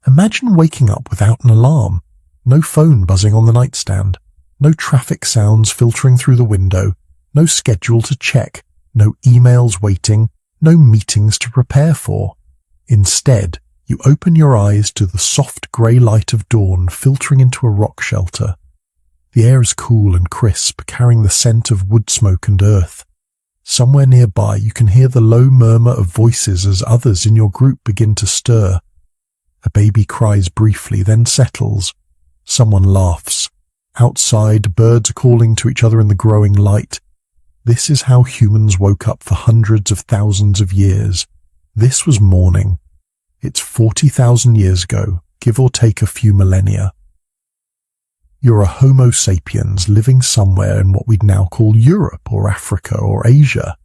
Imagine waking up without an alarm, no phone buzzing on the nightstand, no traffic sounds filtering through the window, no schedule to check, no emails waiting, no meetings to prepare for. Instead, you open your eyes to the soft grey light of dawn filtering into a rock shelter. The air is cool and crisp, carrying the scent of wood smoke and earth. Somewhere nearby you can hear the low murmur of voices as others in your group begin to stir. A baby cries briefly, then settles. Someone laughs. Outside, birds are calling to each other in the growing light. This is how humans woke up for hundreds of thousands of years. This was morning. It's 40,000 years ago, give or take a few millennia. You're a Homo sapiens living somewhere in what we'd now call Europe or Africa or Asia.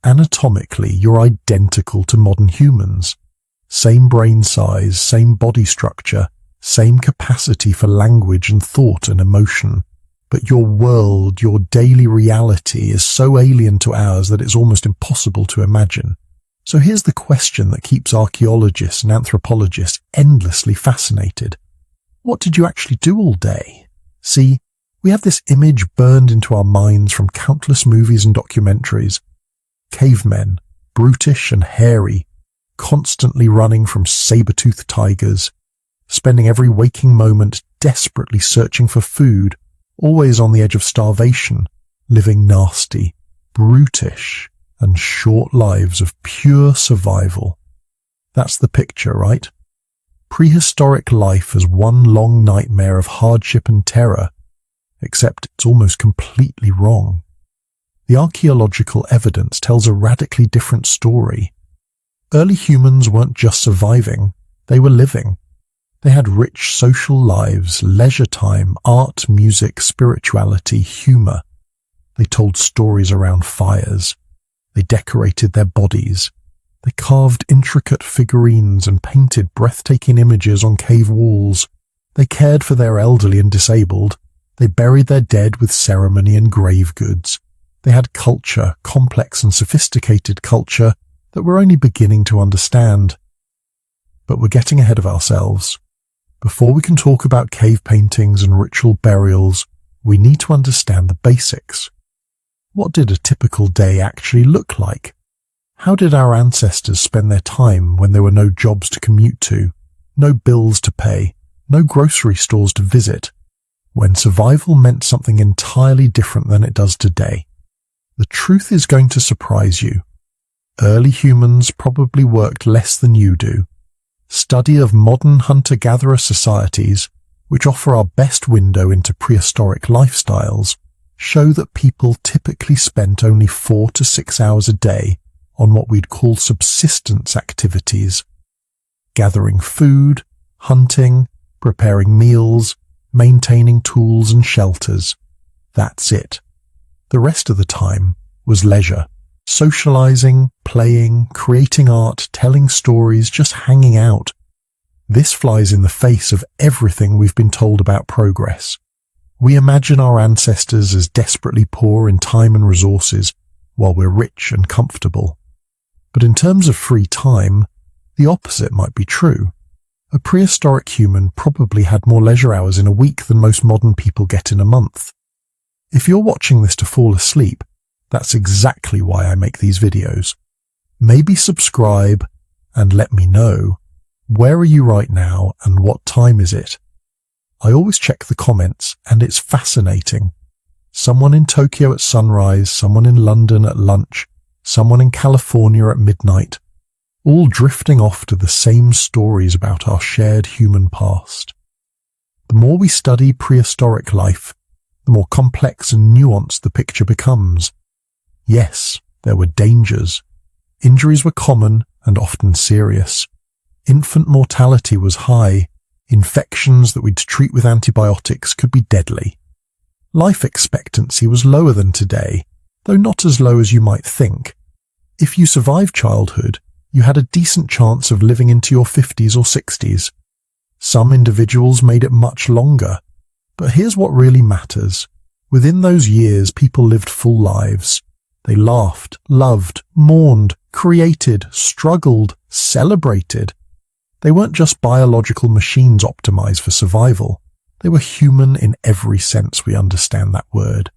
Anatomically, you're identical to modern humans. Same brain size, same body structure, same capacity for language and thought and emotion. But your world, your daily reality is so alien to ours that it's almost impossible to imagine. So here's the question that keeps archaeologists and anthropologists endlessly fascinated. What did you actually do all day? See, we have this image burned into our minds from countless movies and documentaries. Cavemen, brutish and hairy, constantly running from saber-toothed tigers, spending every waking moment desperately searching for food, always on the edge of starvation, living nasty, brutish, and short lives of pure survival. That's the picture, right? Prehistoric life as one long nightmare of hardship and terror, except it's almost completely wrong. The archaeological evidence tells a radically different story. Early humans weren't just surviving, they were living. They had rich social lives, leisure time, art, music, spirituality, humor. They told stories around fires. They decorated their bodies. They carved intricate figurines and painted breathtaking images on cave walls. They cared for their elderly and disabled. They buried their dead with ceremony and grave goods. They had culture, complex and sophisticated culture that we're only beginning to understand. But we're getting ahead of ourselves. Before we can talk about cave paintings and ritual burials, we need to understand the basics. What did a typical day actually look like? How did our ancestors spend their time when there were no jobs to commute to, no bills to pay, no grocery stores to visit, when survival meant something entirely different than it does today? The truth is going to surprise you. Early humans probably worked less than you do. Study of modern hunter-gatherer societies, which offer our best window into prehistoric lifestyles, show that people typically spent only 4 to 6 hours a day on what we'd call subsistence activities. Gathering food, hunting, preparing meals, maintaining tools and shelters. That's it. The rest of the time was leisure. Socializing, playing, creating art, telling stories, just hanging out. This flies in the face of everything we've been told about progress. We imagine our ancestors as desperately poor in time and resources, while we're rich and comfortable. But in terms of free time, the opposite might be true. A prehistoric human probably had more leisure hours in a week than most modern people get in a month. If you're watching this to fall asleep, that's exactly why I make these videos. Maybe subscribe and let me know, where are you right now and what time is it? I always check the comments and it's fascinating. Someone in Tokyo at sunrise, someone in London at lunch, someone in California at midnight, all drifting off to the same stories about our shared human past. The more we study prehistoric life, the more complex and nuanced the picture becomes. Yes, there were dangers. Injuries were common and often serious. Infant mortality was high. Infections that we'd treat with antibiotics could be deadly. Life expectancy was lower than today, though not as low as you might think. If you survived childhood, you had a decent chance of living into your 50s or 60s. Some individuals made it much longer. But here's what really matters. Within those years, people lived full lives. They laughed, loved, mourned, created, struggled, celebrated. They weren't just biological machines optimized for survival. They were human in every sense we understand that word.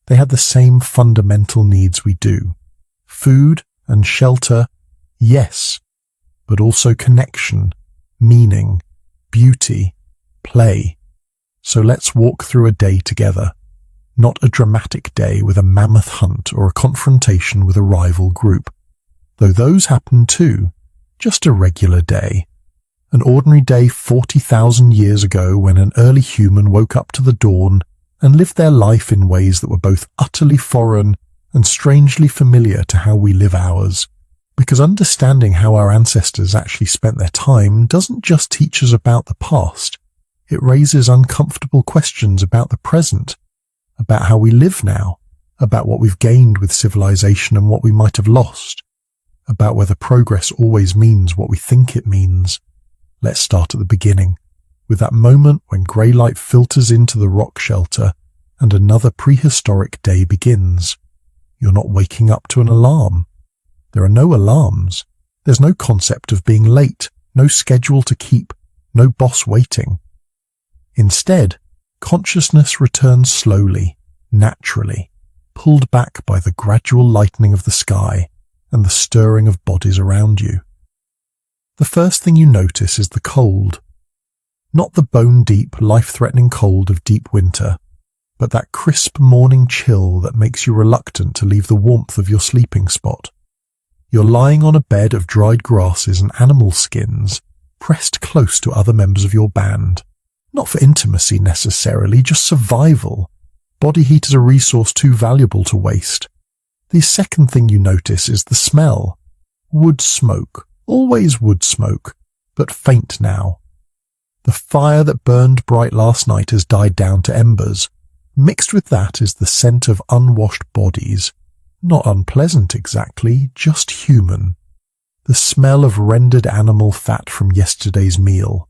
They had the same fundamental needs we do. Food and shelter, yes, but also connection, meaning, beauty, play. So let's walk through a day together. Not a dramatic day with a mammoth hunt or a confrontation with a rival group. Though those happen too, just a regular day. An ordinary day 40,000 years ago when an early human woke up to the dawn and lived their life in ways that were both utterly foreign and strangely familiar to how we live ours. Because understanding how our ancestors actually spent their time doesn't just teach us about the past, it raises uncomfortable questions about the present, about how we live now, about what we've gained with civilization and what we might have lost, about whether progress always means what we think it means. Let's start at the beginning, with that moment when grey light filters into the rock shelter and another prehistoric day begins. You're not waking up to an alarm. There are no alarms. There's no concept of being late, no schedule to keep, no boss waiting. Instead, consciousness returns slowly, naturally, pulled back by the gradual lightening of the sky and the stirring of bodies around you. The first thing you notice is the cold. Not the bone-deep, life-threatening cold of deep winter, but that crisp morning chill that makes you reluctant to leave the warmth of your sleeping spot. You're lying on a bed of dried grasses and animal skins, pressed close to other members of your band. Not for intimacy necessarily, just survival. Body heat is a resource too valuable to waste. The second thing you notice is the smell. Wood smoke. Always wood smoke, but faint now. The fire that burned bright last night has died down to embers. Mixed with that is the scent of unwashed bodies. Not unpleasant exactly, just human. The smell of rendered animal fat from yesterday's meal.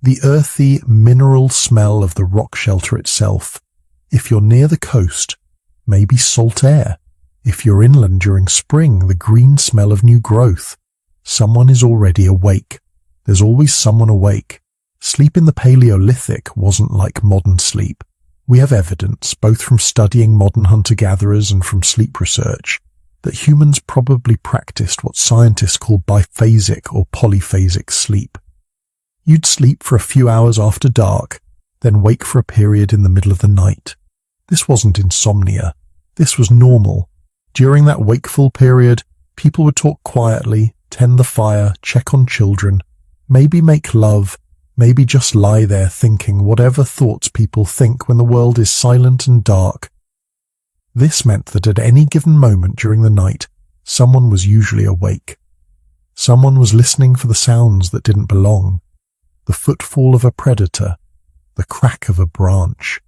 The earthy, mineral smell of the rock shelter itself. If you're near the coast, maybe salt air. If you're inland during spring, the green smell of new growth. Someone is already awake. There's always someone awake. Sleep in the Paleolithic wasn't like modern sleep. We have evidence, both from studying modern hunter-gatherers and from sleep research, that humans probably practiced what scientists call biphasic or polyphasic sleep. You'd sleep for a few hours after dark, then wake for a period in the middle of the night. This wasn't insomnia. This was normal. During that wakeful period, people would talk quietly, tend the fire, check on children, maybe make love, maybe just lie there thinking whatever thoughts people think when the world is silent and dark. This meant that at any given moment during the night, someone was usually awake. Someone was listening for the sounds that didn't belong. The footfall of a predator, the crack of a branch,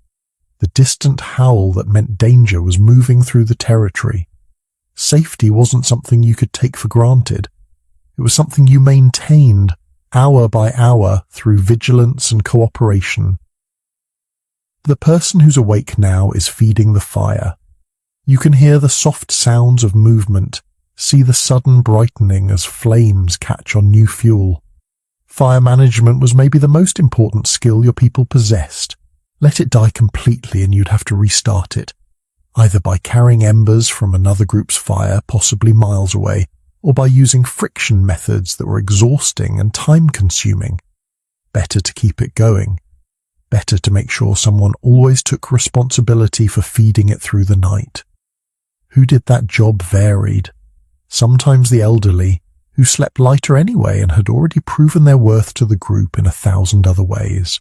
the distant howl that meant danger was moving through the territory. Safety wasn't something you could take for granted. It was something you maintained, hour by hour, through vigilance and cooperation. The person who's awake now is feeding the fire. You can hear the soft sounds of movement, see the sudden brightening as flames catch on new fuel. Fire management was maybe the most important skill your people possessed. Let it die completely and you'd have to restart it, either by carrying embers from another group's fire, possibly miles away, or by using friction methods that were exhausting and time-consuming. Better to keep it going. Better to make sure someone always took responsibility for feeding it through the night. Who did that job varied. Sometimes the elderly, who slept lighter anyway and had already proven their worth to the group in 1,000 other ways.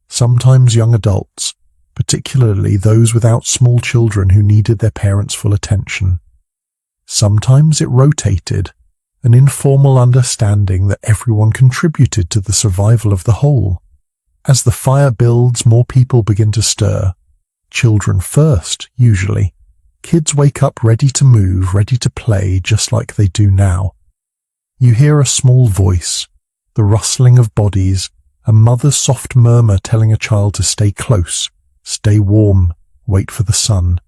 Sometimes young adults, particularly those without small children who needed their parents' full attention. Sometimes it rotated, an informal understanding that everyone contributed to the survival of the whole. As the fire builds, more people begin to stir. Children first, usually. Kids wake up ready to move, ready to play, just like they do now. You hear a small voice, the rustling of bodies, a mother's soft murmur telling a child to stay close, stay warm, wait for the sun.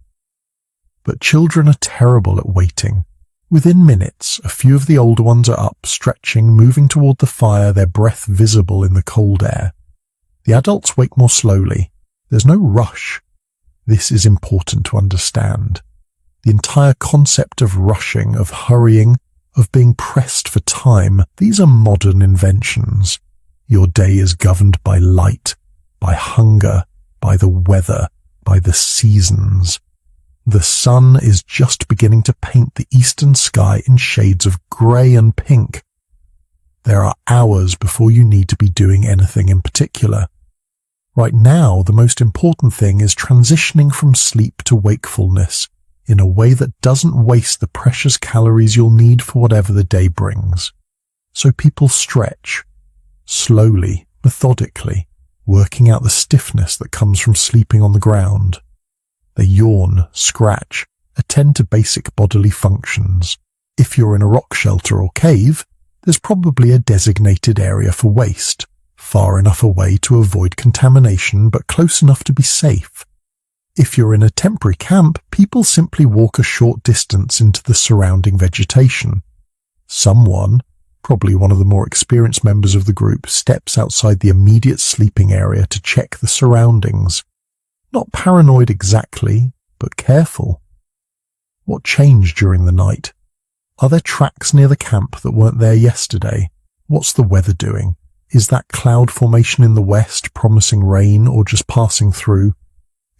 But children are terrible at waiting. Within minutes, a few of the older ones are up, stretching, moving toward the fire, their breath visible in the cold air. The adults wake more slowly. There's no rush. This is important to understand. The entire concept of rushing, of hurrying, of being pressed for time, these are modern inventions. Your day is governed by light, by hunger, by the weather, by the seasons. The sun is just beginning to paint the eastern sky in shades of grey and pink. There are hours before you need to be doing anything in particular. Right now, the most important thing is transitioning from sleep to wakefulness in a way that doesn't waste the precious calories you'll need for whatever the day brings. So people stretch, slowly, methodically, working out the stiffness that comes from sleeping on the ground. They yawn, scratch, attend to basic bodily functions. If you're in a rock shelter or cave, there's probably a designated area for waste, far enough away to avoid contamination but close enough to be safe. If you're in a temporary camp, people simply walk a short distance into the surrounding vegetation. Someone, probably one of the more experienced members of the group, steps outside the immediate sleeping area to check the surroundings. Not paranoid exactly, but careful. What changed during the night? Are there tracks near the camp that weren't there yesterday? What's the weather doing? Is that cloud formation in the west promising rain or just passing through?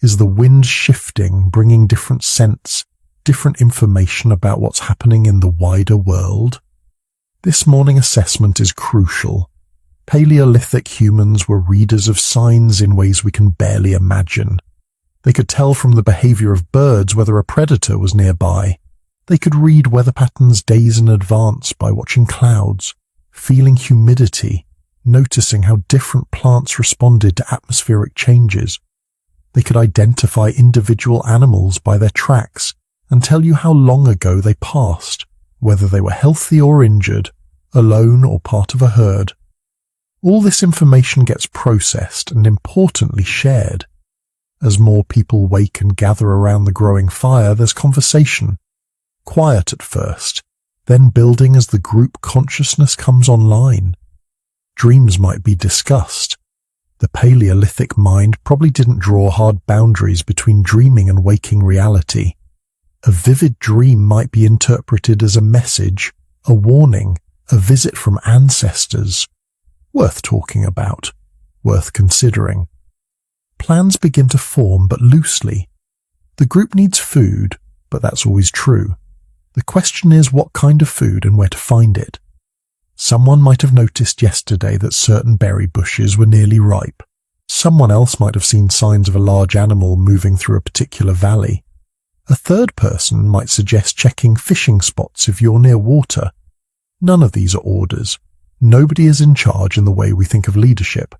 Is the wind shifting, bringing different scents, different information about what's happening in the wider world? This morning assessment is crucial. Paleolithic humans were readers of signs in ways we can barely imagine. They could tell from the behavior of birds whether a predator was nearby. They could read weather patterns days in advance by watching clouds, feeling humidity, noticing how different plants responded to atmospheric changes. They could identify individual animals by their tracks and tell you how long ago they passed, whether they were healthy or injured, alone or part of a herd. All this information gets processed and importantly shared. As more people wake and gather around the growing fire, there's conversation. Quiet at first, then building as the group consciousness comes online. Dreams might be discussed. The Paleolithic mind probably didn't draw hard boundaries between dreaming and waking reality. A vivid dream might be interpreted as a message, a warning, a visit from ancestors. Worth talking about, worth considering. Plans begin to form, but loosely. The group needs food, but that's always true. The question is what kind of food and where to find it. Someone might have noticed yesterday that certain berry bushes were nearly ripe. Someone else might have seen signs of a large animal moving through a particular valley. A third person might suggest checking fishing spots if you're near water. None of these are orders. Nobody is in charge in the way we think of leadership.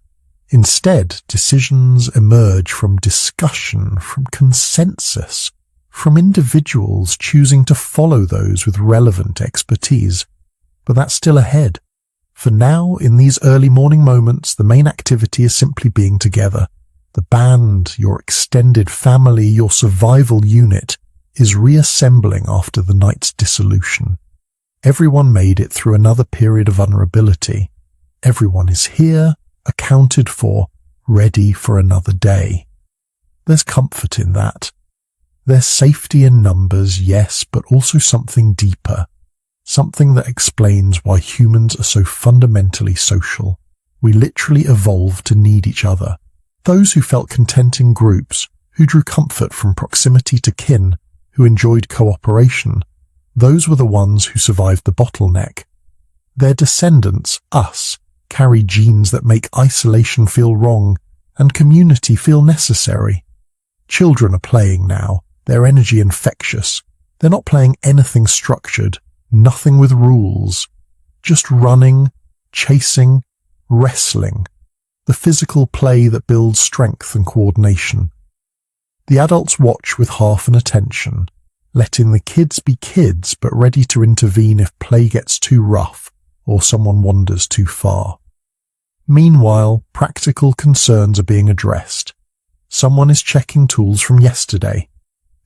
Instead, decisions emerge from discussion, from consensus, from individuals choosing to follow those with relevant expertise. But that's still ahead. For now, in these early morning moments, the main activity is simply being together. The band, your extended family, your survival unit, is reassembling after the night's dissolution. Everyone made it through another period of vulnerability. Everyone is here, accounted for, ready for another day. There's comfort in that. There's safety in numbers, yes, but also something deeper. Something that explains why humans are so fundamentally social. We literally evolved to need each other. Those who felt content in groups, who drew comfort from proximity to kin, who enjoyed cooperation, those were the ones who survived the bottleneck. Their descendants, us, carry genes that make isolation feel wrong and community feel necessary. Children are playing now, their energy infectious. They're not playing anything structured, nothing with rules, just running, chasing, wrestling, the physical play that builds strength and coordination. The adults watch with half an attention, letting the kids be kids but ready to intervene if play gets too rough or someone wanders too far. Meanwhile, practical concerns are being addressed. Someone is checking tools from yesterday.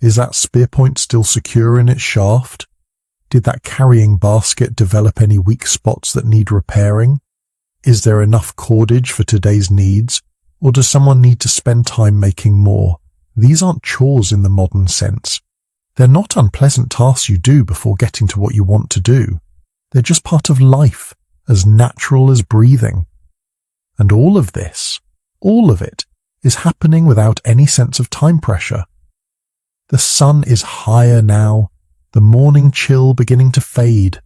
Is that spear point still secure in its shaft? Did that carrying basket develop any weak spots that need repairing? Is there enough cordage for today's needs, or does someone need to spend time making more? These aren't chores in the modern sense. They're not unpleasant tasks you do before getting to what you want to do. They're just part of life, as natural as breathing. And all of this, all of it, is happening without any sense of time pressure. The sun is higher now, the morning chill beginning to fade.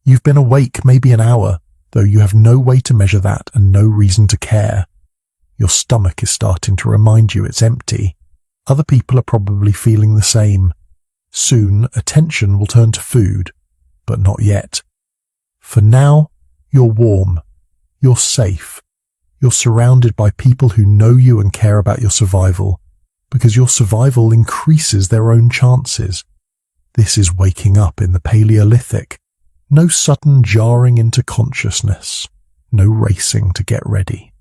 You've been awake maybe an hour, though you have no way to measure that and no reason to care. Your stomach is starting to remind you it's empty. Other people are probably feeling the same. Soon, attention will turn to food, but not yet. For now, you're warm. You're safe. You're surrounded by people who know you and care about your survival, because your survival increases their own chances. This is waking up in the Paleolithic. No sudden jarring into consciousness. No racing to get ready.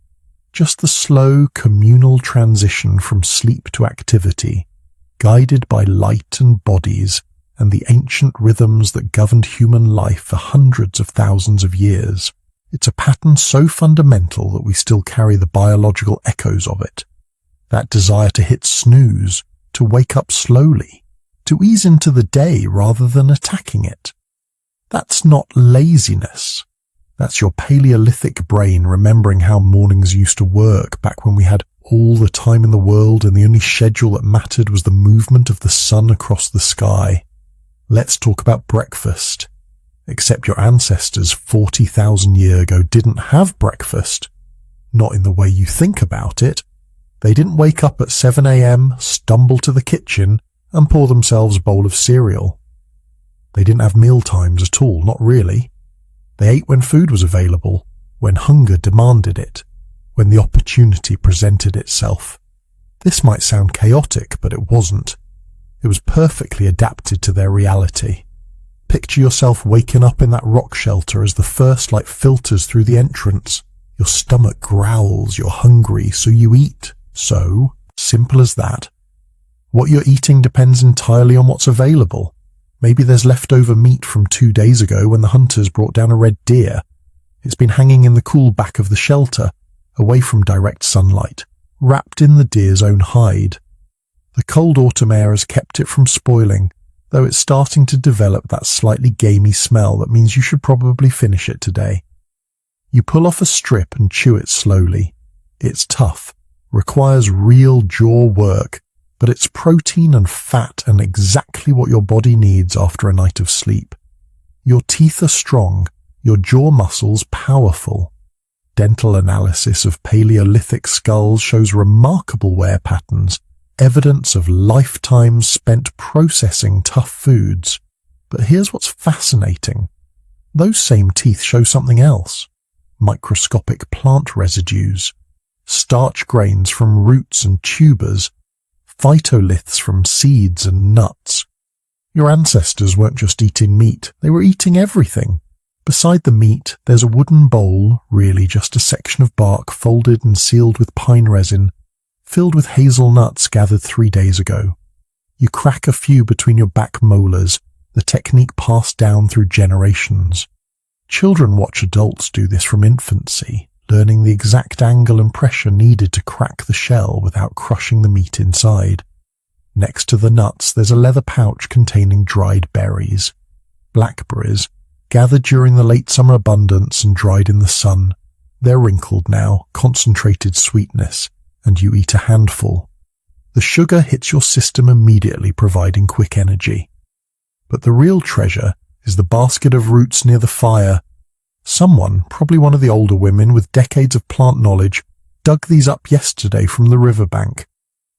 Just the slow, communal transition from sleep to activity, guided by light and bodies and the ancient rhythms that governed human life for hundreds of thousands of years. It's a pattern so fundamental that we still carry the biological echoes of it. That desire to hit snooze, to wake up slowly, to ease into the day rather than attacking it. That's not laziness. That's your Paleolithic brain remembering how mornings used to work back when we had all the time in the world and the only schedule that mattered was the movement of the sun across the sky. Let's talk about breakfast. Except your ancestors 40,000 years ago didn't have breakfast. Not in the way you think about it. They didn't wake up at 7 a.m., stumble to the kitchen, and pour themselves a bowl of cereal. They didn't have meal times at all, not really. They ate when food was available, when hunger demanded it, when the opportunity presented itself. This might sound chaotic, but it wasn't. It was perfectly adapted to their reality. Picture yourself waking up in that rock shelter as the first light filters through the entrance. Your stomach growls, you're hungry, so you eat. So, simple as that. What you're eating depends entirely on what's available. Maybe there's leftover meat from 2 days ago when the hunters brought down a red deer. It's been hanging in the cool back of the shelter, away from direct sunlight, wrapped in the deer's own hide. The cold autumn air has kept it from spoiling, though it's starting to develop that slightly gamey smell that means you should probably finish it today. You pull off a strip and chew it slowly. It's tough, requires real jaw work, but it's protein and fat and exactly what your body needs after a night of sleep. Your teeth are strong, your jaw muscles powerful. Dental analysis of Paleolithic skulls shows remarkable wear patterns, evidence of lifetimes spent processing tough foods. But here's what's fascinating. Those same teeth show something else. Microscopic plant residues, starch grains from roots and tubers, phytoliths from seeds and nuts. Your ancestors weren't just eating meat, they were eating everything. Beside the meat, there's a wooden bowl, really just a section of bark folded and sealed with pine resin, filled with hazelnuts gathered 3 days ago. You crack a few between your back molars, the technique passed down through generations. Children watch adults do this from infancy, learning the exact angle and pressure needed to crack the shell without crushing the meat inside. Next to the nuts, there's a leather pouch containing dried berries. Blackberries, gathered during the late summer abundance and dried in the sun. They're wrinkled now, concentrated sweetness, and you eat a handful. The sugar hits your system immediately, providing quick energy. But the real treasure is the basket of roots near the fire. Someone, probably one of the older women with decades of plant knowledge, dug these up yesterday from the riverbank.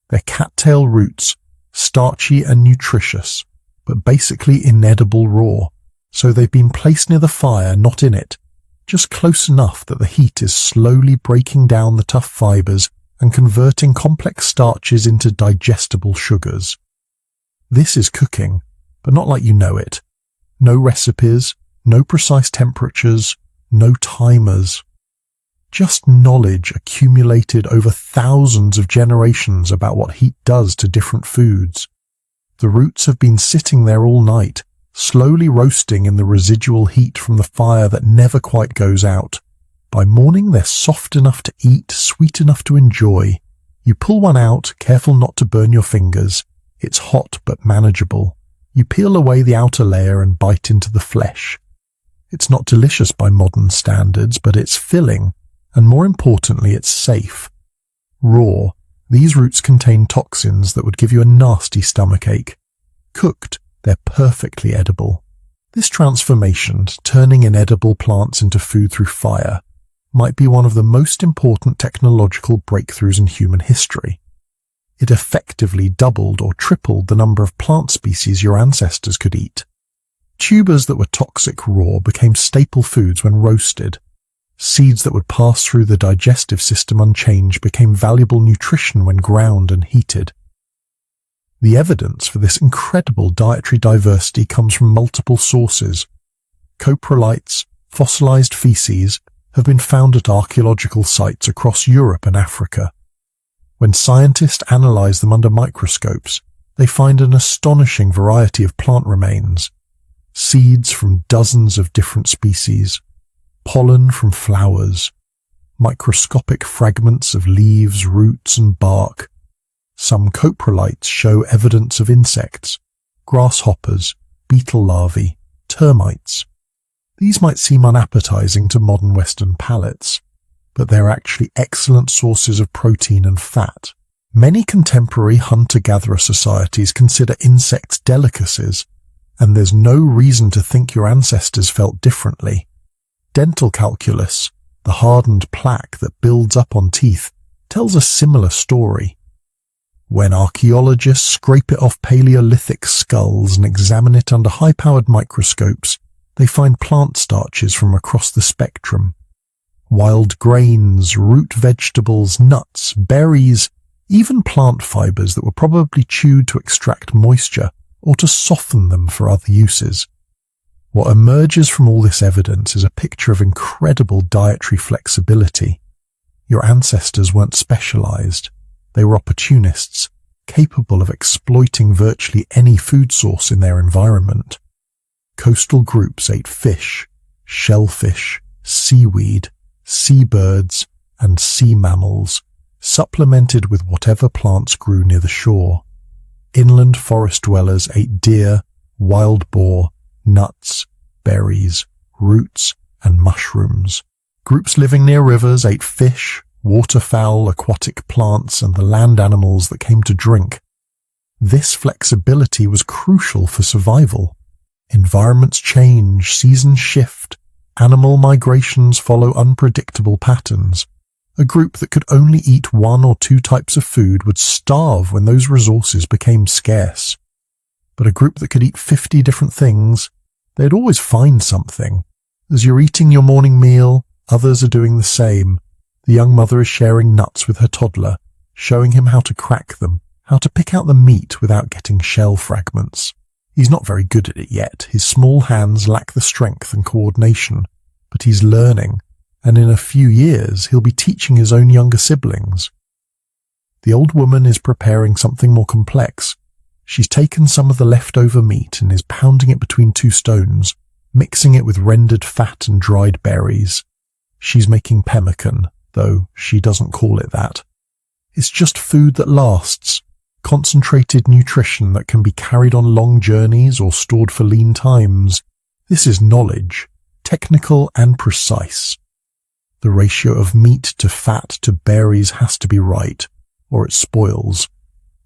They're cattail roots, starchy and nutritious, but basically inedible raw, so they've been placed near the fire, not in it, just close enough that the heat is slowly breaking down the tough fibers and converting complex starches into digestible sugars. This is cooking, but not like you know it. No recipes, no precise temperatures, no timers. Just knowledge accumulated over thousands of generations about what heat does to different foods. The roots have been sitting there all night, slowly roasting in the residual heat from the fire that never quite goes out. By morning, they're soft enough to eat, sweet enough to enjoy. You pull one out, careful not to burn your fingers. It's hot but manageable. You peel away the outer layer and bite into the flesh. It's not delicious by modern standards, but it's filling, and more importantly, it's safe. Raw, these roots contain toxins that would give you a nasty stomachache. Cooked, they're perfectly edible. This transformation, turning inedible plants into food through fire, might be one of the most important technological breakthroughs in human history. It effectively doubled or tripled the number of plant species your ancestors could eat. Tubers that were toxic raw became staple foods when roasted. Seeds that would pass through the digestive system unchanged became valuable nutrition when ground and heated. The evidence for this incredible dietary diversity comes from multiple sources. Coprolites, fossilized feces, have been found at archaeological sites across Europe and Africa. When scientists analyze them under microscopes, they find an astonishing variety of plant remains. Seeds from dozens of different species, pollen from flowers, microscopic fragments of leaves, roots, and bark. Some coprolites show evidence of insects, grasshoppers, beetle larvae, termites. These might seem unappetizing to modern Western palates, but they're actually excellent sources of protein and fat. Many contemporary hunter-gatherer societies consider insects delicacies, and there's no reason to think your ancestors felt differently. Dental calculus, the hardened plaque that builds up on teeth, tells a similar story. When archaeologists scrape it off Paleolithic skulls and examine it under high-powered microscopes, they find plant starches from across the spectrum. Wild grains, root vegetables, nuts, berries, even plant fibers that were probably chewed to extract moisture or to soften them for other uses. What emerges from all this evidence is a picture of incredible dietary flexibility. Your ancestors weren't specialized. They were opportunists, capable of exploiting virtually any food source in their environment. Coastal groups ate fish, shellfish, seaweed, seabirds, and sea mammals, supplemented with whatever plants grew near the shore. Inland forest dwellers ate deer, wild boar, nuts, berries, roots, and mushrooms. Groups living near rivers ate fish, waterfowl, aquatic plants, and the land animals that came to drink. This flexibility was crucial for survival. Environments change, seasons shift, animal migrations follow unpredictable patterns. A group that could only eat one or two types of food would starve when those resources became scarce. But a group that could eat 50 different things, they'd always find something. As you're eating your morning meal, others are doing the same. The young mother is sharing nuts with her toddler, showing him how to crack them, how to pick out the meat without getting shell fragments. He's not very good at it yet. His small hands lack the strength and coordination, but he's learning. And in a few years he'll be teaching his own younger siblings. The old woman is preparing something more complex. She's taken some of the leftover meat and is pounding it between two stones, mixing it with rendered fat and dried berries. She's making pemmican, though she doesn't call it that. It's just food that lasts, concentrated nutrition that can be carried on long journeys or stored for lean times. This is knowledge, technical and precise. The ratio of meat to fat to berries has to be right, or it spoils.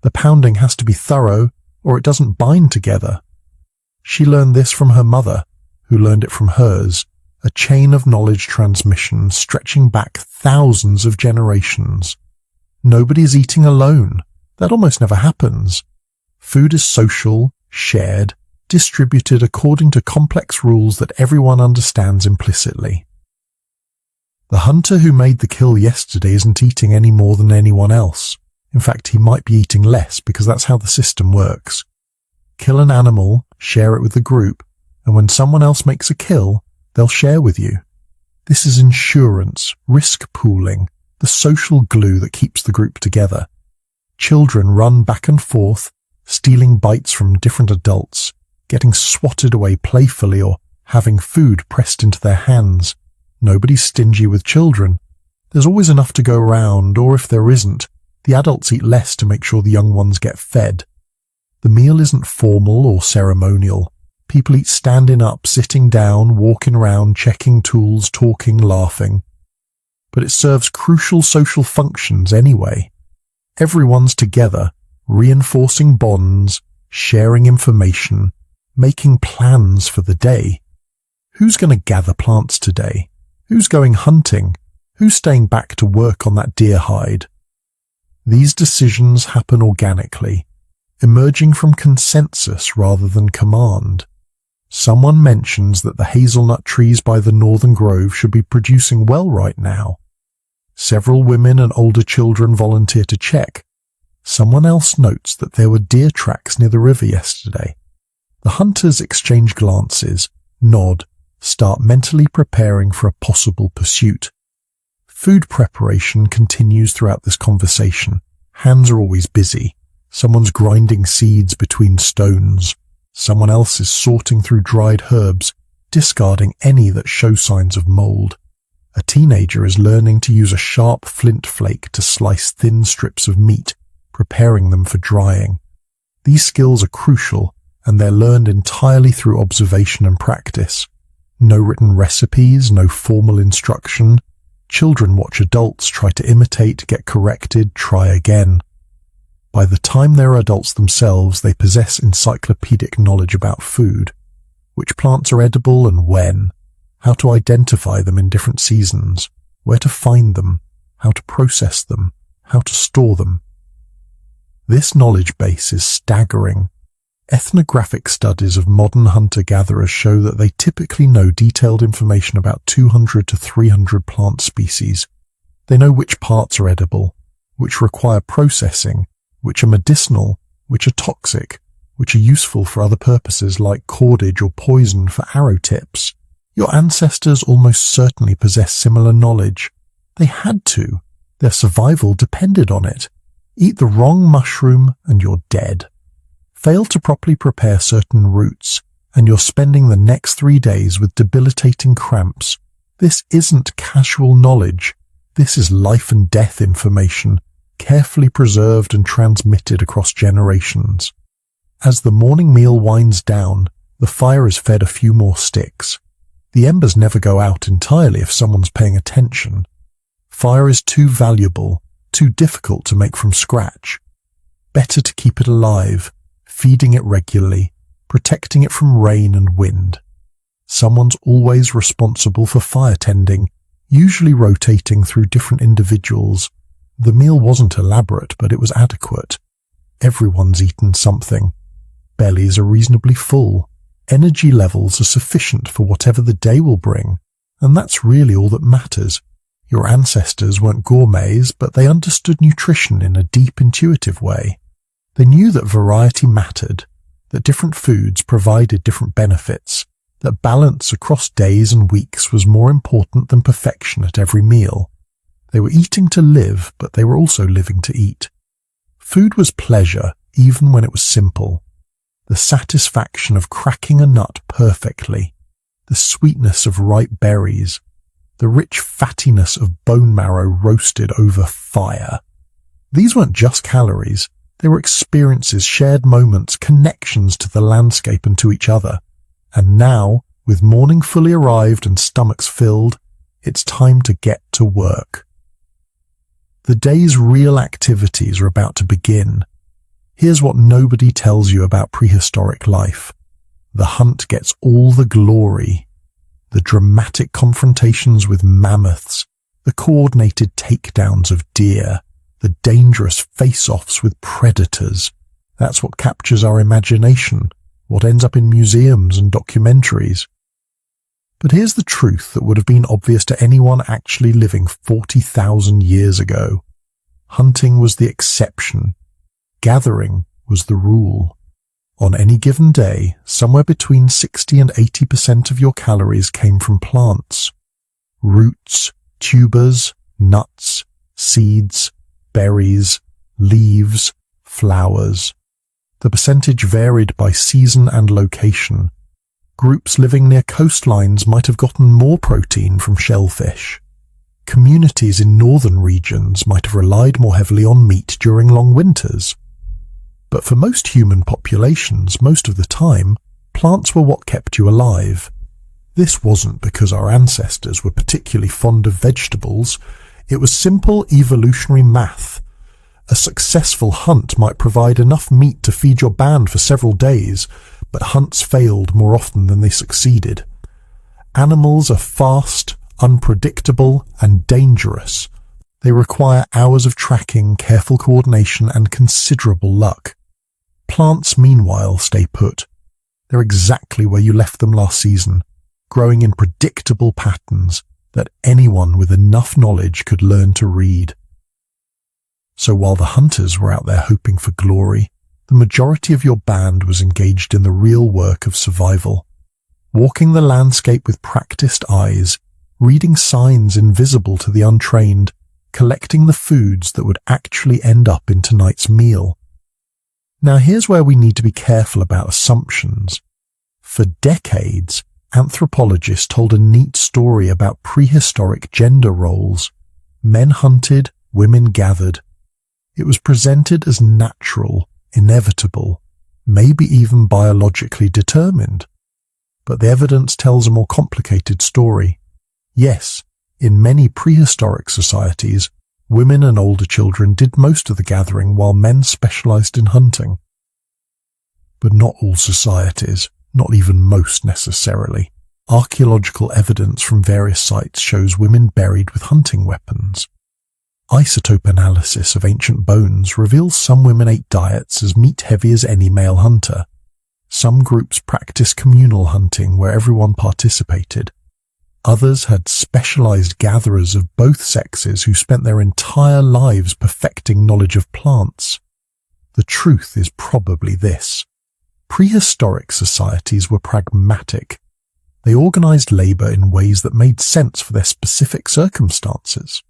The pounding has to be thorough, or it doesn't bind together. She learned this from her mother, who learned it from hers, a chain of knowledge transmission stretching back thousands of generations. Nobody's eating alone. That almost never happens. Food is social, shared, distributed according to complex rules that everyone understands implicitly. The hunter who made the kill yesterday isn't eating any more than anyone else. In fact, he might be eating less because that's how the system works. Kill an animal, share it with the group, and when someone else makes a kill, they'll share with you. This is insurance, risk pooling, the social glue that keeps the group together. Children run back and forth, stealing bites from different adults, getting swatted away playfully or having food pressed into their hands. Nobody's stingy with children. There's always enough to go around, or if there isn't, the adults eat less to make sure the young ones get fed. The meal isn't formal or ceremonial. People eat standing up, sitting down, walking around, checking tools, talking, laughing. But it serves crucial social functions anyway. Everyone's together, reinforcing bonds, sharing information, making plans for the day. Who's going to gather plants today? Who's going hunting? Who's staying back to work on that deer hide? These decisions happen organically, emerging from consensus rather than command. Someone mentions that the hazelnut trees by the northern grove should be producing well right now. Several women and older children volunteer to check. Someone else notes that there were deer tracks near the river yesterday. The hunters exchange glances, nod, start mentally preparing for a possible pursuit. Food preparation continues throughout this conversation. Hands are always busy. Someone's grinding seeds between stones. Someone else is sorting through dried herbs, discarding any that show signs of mold. A teenager is learning to use a sharp flint flake to slice thin strips of meat, preparing them for drying. These skills are crucial, and they're learned entirely through observation and practice. No written recipes, no formal instruction. Children watch adults try to imitate, get corrected, try again. By the time they're adults themselves, they possess encyclopedic knowledge about food, which plants are edible and when, how to identify them in different seasons, where to find them, how to process them, how to store them. This knowledge base is staggering. Ethnographic studies of modern hunter-gatherers show that they typically know detailed information about 200 to 300 plant species. They know which parts are edible, which require processing, which are medicinal, which are toxic, which are useful for other purposes like cordage or poison for arrow tips. Your ancestors almost certainly possess similar knowledge. They had to. Their survival depended on it. Eat the wrong mushroom and you're dead. Fail to properly prepare certain roots, and you're spending the next 3 days with debilitating cramps. This isn't casual knowledge. This is life and death information, carefully preserved and transmitted across generations. As the morning meal winds down, the fire is fed a few more sticks. The embers never go out entirely if someone's paying attention. Fire is too valuable, too difficult to make from scratch. Better to keep it alive, feeding it regularly, protecting it from rain and wind. Someone's always responsible for fire tending, usually rotating through different individuals. The meal wasn't elaborate, but it was adequate. Everyone's eaten something. Bellies are reasonably full. Energy levels are sufficient for whatever the day will bring, and that's really all that matters. Your ancestors weren't gourmets, but they understood nutrition in a deep, intuitive way. They knew that variety mattered, that different foods provided different benefits, that balance across days and weeks was more important than perfection at every meal. They were eating to live, but they were also living to eat. Food was pleasure, even when it was simple. The satisfaction of cracking a nut perfectly, the sweetness of ripe berries, the rich fattiness of bone marrow roasted over fire. These weren't just calories. They were experiences, shared moments, connections to the landscape and to each other. And now, with morning fully arrived and stomachs filled, it's time to get to work. The day's real activities are about to begin. Here's what nobody tells you about prehistoric life. The hunt gets all the glory. The dramatic confrontations with mammoths, the coordinated takedowns of deer, the dangerous face-offs with predators. That's what captures our imagination, what ends up in museums and documentaries. But here's the truth that would have been obvious to anyone actually living 40,000 years ago. Hunting was the exception. Gathering was the rule. On any given day, somewhere between 60 and 80% of your calories came from plants. Roots, tubers, nuts, seeds, berries, leaves, flowers. The percentage varied by season and location. Groups living near coastlines might have gotten more protein from shellfish. Communities in northern regions might have relied more heavily on meat during long winters. But for most human populations, most of the time, plants were what kept you alive. This wasn't because our ancestors were particularly fond of vegetables. It was simple evolutionary math. A successful hunt might provide enough meat to feed your band for several days, but hunts failed more often than they succeeded. Animals are fast, unpredictable, and dangerous. They require hours of tracking, careful coordination, and considerable luck. Plants, meanwhile, stay put. They're exactly where you left them last season, growing in predictable patterns that anyone with enough knowledge could learn to read. So while the hunters were out there hoping for glory, the majority of your band was engaged in the real work of survival, walking the landscape with practiced eyes, reading signs invisible to the untrained, collecting the foods that would actually end up in tonight's meal. Now here's where we need to be careful about assumptions. For decades, anthropologists told a neat story about prehistoric gender roles. Men hunted, women gathered. It was presented as natural, inevitable, maybe even biologically determined. But the evidence tells a more complicated story. Yes, in many prehistoric societies, women and older children did most of the gathering while men specialized in hunting. But not all societies, not even most necessarily. Archaeological evidence from various sites shows women buried with hunting weapons. Isotope analysis of ancient bones reveals some women ate diets as meat-heavy as any male hunter. Some groups practiced communal hunting where everyone participated. Others had specialized gatherers of both sexes who spent their entire lives perfecting knowledge of plants. The truth is probably this. Prehistoric societies were pragmatic. They organized labor in ways that made sense for their specific circumstances.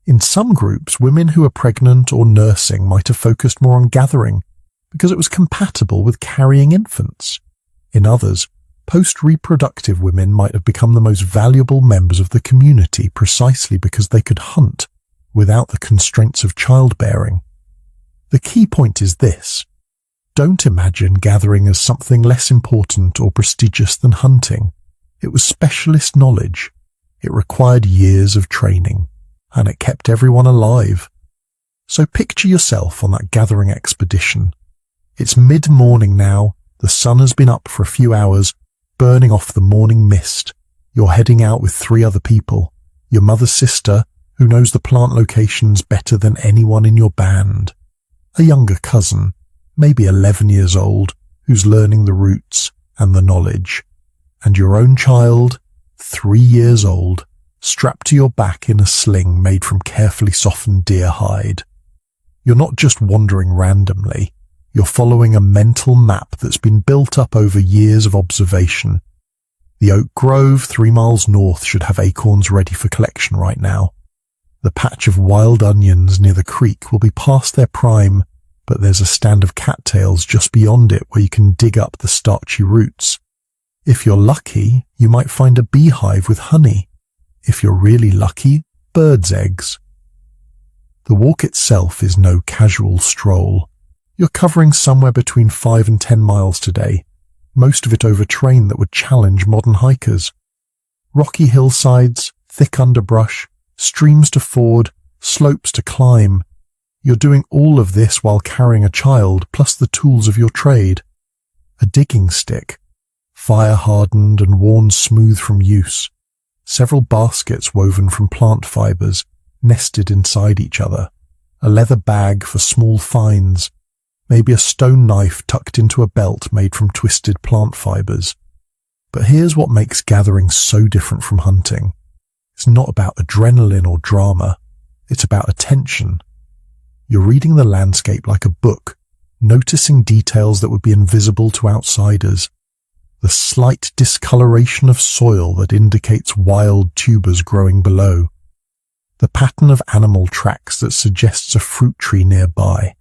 In some groups, women who were pregnant or nursing might have focused more on gathering because it was compatible with carrying infants. In others, post-reproductive women might have become the most valuable members of the community precisely because they could hunt without the constraints of childbearing. The key point is this. Don't imagine gathering as something less important or prestigious than hunting. It was specialist knowledge. It required years of training, and it kept everyone alive. So picture yourself on that gathering expedition. It's mid-morning now. The sun has been up for a few hours, burning off the morning mist. You're heading out with 3 other people. Your mother's sister, who knows the plant locations better than anyone in your band. A younger cousin, maybe 11 years old, who's learning the routes and the knowledge. And your own child, 3 years old, strapped to your back in a sling made from carefully softened deer hide. You're not just wandering randomly. You're following a mental map that's been built up over years of observation. The oak grove 3 miles north should have acorns ready for collection right now. The patch of wild onions near the creek will be past their prime, but there's a stand of cattails just beyond it where you can dig up the starchy roots. If you're lucky, you might find a beehive with honey. If you're really lucky, birds' eggs. The walk itself is no casual stroll. You're covering somewhere between 5 and 10 miles today, most of it over terrain that would challenge modern hikers. Rocky hillsides, thick underbrush, streams to ford, slopes to climb. You're doing all of this while carrying a child plus the tools of your trade. A digging stick, fire-hardened and worn smooth from use. Several baskets woven from plant fibers, nested inside each other. A leather bag for small finds. Maybe a stone knife tucked into a belt made from twisted plant fibers. But here's what makes gathering so different from hunting. It's not about adrenaline or drama. It's about attention. You're reading the landscape like a book, noticing details that would be invisible to outsiders. The slight discoloration of soil that indicates wild tubers growing below. The pattern of animal tracks that suggests a fruit tree nearby.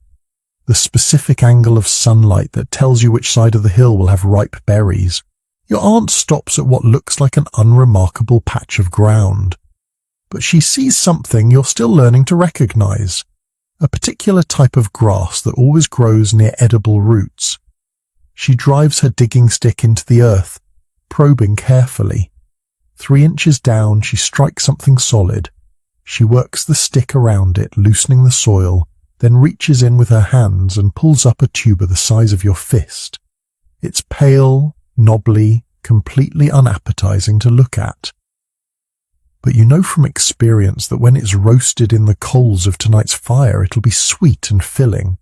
the specific angle of sunlight that tells you which side of the hill will have ripe berries. Your aunt stops at what looks like an unremarkable patch of ground, but she sees something you're still learning to recognize, a particular type of grass that always grows near edible roots. She drives her digging stick into the earth, probing carefully. 3 inches down, she strikes something solid. She works the stick around it, loosening the soil, then reaches in with her hands and pulls up a tuber the size of your fist. It's pale, knobbly, completely unappetizing to look at. But you know from experience that when it's roasted in the coals of tonight's fire, it'll be sweet and filling.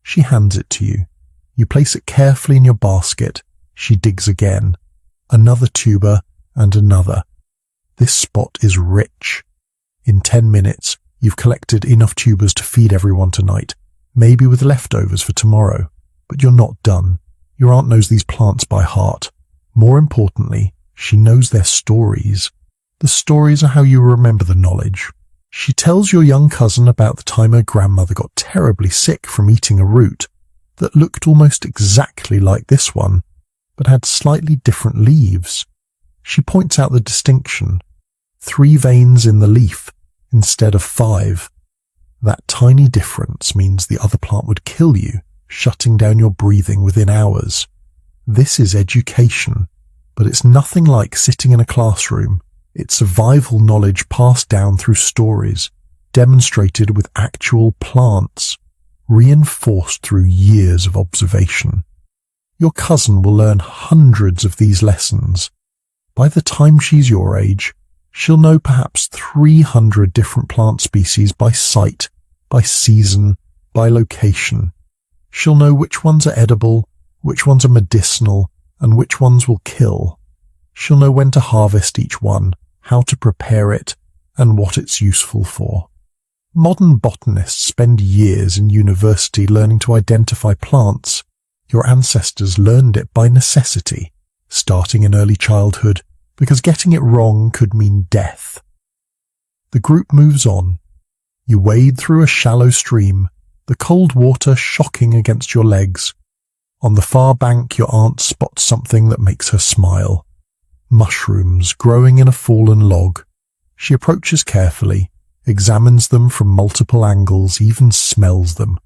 She hands it to you. You place it carefully in your basket. She digs again. Another tuber and another. This spot is rich. In 10 minutes, you've collected enough tubers to feed everyone tonight, maybe with leftovers for tomorrow. But you're not done. Your aunt knows these plants by heart. More importantly, she knows their stories. The stories are how you remember the knowledge. She tells your young cousin about the time her grandmother got terribly sick from eating a root that looked almost exactly like this one, but had slightly different leaves. She points out the distinction. 3 veins in the leaf instead of 5. That tiny difference means the other plant would kill you, shutting down your breathing within hours. This is education, but it's nothing like sitting in a classroom. It's survival knowledge passed down through stories, demonstrated with actual plants, reinforced through years of observation. Your cousin will learn hundreds of these lessons. By the time she's your age, she'll know perhaps 300 different plant species by sight, by season, by location. She'll know which ones are edible, which ones are medicinal, and which ones will kill. She'll know when to harvest each one, how to prepare it, and what it's useful for. Modern botanists spend years in university learning to identify plants. Your ancestors learned it by necessity, starting in early childhood, because getting it wrong could mean death. The group moves on. You wade through a shallow stream, the cold water shocking against your legs. On the far bank, your aunt spots something that makes her smile. Mushrooms growing in a fallen log. She approaches carefully, examines them from multiple angles, even smells them.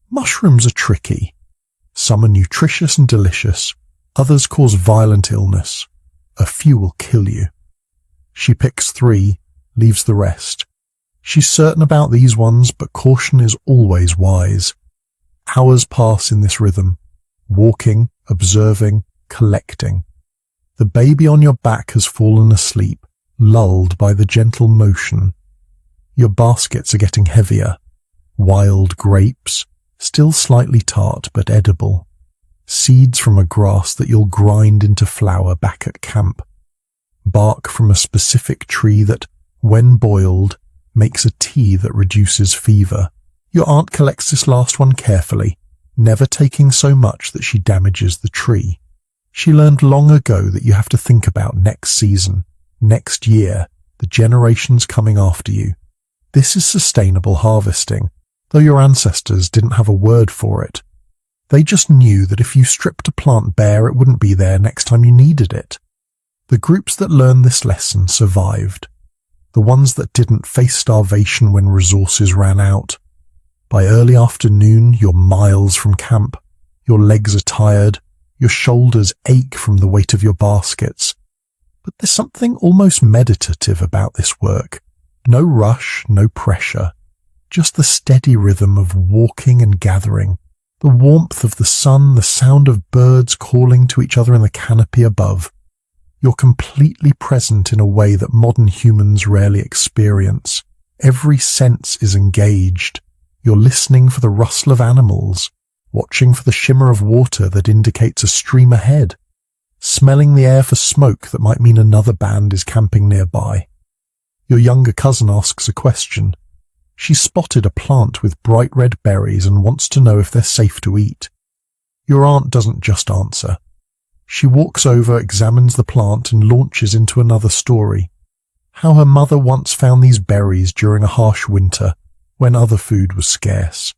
Mushrooms are tricky. Some are nutritious and delicious. Others cause violent illness. A few will kill you. She picks 3, leaves the rest. She's certain about these ones, but caution is always wise. Hours pass in this rhythm, walking, observing, collecting. The baby on your back has fallen asleep, lulled by the gentle motion. Your baskets are getting heavier. Wild grapes, still slightly tart but edible. Seeds from a grass that you'll grind into flour back at camp. Bark from a specific tree that, when boiled, makes a tea that reduces fever. Your aunt collects this last one carefully, never taking so much that she damages the tree. She learned long ago that you have to think about next season, next year, the generations coming after you. This is sustainable harvesting, though your ancestors didn't have a word for it. They just knew that if you stripped a plant bare, it wouldn't be there next time you needed it. The groups that learned this lesson survived. The ones that didn't face starvation when resources ran out. By early afternoon, you're miles from camp. Your legs are tired. Your shoulders ache from the weight of your baskets. But there's something almost meditative about this work. No rush, no pressure. Just the steady rhythm of walking and gathering. The warmth of the sun, the sound of birds calling to each other in the canopy above. You're completely present in a way that modern humans rarely experience. Every sense is engaged. You're listening for the rustle of animals, watching for the shimmer of water that indicates a stream ahead, smelling the air for smoke that might mean another band is camping nearby. Your younger cousin asks a question. She spotted a plant with bright red berries and wants to know if they're safe to eat. Your aunt doesn't just answer. She walks over, examines the plant, and launches into another story. How her mother once found these berries during a harsh winter when other food was scarce.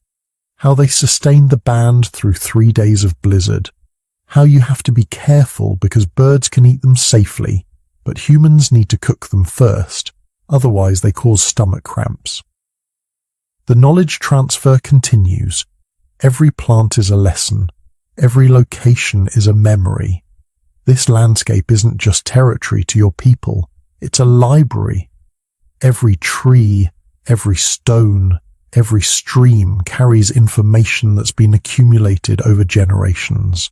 how they sustained the band through 3 days of blizzard, how you have to be careful because birds can eat them safely, but humans need to cook them first, otherwise they cause stomach cramps. The knowledge transfer continues. Every plant is a lesson. Every location is a memory. This landscape isn't just territory to your people, it's a library. Every tree, every stone, every stream carries information that's been accumulated over generations.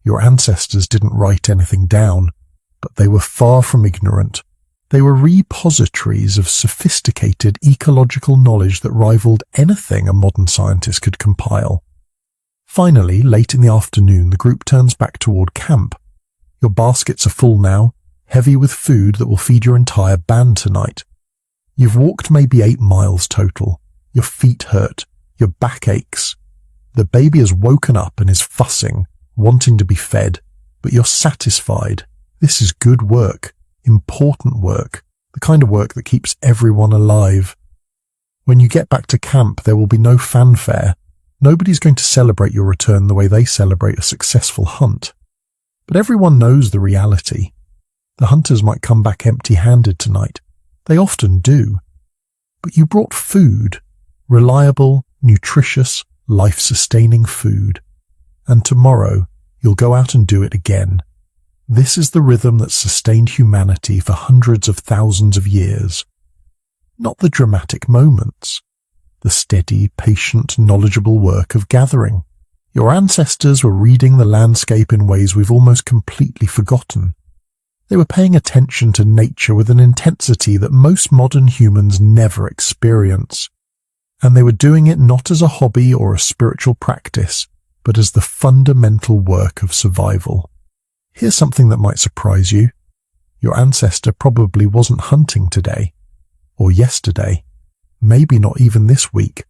Your ancestors didn't write anything down, but they were far from ignorant. They were repositories of sophisticated ecological knowledge that rivaled anything a modern scientist could compile. Finally, late in the afternoon, the group turns back toward camp. Your baskets are full now, heavy with food that will feed your entire band tonight. You've walked maybe 8 miles total. Your feet hurt. Your back aches. The baby has woken up and is fussing, wanting to be fed, but you're satisfied. This is good work, important work, the kind of work that keeps everyone alive. When you get back to camp, there will be no fanfare. Nobody's going to celebrate your return the way they celebrate a successful hunt. But everyone knows the reality. The hunters might come back empty-handed tonight. They often do. But you brought food, reliable, nutritious, life-sustaining food. And tomorrow, you'll go out and do it again. This is the rhythm that sustained humanity for hundreds of thousands of years. Not the dramatic moments. The steady, patient, knowledgeable work of gathering. Your ancestors were reading the landscape in ways we've almost completely forgotten. They were paying attention to nature with an intensity that most modern humans never experience. And they were doing it not as a hobby or a spiritual practice, but as the fundamental work of survival. Here's something that might surprise you. Your ancestor probably wasn't hunting today, or yesterday, maybe not even this week.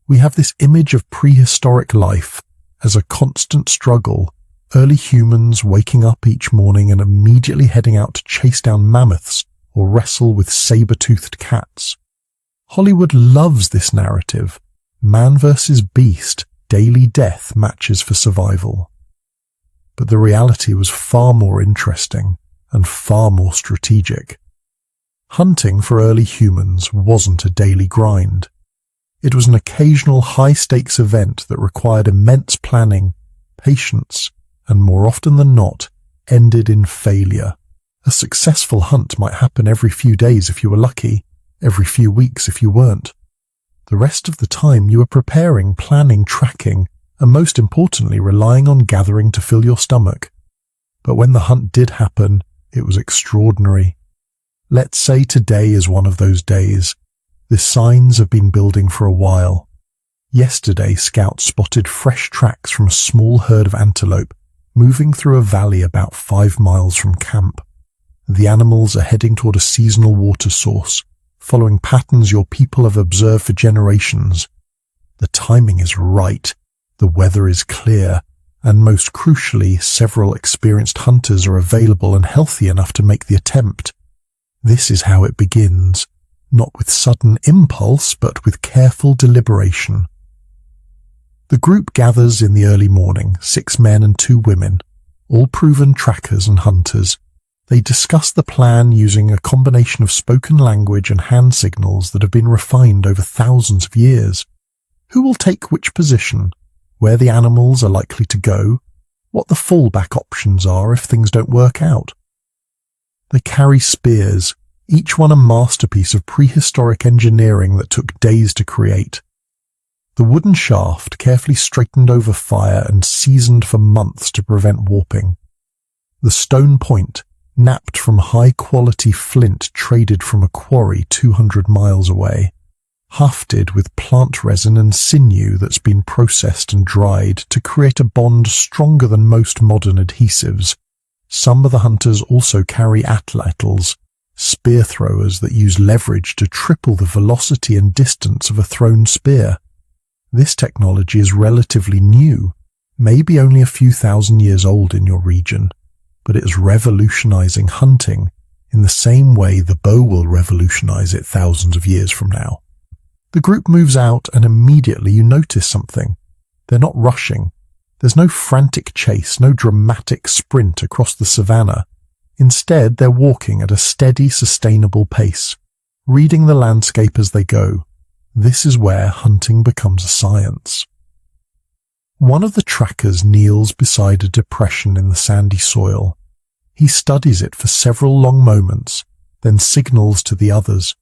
We have this image of prehistoric life as a constant struggle, early humans waking up each morning and immediately heading out to chase down mammoths or wrestle with saber-toothed cats. Hollywood loves this narrative. Man versus beast, daily death matches for survival. But the reality was far more interesting and far more strategic. Hunting for early humans wasn't a daily grind. It was an occasional high-stakes event that required immense planning, patience, and more often than not, ended in failure. A successful hunt might happen every few days if you were lucky, every few weeks if you weren't. The rest of the time you were preparing, planning, tracking, and most importantly relying on gathering to fill your stomach. But when the hunt did happen, it was extraordinary. Let's say today is one of those days. The signs have been building for a while. Yesterday, scouts spotted fresh tracks from a small herd of antelope moving through a valley about 5 miles from camp. The animals are heading toward a seasonal water source, following patterns your people have observed for generations. The timing is right, the weather is clear, and most crucially, several experienced hunters are available and healthy enough to make the attempt. This is how it begins, not with sudden impulse, but with careful deliberation. The group gathers in the early morning, 6 men and 2 women, all proven trackers and hunters. They discuss the plan using a combination of spoken language and hand signals that have been refined over thousands of years. Who will take which position, where the animals are likely to go, what the fallback options are if things don't work out. They carry spears, each one a masterpiece of prehistoric engineering that took days to create. The wooden shaft carefully straightened over fire and seasoned for months to prevent warping. The stone point, napped from high-quality flint traded from a quarry 200 miles away, hafted with plant resin and sinew that's been processed and dried to create a bond stronger than most modern adhesives. Some of the hunters also carry atlatls, spear throwers that use leverage to triple the velocity and distance of a thrown spear. This technology is relatively new, maybe only a few thousand years old in your region, but it is revolutionizing hunting in the same way the bow will revolutionize it thousands of years from now. The group moves out and immediately you notice something. They're not rushing. There's no frantic chase, no dramatic sprint across the savannah. Instead, they're walking at a steady, sustainable pace, reading the landscape as they go. This is where hunting becomes a science. One of the trackers kneels beside a depression in the sandy soil. He studies it for several long moments, then signals to the others.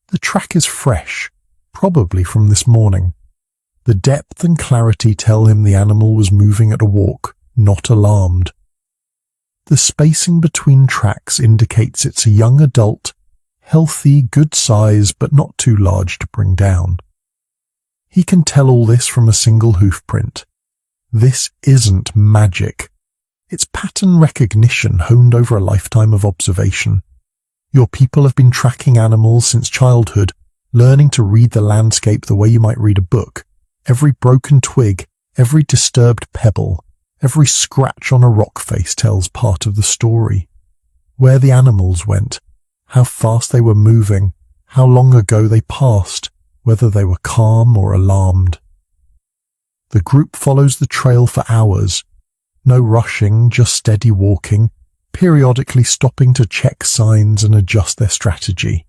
The track is fresh, probably from this morning. The depth and clarity tell him the animal was moving at a walk, not alarmed. The spacing between tracks indicates it's a young adult, healthy, good size, but not too large to bring down. He can tell all this from a single hoof print. This isn't magic. It's pattern recognition honed over a lifetime of observation. Your people have been tracking animals since childhood, learning to read the landscape the way you might read a book. Every broken twig, every disturbed pebble, every scratch on a rock face tells part of the story. Where the animals went, how fast they were moving, how long ago they passed, whether they were calm or alarmed. The group follows the trail for hours. No rushing, just steady walking, periodically stopping to check signs and adjust their strategy.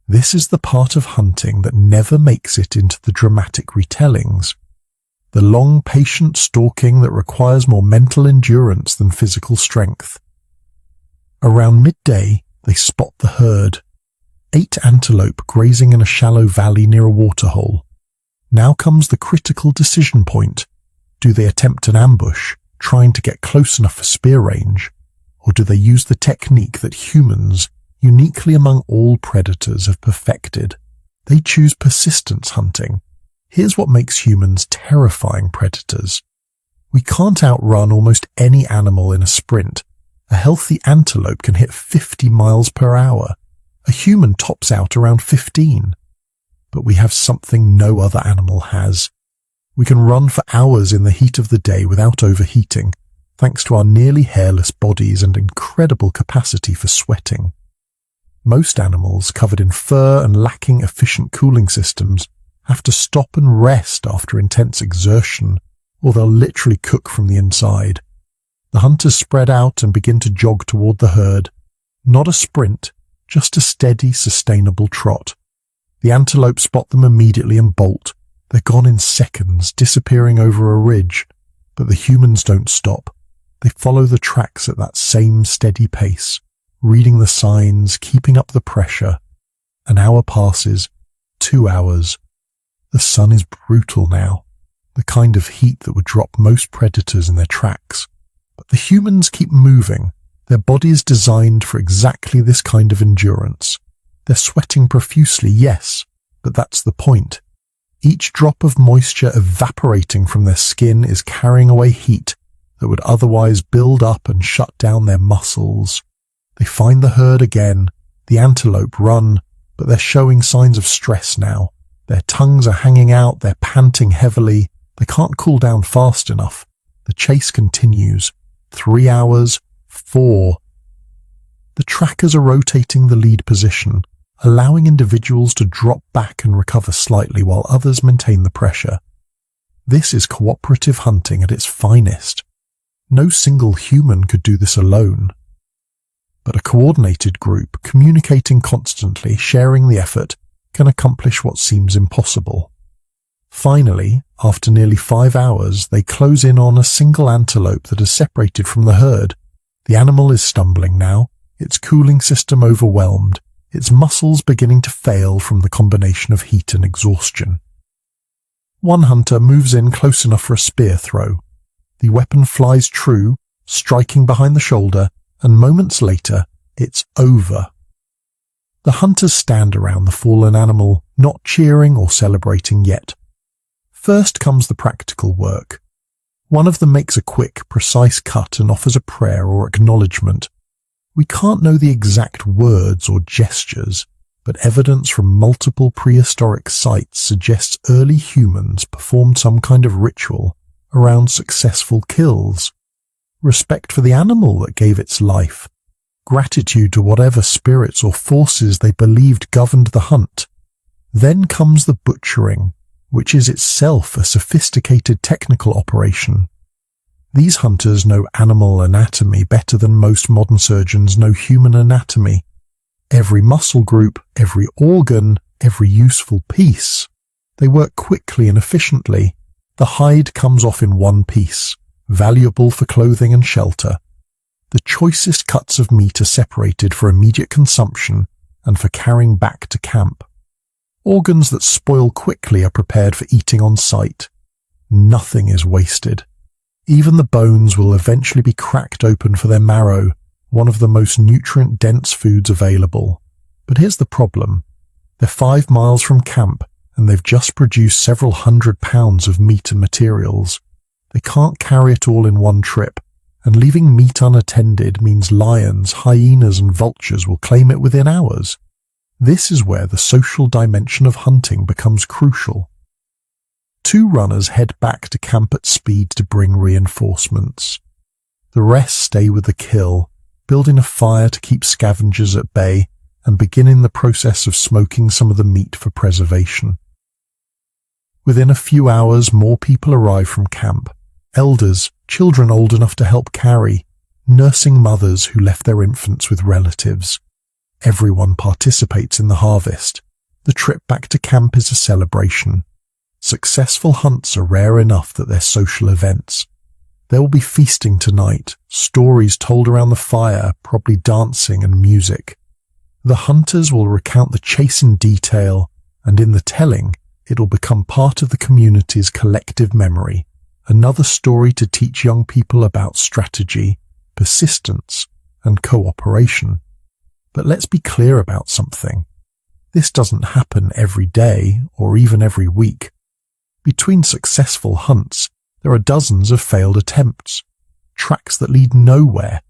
This is the part of hunting that never makes it into the dramatic retellings. The long, patient stalking that requires more mental endurance than physical strength. Around midday, they spot the herd. 8 antelope grazing in a shallow valley near a waterhole. Now comes the critical decision point. Do they attempt an ambush, trying to get close enough for spear range? Or do they use the technique that humans, uniquely among all predators, have perfected? They choose persistence hunting. Here's what makes humans terrifying predators. We can't outrun almost any animal in a sprint. A healthy antelope can hit 50 miles per hour. A human tops out around 15. But we have something no other animal has. We can run for hours in the heat of the day without overheating, thanks to our nearly hairless bodies and incredible capacity for sweating. Most animals, covered in fur and lacking efficient cooling systems, have to stop and rest after intense exertion, or they'll literally cook from the inside. The hunters spread out and begin to jog toward the herd. Not a sprint, just a steady, sustainable trot. The antelope spot them immediately and bolt. They're gone in seconds, disappearing over a ridge. But the humans don't stop. They follow the tracks at that same steady pace, reading the signs, keeping up the pressure. An hour passes, 2 hours. The sun is brutal now, the kind of heat that would drop most predators in their tracks. But the humans keep moving, their bodies designed for exactly this kind of endurance. They're sweating profusely, yes, but that's the point. Each drop of moisture evaporating from their skin is carrying away heat that would otherwise build up and shut down their muscles. They find the herd again. The antelope run, but they're showing signs of stress now. Their tongues are hanging out, they're panting heavily. They can't cool down fast enough. The chase continues. 3 hours, 4. The trackers are rotating the lead position, allowing individuals to drop back and recover slightly while others maintain the pressure. This is cooperative hunting at its finest. No single human could do this alone. But a coordinated group, communicating constantly, sharing the effort, can accomplish what seems impossible. Finally, after nearly 5 hours, they close in on a single antelope that is separated from the herd. The animal is stumbling now, its cooling system overwhelmed, its muscles beginning to fail from the combination of heat and exhaustion. One hunter moves in close enough for a spear throw. The weapon flies true, striking behind the shoulder, and moments later, it's over. The hunters stand around the fallen animal, not cheering or celebrating yet. First comes the practical work. One of them makes a quick, precise cut and offers a prayer or acknowledgement. We can't know the exact words or gestures, but evidence from multiple prehistoric sites suggests early humans performed some kind of ritual around successful kills. Respect for the animal that gave its life. Gratitude to whatever spirits or forces they believed governed the hunt. Then comes the butchering, which is itself a sophisticated technical operation. These hunters know animal anatomy better than most modern surgeons know human anatomy. Every muscle group, every organ, every useful piece. They work quickly and efficiently. The hide comes off in one piece, valuable for clothing and shelter. The choicest cuts of meat are separated for immediate consumption and for carrying back to camp. Organs that spoil quickly are prepared for eating on site. Nothing is wasted. Even the bones will eventually be cracked open for their marrow, one of the most nutrient-dense foods available. But here's the problem. They're 5 miles from camp, and they've just produced several 100 pounds of meat and materials. They can't carry it all in one trip, and leaving meat unattended means lions, hyenas, and vultures will claim it within hours. This is where the social dimension of hunting becomes crucial. 2 runners head back to camp at speed to bring reinforcements. The rest stay with the kill, building a fire to keep scavengers at bay, and beginning the process of smoking some of the meat for preservation. Within a few hours, more people arrive from camp. Elders, children old enough to help carry, nursing mothers who left their infants with relatives. Everyone participates in the harvest. The trip back to camp is a celebration. Successful hunts are rare enough that they're social events. There will be feasting tonight, stories told around the fire, probably dancing and music. The hunters will recount the chase in detail, and in the telling, it'll become part of the community's collective memory, another story to teach young people about strategy, persistence, and cooperation. But let's be clear about something. This doesn't happen every day or even every week. Between successful hunts, there are dozens of failed attempts, tracks that lead nowhere,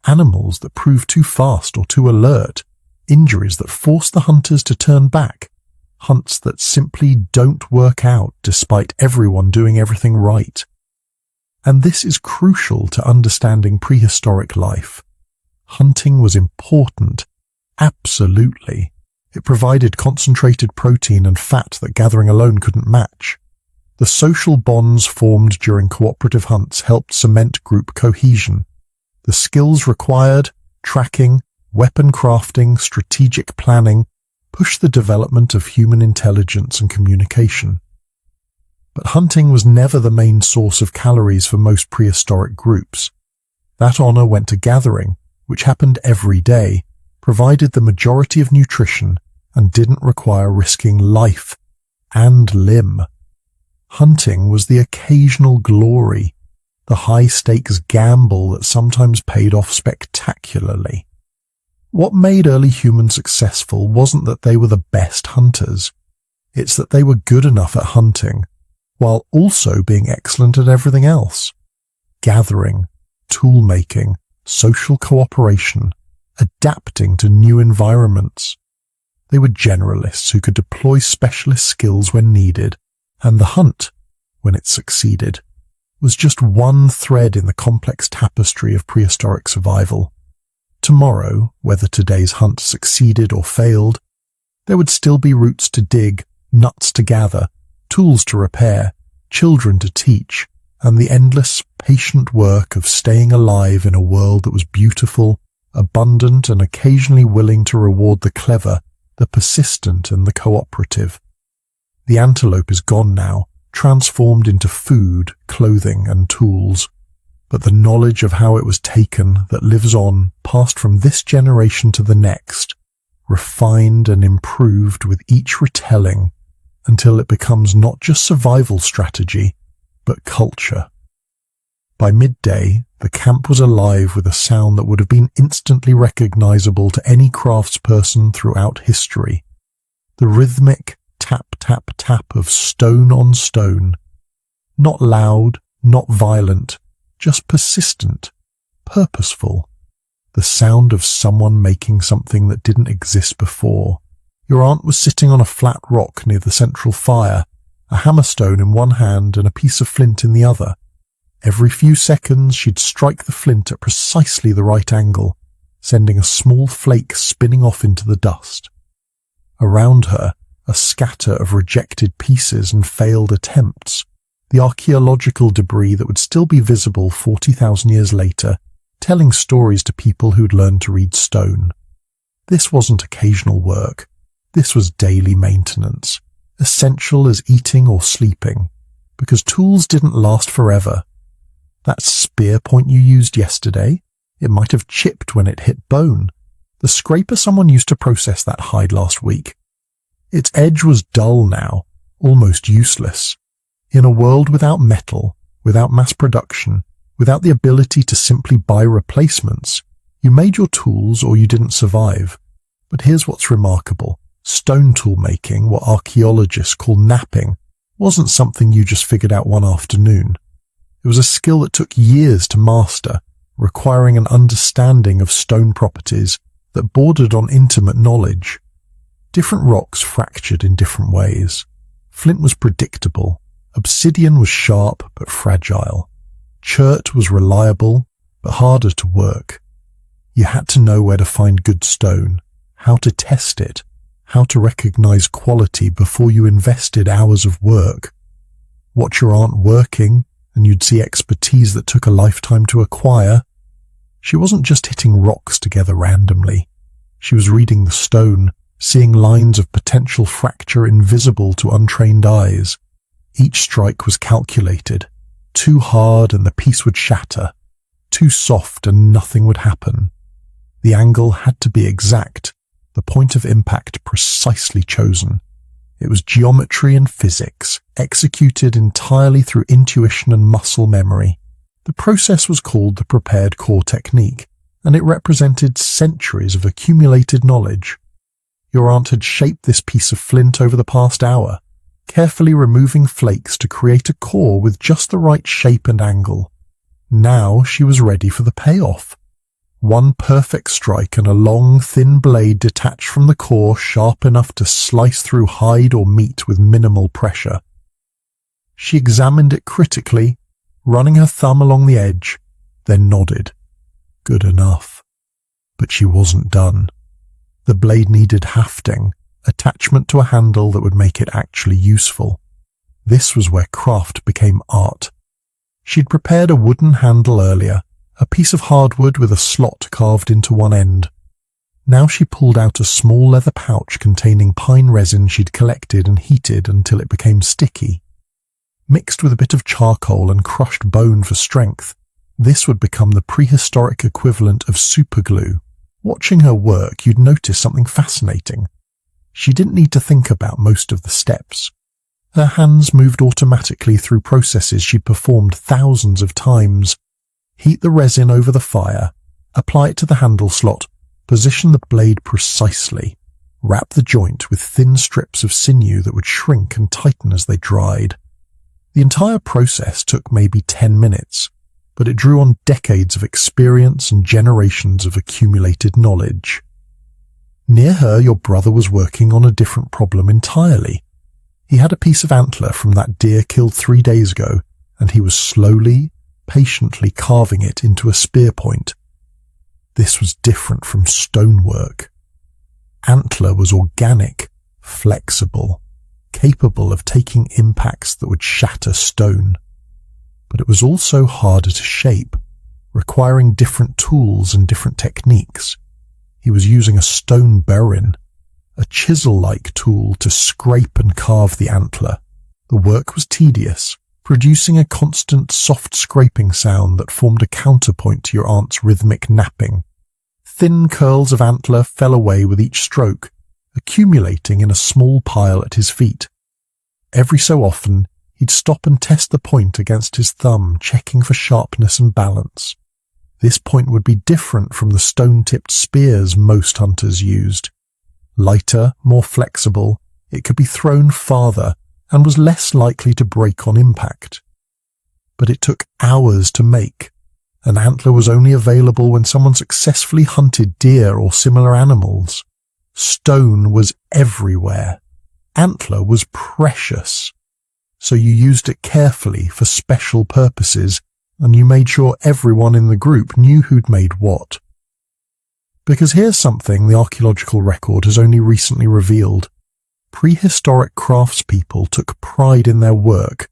animals that prove too fast or too alert, injuries that force the hunters to turn back, hunts that simply don't work out despite everyone doing everything right. And this is crucial to understanding prehistoric life. Hunting was important, absolutely. It provided concentrated protein and fat that gathering alone couldn't match. The social bonds formed during cooperative hunts helped cement group cohesion. The skills required, tracking, weapon crafting, strategic planning, pushed the development of human intelligence and communication. But hunting was never the main source of calories for most prehistoric groups. That honor went to gathering, which happened every day, provided the majority of nutrition, and didn't require risking life and limb. Hunting was the occasional glory, the high-stakes gamble that sometimes paid off spectacularly. What made early humans successful wasn't that they were the best hunters. It's that they were good enough at hunting, while also being excellent at everything else. Gathering, tool-making, social cooperation, adapting to new environments. They were generalists who could deploy specialist skills when needed, and the hunt, when it succeeded, was just one thread in the complex tapestry of prehistoric survival. Tomorrow, whether today's hunt succeeded or failed, there would still be roots to dig, nuts to gather, tools to repair, children to teach, and the endless, patient work of staying alive in a world that was beautiful, abundant, and occasionally willing to reward the clever, the persistent, and the cooperative. The antelope is gone now, transformed into food, clothing, and tools. But the knowledge of how it was taken that lives on, passed from this generation to the next, refined and improved with each retelling, until it becomes not just survival strategy, but culture. By midday, the camp was alive with a sound that would have been instantly recognizable to any craftsperson throughout history. The rhythmic tap, tap, tap of stone on stone. Not loud, not violent, just persistent, purposeful. The sound of someone making something that didn't exist before. Your aunt was sitting on a flat rock near the central fire, a hammerstone in one hand and a piece of flint in the other. Every few seconds she'd strike the flint at precisely the right angle, sending a small flake spinning off into the dust. Around her, a scatter of rejected pieces and failed attempts, the archaeological debris that would still be visible 40,000 years later, telling stories to people who'd learned to read stone. This wasn't occasional work. This was daily maintenance, essential as eating or sleeping, because tools didn't last forever. That spear point you used yesterday, it might have chipped when it hit bone. The scraper someone used to process that hide last week, its edge was dull now, almost useless. In a world without metal, without mass production, without the ability to simply buy replacements, you made your tools or you didn't survive. But here's what's remarkable. Stone tool making, what archaeologists call knapping, wasn't something you just figured out one afternoon. It was a skill that took years to master, requiring an understanding of stone properties that bordered on intimate knowledge. Different rocks fractured in different ways. Flint was predictable. Obsidian was sharp but fragile. Chert was reliable but harder to work. You had to know where to find good stone, how to test it, how to recognize quality before you invested hours of work. Watch your aunt working, and you'd see expertise that took a lifetime to acquire. She wasn't just hitting rocks together randomly. She was reading the stone, seeing lines of potential fracture invisible to untrained eyes. Each strike was calculated. Too hard and the piece would shatter. Too soft and nothing would happen. The angle had to be exact, the point of impact precisely chosen. It was geometry and physics, executed entirely through intuition and muscle memory. The process was called the prepared core technique, and it represented centuries of accumulated knowledge. Your aunt had shaped this piece of flint over the past hour, carefully removing flakes to create a core with just the right shape and angle. Now she was ready for the payoff. One perfect strike and a long, thin blade detached from the core, sharp enough to slice through hide or meat with minimal pressure. She examined it critically, running her thumb along the edge, then nodded. Good enough. But she wasn't done. The blade needed hafting, attachment to a handle that would make it actually useful. This was where craft became art. She'd prepared a wooden handle earlier, a piece of hardwood with a slot carved into one end. Now she pulled out a small leather pouch containing pine resin she'd collected and heated until it became sticky. Mixed with a bit of charcoal and crushed bone for strength, this would become the prehistoric equivalent of superglue. Watching her work, you'd notice something fascinating. She didn't need to think about most of the steps. Her hands moved automatically through processes she'd performed thousands of times. Heat the resin over the fire, apply it to the handle slot, position the blade precisely, wrap the joint with thin strips of sinew that would shrink and tighten as they dried. The entire process took maybe 10 minutes, but it drew on decades of experience and generations of accumulated knowledge. Near her, your brother was working on a different problem entirely. He had a piece of antler from that deer killed 3 days ago, and he was slowly, patiently carving it into a spear point. This was different from stonework. Antler was organic, flexible, capable of taking impacts that would shatter stone. But it was also harder to shape, requiring different tools and different techniques. He was using a stone burin, a chisel-like tool to scrape and carve the antler. The work was tedious, producing a constant soft scraping sound that formed a counterpoint to your aunt's rhythmic napping. Thin curls of antler fell away with each stroke, accumulating in a small pile at his feet. Every so often, he'd stop and test the point against his thumb, checking for sharpness and balance. This point would be different from the stone-tipped spears most hunters used. Lighter, more flexible, it could be thrown farther and was less likely to break on impact. But it took hours to make. An antler was only available when someone successfully hunted deer or similar animals. Stone was everywhere. Antler was precious. So you used it carefully for special purposes, and you made sure everyone in the group knew who'd made what. Because here's something the archaeological record has only recently revealed. Prehistoric craftspeople took pride in their work.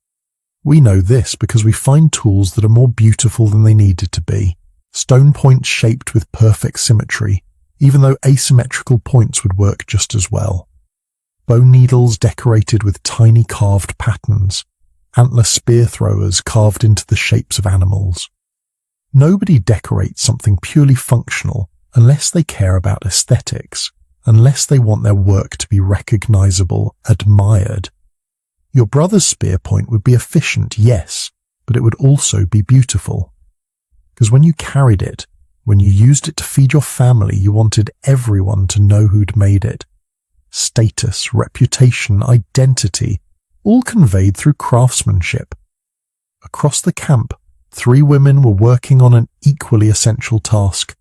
We know this because we find tools that are more beautiful than they needed to be. Stone points shaped with perfect symmetry, even though asymmetrical points would work just as well. Bone needles decorated with tiny carved patterns. Antler spear throwers carved into the shapes of animals. Nobody decorates something purely functional unless they care about aesthetics, unless they want their work to be recognizable, admired. Your brother's spear point would be efficient, yes, but it would also be beautiful. Because when you carried it, when you used it to feed your family, you wanted everyone to know who'd made it. Status, reputation, identity, all conveyed through craftsmanship. Across the camp, 3 women were working on an equally essential task: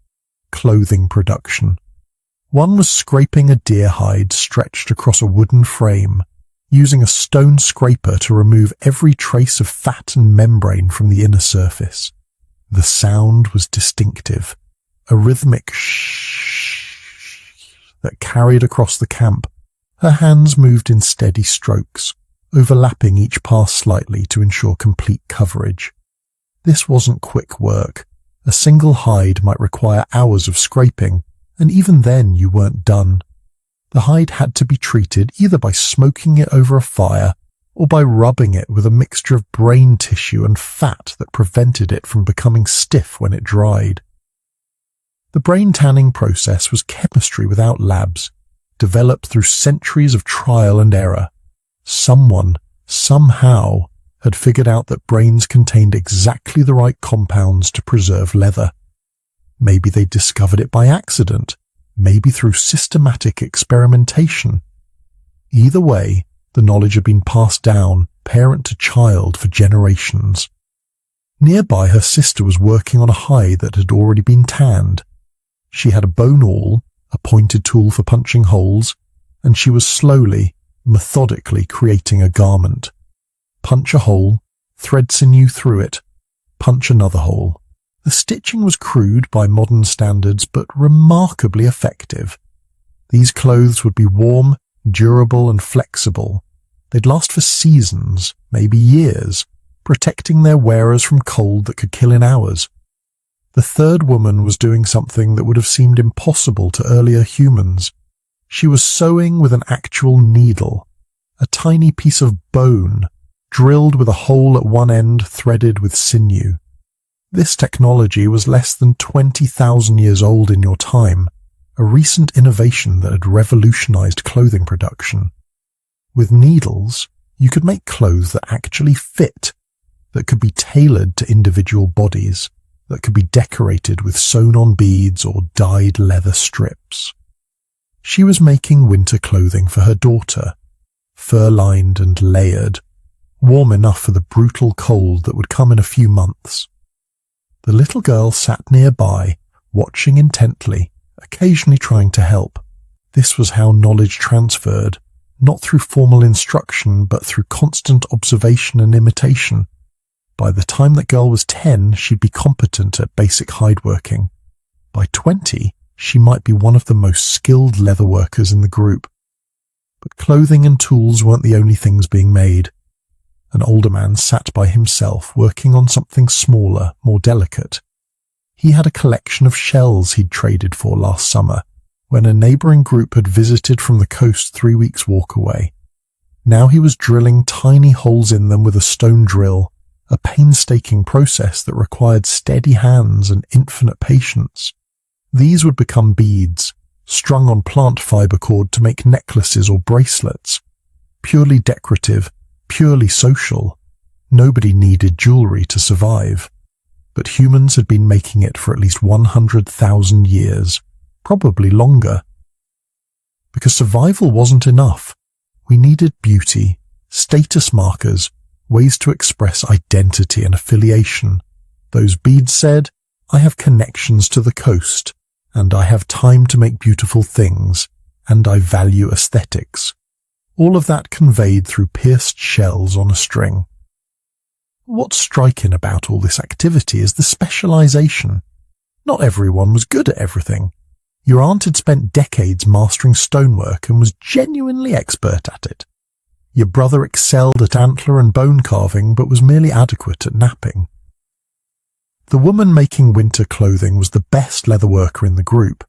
clothing production. One was scraping a deer hide stretched across a wooden frame, using a stone scraper to remove every trace of fat and membrane from the inner surface. The sound was distinctive, a rhythmic shh that carried across the camp. Her hands moved in steady strokes, overlapping each pass slightly to ensure complete coverage. This wasn't quick work. A single hide might require hours of scraping, and even then you weren't done. The hide had to be treated either by smoking it over a fire or by rubbing it with a mixture of brain tissue and fat that prevented it from becoming stiff when it dried. The brain tanning process was chemistry without labs, developed through centuries of trial and error. Someone, somehow, had figured out that brains contained exactly the right compounds to preserve leather. Maybe they discovered it by accident, maybe through systematic experimentation. Either way, the knowledge had been passed down, parent to child, for generations. Nearby, her sister was working on a hide that had already been tanned. She had a bone awl, a pointed tool for punching holes, and she was slowly, methodically creating a garment. Punch a hole, thread sinew through it, punch another hole. The stitching was crude by modern standards, but remarkably effective. These clothes would be warm, durable, and flexible. They'd last for seasons, maybe years, protecting their wearers from cold that could kill in hours. The third woman was doing something that would have seemed impossible to earlier humans. She was sewing with an actual needle, a tiny piece of bone, drilled with a hole at one end threaded with sinew. This technology was less than 20,000 years old in your time, a recent innovation that had revolutionized clothing production. With needles, you could make clothes that actually fit, that could be tailored to individual bodies, that could be decorated with sewn-on beads or dyed leather strips. She was making winter clothing for her daughter, fur-lined and layered, warm enough for the brutal cold that would come in a few months. The little girl sat nearby, watching intently, occasionally trying to help. This was how knowledge transferred, not through formal instruction, but through constant observation and imitation. By the time that girl was 10, she'd be competent at basic hideworking. By 20, she might be one of the most skilled leather workers in the group. But clothing and tools weren't the only things being made. An older man sat by himself, working on something smaller, more delicate. He had a collection of shells he'd traded for last summer, when a neighbouring group had visited from the coast 3 weeks' walk away. Now he was drilling tiny holes in them with a stone drill, a painstaking process that required steady hands and infinite patience. These would become beads, strung on plant fibre cord to make necklaces or bracelets. Purely decorative, purely social. Nobody needed jewellery to survive. But humans had been making it for at least 100,000 years, probably longer. Because survival wasn't enough. We needed beauty, status markers, ways to express identity and affiliation. Those beads said, I have connections to the coast, and I have time to make beautiful things, and I value aesthetics. All of that conveyed through pierced shells on a string. What's striking about all this activity is the specialization. Not everyone was good at everything. Your aunt had spent decades mastering stonework and was genuinely expert at it. Your brother excelled at antler and bone carving but was merely adequate at napping. The woman making winter clothing was the best leather worker in the group,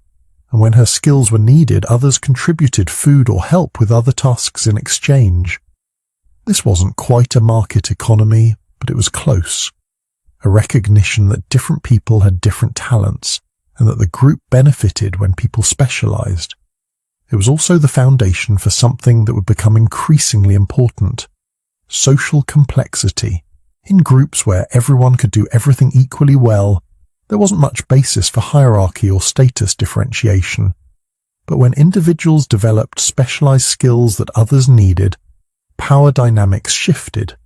and when her skills were needed, others contributed food or help with other tasks in exchange. This wasn't quite a market economy, but it was close. A recognition that different people had different talents, and that the group benefited when people specialized. It was also the foundation for something that would become increasingly important: social complexity. In groups where everyone could do everything equally well, there wasn't much basis for hierarchy or status differentiation. But when individuals developed specialized skills that others needed, power dynamics shifted.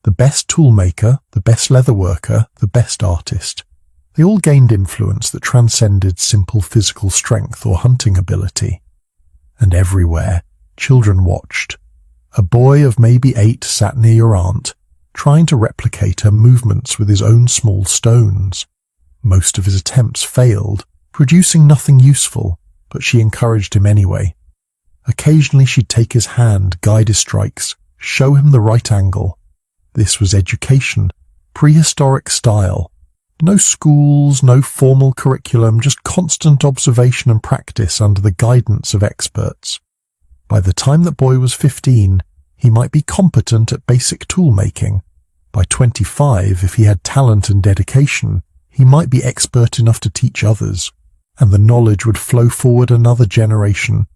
The best toolmaker, the best leather worker, the best artist. They all gained influence that transcended simple physical strength or hunting ability. And everywhere, children watched. A boy of maybe 8 sat near your aunt, trying to replicate her movements with his own small stones. Most of his attempts failed, producing nothing useful, but she encouraged him anyway. Occasionally she'd take his hand, guide his strikes, show him the right angle. This was education, prehistoric style. No schools, no formal curriculum, just constant observation and practice under the guidance of experts. By the time that boy was 15, he might be competent at basic tool making. By 25, if he had talent and dedication, he might be expert enough to teach others, and the knowledge would flow forward another generation,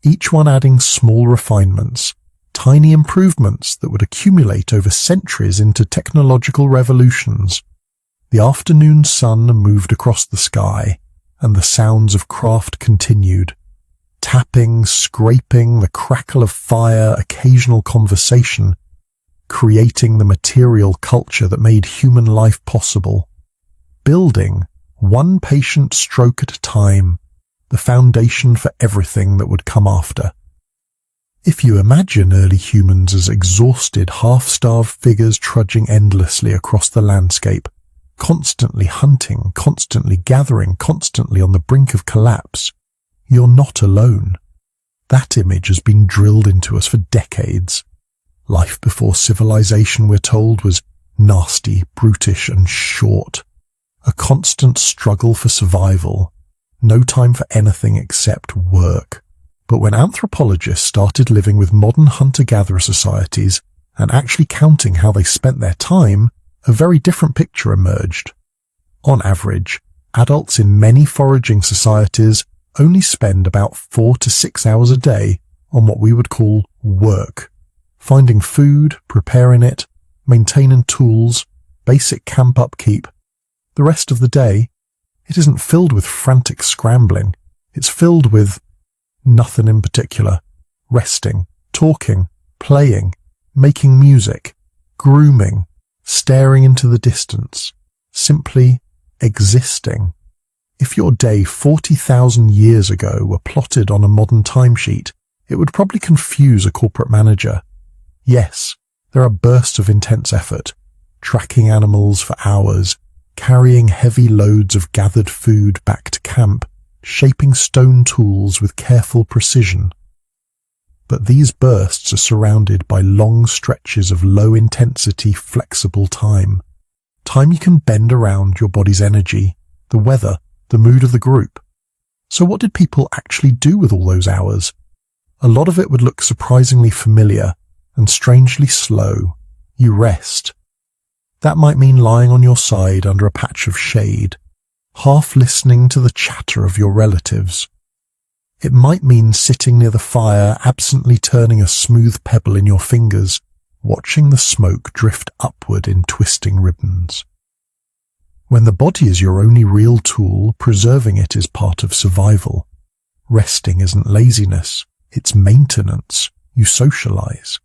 each one adding small refinements, tiny improvements that would accumulate over centuries into technological revolutions. The afternoon sun moved across the sky, and the sounds of craft continued. Tapping, scraping, the crackle of fire, occasional conversation, creating the material culture that made human life possible. Building, one patient stroke at a time, the foundation for everything that would come after. If you imagine early humans as exhausted, half-starved figures trudging endlessly across the landscape, constantly hunting, constantly gathering, constantly on the brink of collapse, you're not alone. That image has been drilled into us for decades. Life before civilization, we're told, was nasty, brutish, and short. A constant struggle for survival. No time for anything except work. But when anthropologists started living with modern hunter-gatherer societies and actually counting how they spent their time, a very different picture emerged. On average, adults in many foraging societies only spend about 4 to 6 hours a day on what we would call work. Finding food, preparing it, maintaining tools, basic camp upkeep. The rest of the day, it isn't filled with frantic scrambling. It's filled with nothing in particular. Resting, talking, playing, making music, grooming, staring into the distance, simply existing. If your day 40,000 years ago were plotted on a modern timesheet, it would probably confuse a corporate manager. Yes, there are bursts of intense effort, tracking animals for hours, carrying heavy loads of gathered food back to camp, shaping stone tools with careful precision. But these bursts are surrounded by long stretches of low-intensity, flexible time. Time you can bend around your body's energy, the weather, the mood of the group. So what did people actually do with all those hours? A lot of it would look surprisingly familiar and strangely slow. You rest. That might mean lying on your side under a patch of shade, half listening to the chatter of your relatives. It might mean sitting near the fire, absently turning a smooth pebble in your fingers, watching the smoke drift upward in twisting ribbons. When the body is your only real tool, preserving it is part of survival. Resting isn't laziness, it's maintenance. You socialize.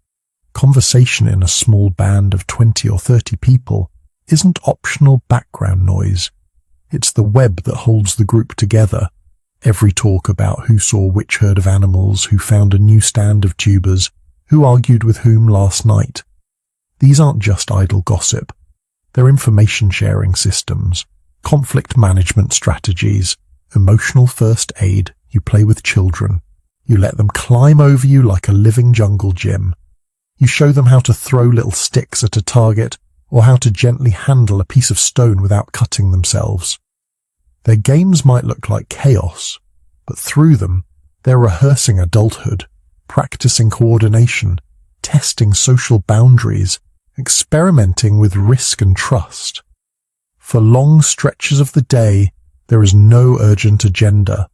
Conversation in a small band of 20 or 30 people isn't optional background noise. It's the web that holds the group together. Every talk about who saw which herd of animals, who found a new stand of tubers, who argued with whom last night. These aren't just idle gossip. They're information-sharing systems, conflict management strategies, emotional first aid, You play with children. You let them climb over you like a living jungle gym. You show them how to throw little sticks at a target or how to gently handle a piece of stone without cutting themselves. Their games might look like chaos, but through them, they're rehearsing adulthood, practicing coordination, testing social boundaries, experimenting with risk and trust. For long stretches of the day, there is no urgent agenda,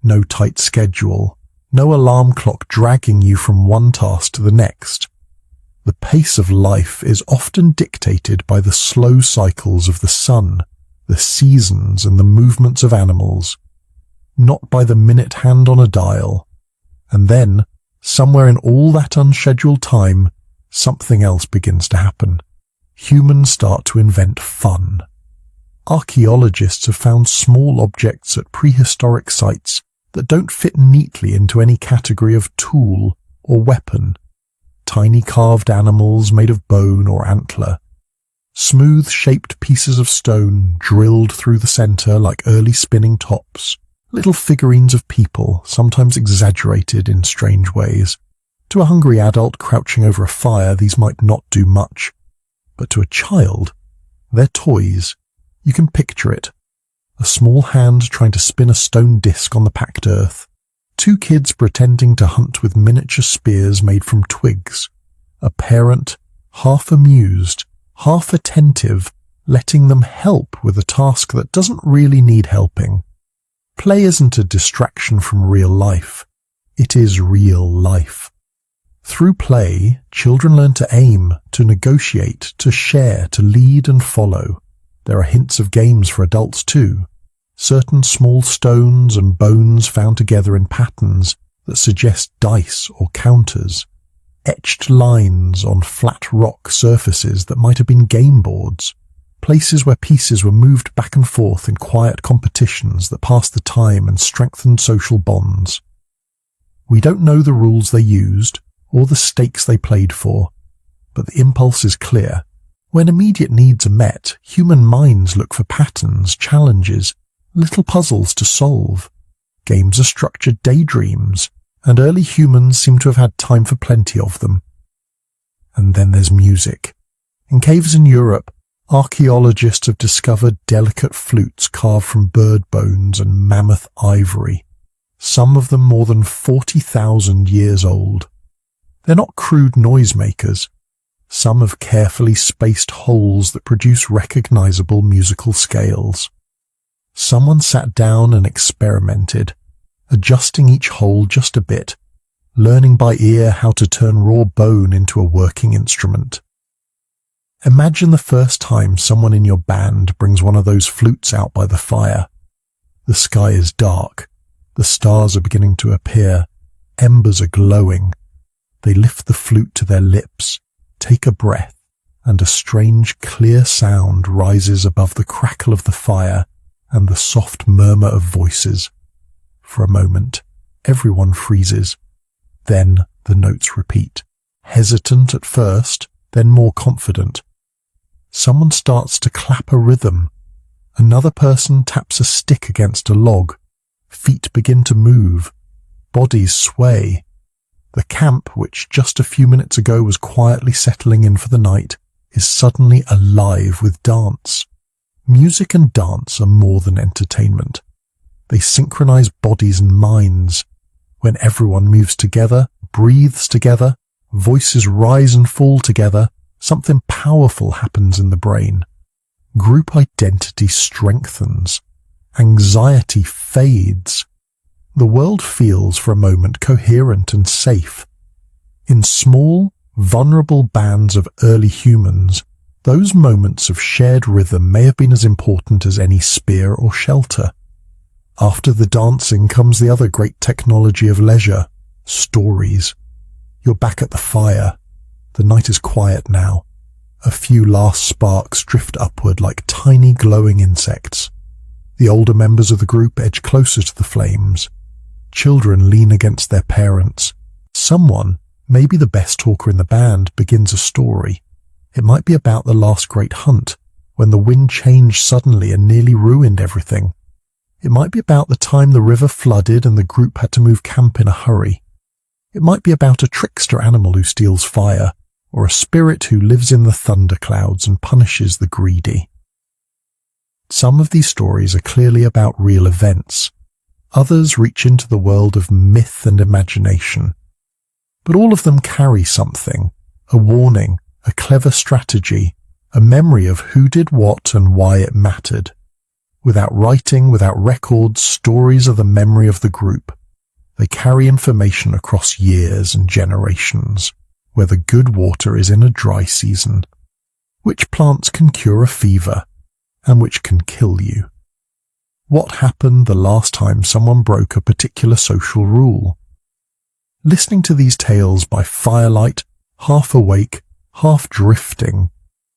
no tight schedule, no alarm clock dragging you from one task to the next. The pace of life is often dictated by the slow cycles of the sun, the seasons and the movements of animals, not by the minute hand on a dial. And then, somewhere in all that unscheduled time, something else begins to happen. Humans start to invent fun. Archaeologists have found small objects at prehistoric sites that don't fit neatly into any category of tool or weapon. Tiny carved animals made of bone or antler. Smooth-shaped pieces of stone drilled through the center like early spinning tops. Little figurines of people, sometimes exaggerated in strange ways. To a hungry adult crouching over a fire, these might not do much. But to a child, they're toys. You can picture it. A small hand trying to spin a stone disc on the packed earth. Two kids pretending to hunt with miniature spears made from twigs. A parent, half amused, half attentive, letting them help with a task that doesn't really need helping. Play isn't a distraction from real life. It is real life. Through play, children learn to aim, to negotiate, to share, to lead and follow. There are hints of games for adults too. Certain small stones and bones found together in patterns that suggest dice or counters. Etched lines on flat rock surfaces that might have been game boards. Places where pieces were moved back and forth in quiet competitions that passed the time and strengthened social bonds. We don't know the rules they used or the stakes they played for, but the impulse is clear. When immediate needs are met, human minds look for patterns, challenges, little puzzles to solve. Games are structured daydreams, and early humans seem to have had time for plenty of them. And then there's music. In caves in Europe, archaeologists have discovered delicate flutes carved from bird bones and mammoth ivory, some of them more than 40,000 years old. They're not crude noisemakers. Some have carefully spaced holes that produce recognizable musical scales. Someone sat down and experimented, adjusting each hole just a bit, learning by ear how to turn raw bone into a working instrument. Imagine the first time someone in your band brings one of those flutes out by the fire. The sky is dark. The stars are beginning to appear. Embers are glowing. They lift the flute to their lips, take a breath, and a strange, clear sound rises above the crackle of the fire and the soft murmur of voices. For a moment, everyone freezes. Then the notes repeat, hesitant at first, then more confident. Someone starts to clap a rhythm. Another person taps a stick against a log. Feet begin to move. Bodies sway. The camp, which just a few minutes ago was quietly settling in for the night, is suddenly alive with dance. Music and dance are more than entertainment. They synchronize bodies and minds. When everyone moves together, breathes together, voices rise and fall together, something powerful happens in the brain. Group identity strengthens. Anxiety fades. The world feels for a moment coherent and safe. In small, vulnerable bands of early humans, those moments of shared rhythm may have been as important as any spear or shelter. After the dancing comes the other great technology of leisure, stories. You're back at the fire. The night is quiet now. A few last sparks drift upward like tiny glowing insects. The older members of the group edge closer to the flames. Children lean against their parents. Someone, maybe the best talker in the band, begins a story. It might be about the last great hunt, when the wind changed suddenly and nearly ruined everything. It might be about the time the river flooded and the group had to move camp in a hurry. It might be about a trickster animal who steals fire, or a spirit who lives in the thunderclouds and punishes the greedy. Some of these stories are clearly about real events. Others reach into the world of myth and imagination. But all of them carry something, a warning, a clever strategy, a memory of who did what and why it mattered. Without writing, without records, stories are the memory of the group. They carry information across years and generations, where the good water is in a dry season, which plants can cure a fever, and which can kill you. What happened the last time someone broke a particular social rule? Listening to these tales by firelight, half awake, half drifting,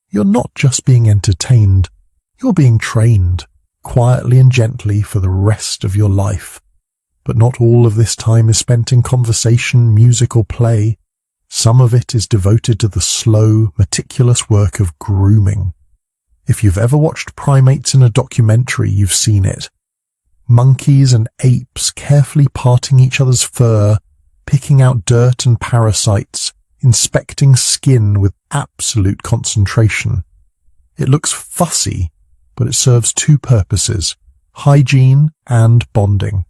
you're not just being entertained, you're being trained, quietly and gently for the rest of your life. But not all of this time is spent in conversation, music, or play. Some of it is devoted to the slow, meticulous work of grooming. If you've ever watched primates in a documentary, you've seen it. Monkeys and apes carefully parting each other's fur, picking out dirt and parasites, inspecting skin with absolute concentration. It looks fussy, but it serves two purposes: hygiene and bonding.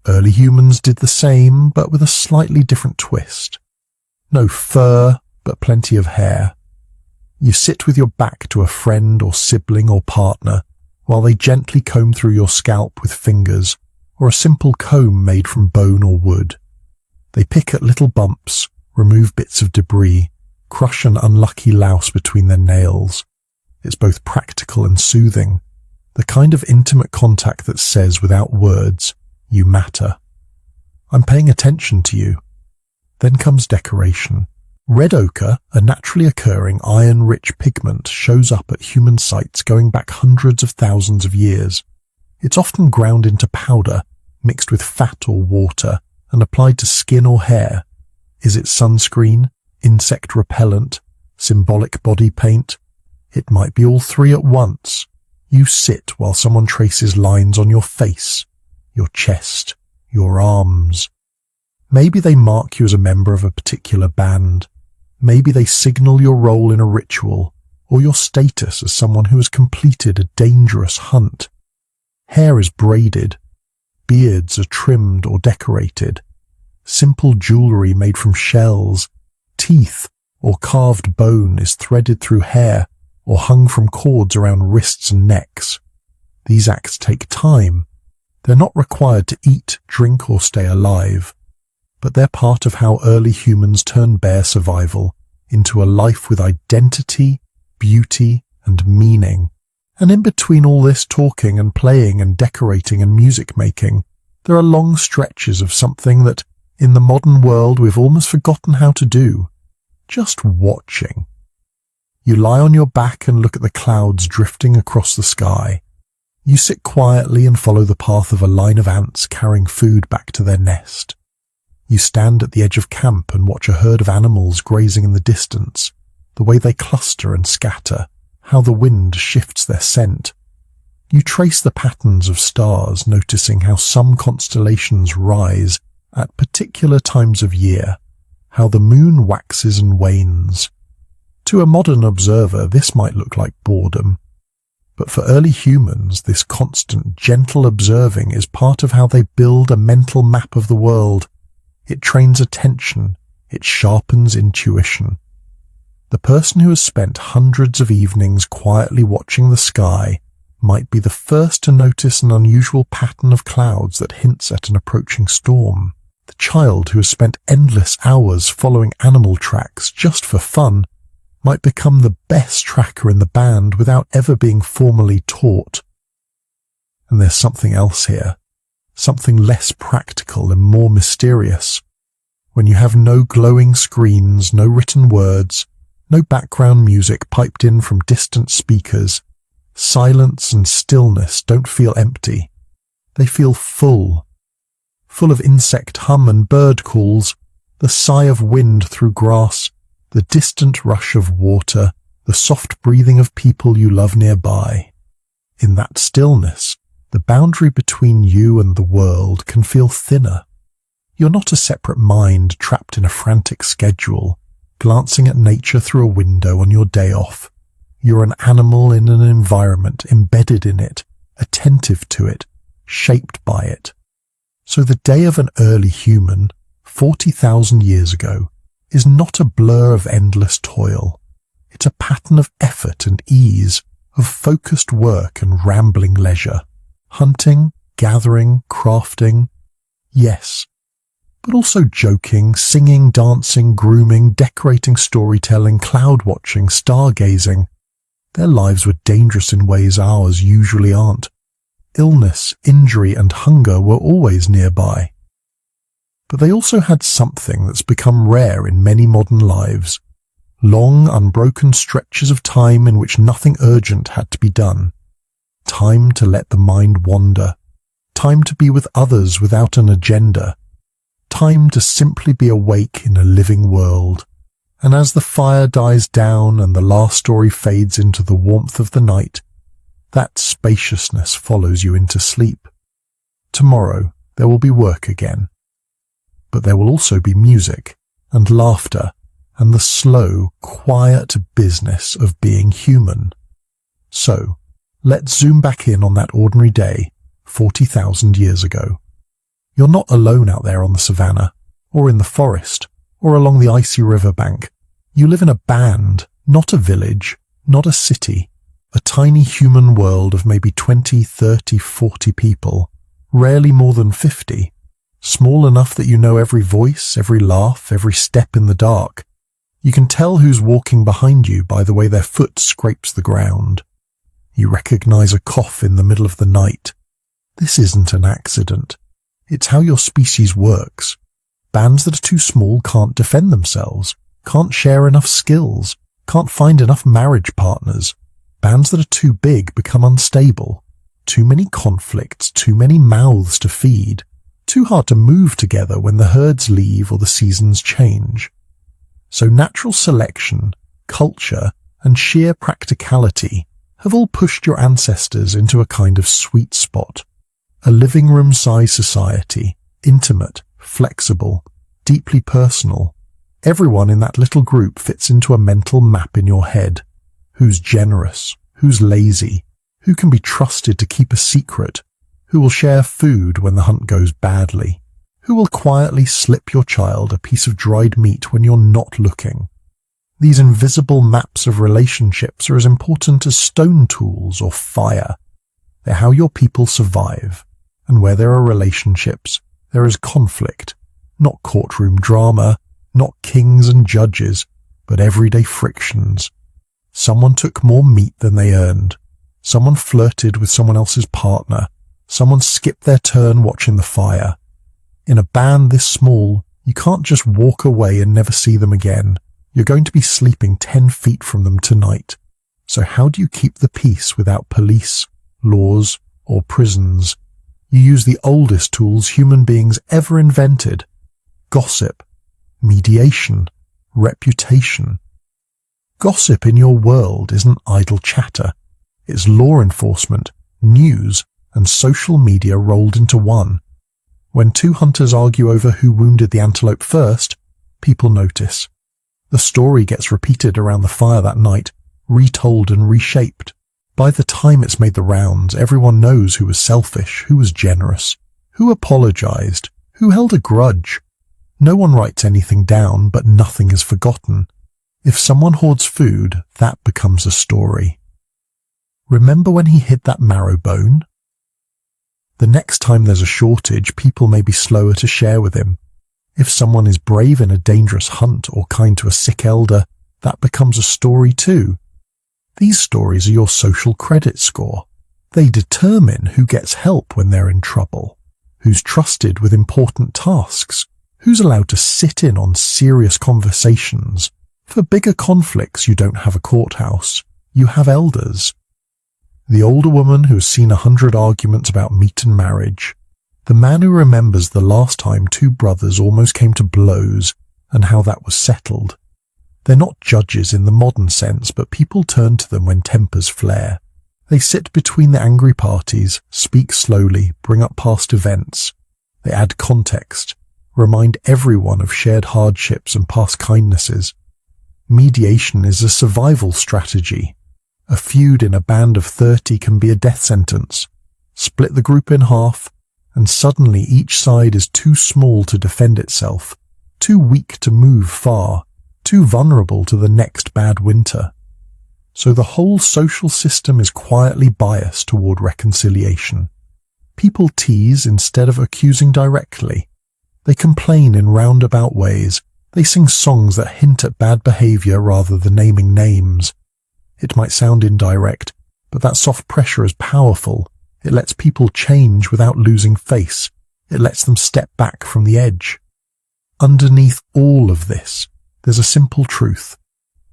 Early humans did the same, but with a slightly different twist. No fur, but plenty of hair. You sit with your back to a friend or sibling or partner, while they gently comb through your scalp with fingers, or a simple comb made from bone or wood. They pick at little bumps, remove bits of debris, crush an unlucky louse between their nails. It's both practical and soothing, the kind of intimate contact that says without words, you matter. I'm paying attention to you. Then comes decoration. Red ochre, a naturally occurring iron-rich pigment, shows up at human sites going back hundreds of thousands of years. It's often ground into powder, mixed with fat or water, and applied to skin or hair. Is it sunscreen, insect repellent, symbolic body paint? It might be all three at once. You sit while someone traces lines on your face, your chest, your arms. Maybe they mark you as a member of a particular band. Maybe they signal your role in a ritual, or your status as someone who has completed a dangerous hunt. Hair is braided. Beards are trimmed or decorated. Simple jewelry made from shells, teeth, or carved bone is threaded through hair or hung from cords around wrists and necks. These acts take time. They're not required to eat, drink, or stay alive, but they're part of how early humans turned bare survival into a life with identity, beauty, and meaning. And in between all this talking and playing and decorating and music making, there are long stretches of something that, in the modern world, we've almost forgotten how to do. Just watching. You lie on your back and look at the clouds drifting across the sky. You sit quietly and follow the path of a line of ants carrying food back to their nest. You stand at the edge of camp and watch a herd of animals grazing in the distance, the way they cluster and scatter, how the wind shifts their scent. You trace the patterns of stars, noticing how some constellations rise at particular times of year, how the moon waxes and wanes. To a modern observer, this might look like boredom, but for early humans, this constant, gentle observing is part of how they build a mental map of the world. It trains attention, it sharpens intuition. The person who has spent hundreds of evenings quietly watching the sky might be the first to notice an unusual pattern of clouds that hints at an approaching storm. The child who has spent endless hours following animal tracks just for fun might become the best tracker in the band without ever being formally taught. And there's something else here. Something less practical and more mysterious. When you have no glowing screens, no written words, no background music piped in from distant speakers, silence and stillness don't feel empty. They feel full. Full of insect hum and bird calls, the sigh of wind through grass, the distant rush of water, the soft breathing of people you love nearby. In that stillness, the boundary between you and the world can feel thinner. You're not a separate mind trapped in a frantic schedule, glancing at nature through a window on your day off. You're an animal in an environment, embedded in it, attentive to it, shaped by it. So the day of an early human, 40,000 years ago, is not a blur of endless toil. It's a pattern of effort and ease, of focused work and rambling leisure. Hunting, gathering, crafting. Yes. But also joking, singing, dancing, grooming, decorating, storytelling, cloud-watching, stargazing. Their lives were dangerous in ways ours usually aren't. Illness, injury, and hunger were always nearby. But they also had something that's become rare in many modern lives. Long, unbroken stretches of time in which nothing urgent had to be done. Time to let the mind wander. Time to be with others without an agenda. Time to simply be awake in a living world. And as the fire dies down and the last story fades into the warmth of the night, that spaciousness follows you into sleep. Tomorrow there will be work again. But there will also be music and laughter and the slow, quiet business of being human. So, let's zoom back in on that ordinary day, 40,000 years ago. You're not alone out there on the savannah, or in the forest, or along the icy riverbank. You live in a band, not a village, not a city, a tiny human world of maybe 20, 30, 40 people, rarely more than 50, small enough that you know every voice, every laugh, every step in the dark. You can tell who's walking behind you by the way their foot scrapes the ground. You recognize a cough in the middle of the night. This isn't an accident. It's how your species works. Bands that are too small can't defend themselves, can't share enough skills, can't find enough marriage partners. Bands that are too big become unstable. Too many conflicts, too many mouths to feed. Too hard to move together when the herds leave or the seasons change. So natural selection, culture, and sheer practicality have all pushed your ancestors into a kind of sweet spot. A living room-size society, intimate, flexible, deeply personal. Everyone in that little group fits into a mental map in your head. Who's generous? Who's lazy? Who can be trusted to keep a secret? Who will share food when the hunt goes badly? Who will quietly slip your child a piece of dried meat when you're not looking? These invisible maps of relationships are as important as stone tools or fire. They're how your people survive. And where there are relationships, there is conflict. Not courtroom drama, not kings and judges, but everyday frictions. Someone took more meat than they earned. Someone flirted with someone else's partner. Someone skipped their turn watching the fire. In a band this small, you can't just walk away and never see them again. You're going to be sleeping 10 feet from them tonight. So how do you keep the peace without police, laws, or prisons? You use the oldest tools human beings ever invented. Gossip, mediation, reputation. Gossip in your world isn't idle chatter. It's law enforcement, news, and social media rolled into one. When two hunters argue over who wounded the antelope first, people notice. The story gets repeated around the fire that night, retold and reshaped. By the time it's made the rounds, everyone knows who was selfish, who was generous, who apologized, who held a grudge. No one writes anything down, but nothing is forgotten. If someone hoards food, that becomes a story. Remember when he hid that marrow bone? The next time there's a shortage, people may be slower to share with him. If someone is brave in a dangerous hunt or kind to a sick elder, that becomes a story too. These stories are your social credit score. They determine who gets help when they're in trouble, who's trusted with important tasks, who's allowed to sit in on serious conversations. For bigger conflicts, you don't have a courthouse, you have elders. The older woman who has seen 100 arguments about meat and marriage. The man who remembers the last time two brothers almost came to blows and how that was settled. They're not judges in the modern sense, but people turn to them when tempers flare. They sit between the angry parties, speak slowly, bring up past events. They add context, remind everyone of shared hardships and past kindnesses. Mediation is a survival strategy. A feud in a band of 30 can be a death sentence. Split the group in half, and suddenly each side is too small to defend itself, too weak to move far, too vulnerable to the next bad winter. So the whole social system is quietly biased toward reconciliation. People tease instead of accusing directly. They complain in roundabout ways. They sing songs that hint at bad behavior rather than naming names. It might sound indirect, but that soft pressure is powerful. It lets people change without losing face. It lets them step back from the edge. Underneath all of this, there's a simple truth.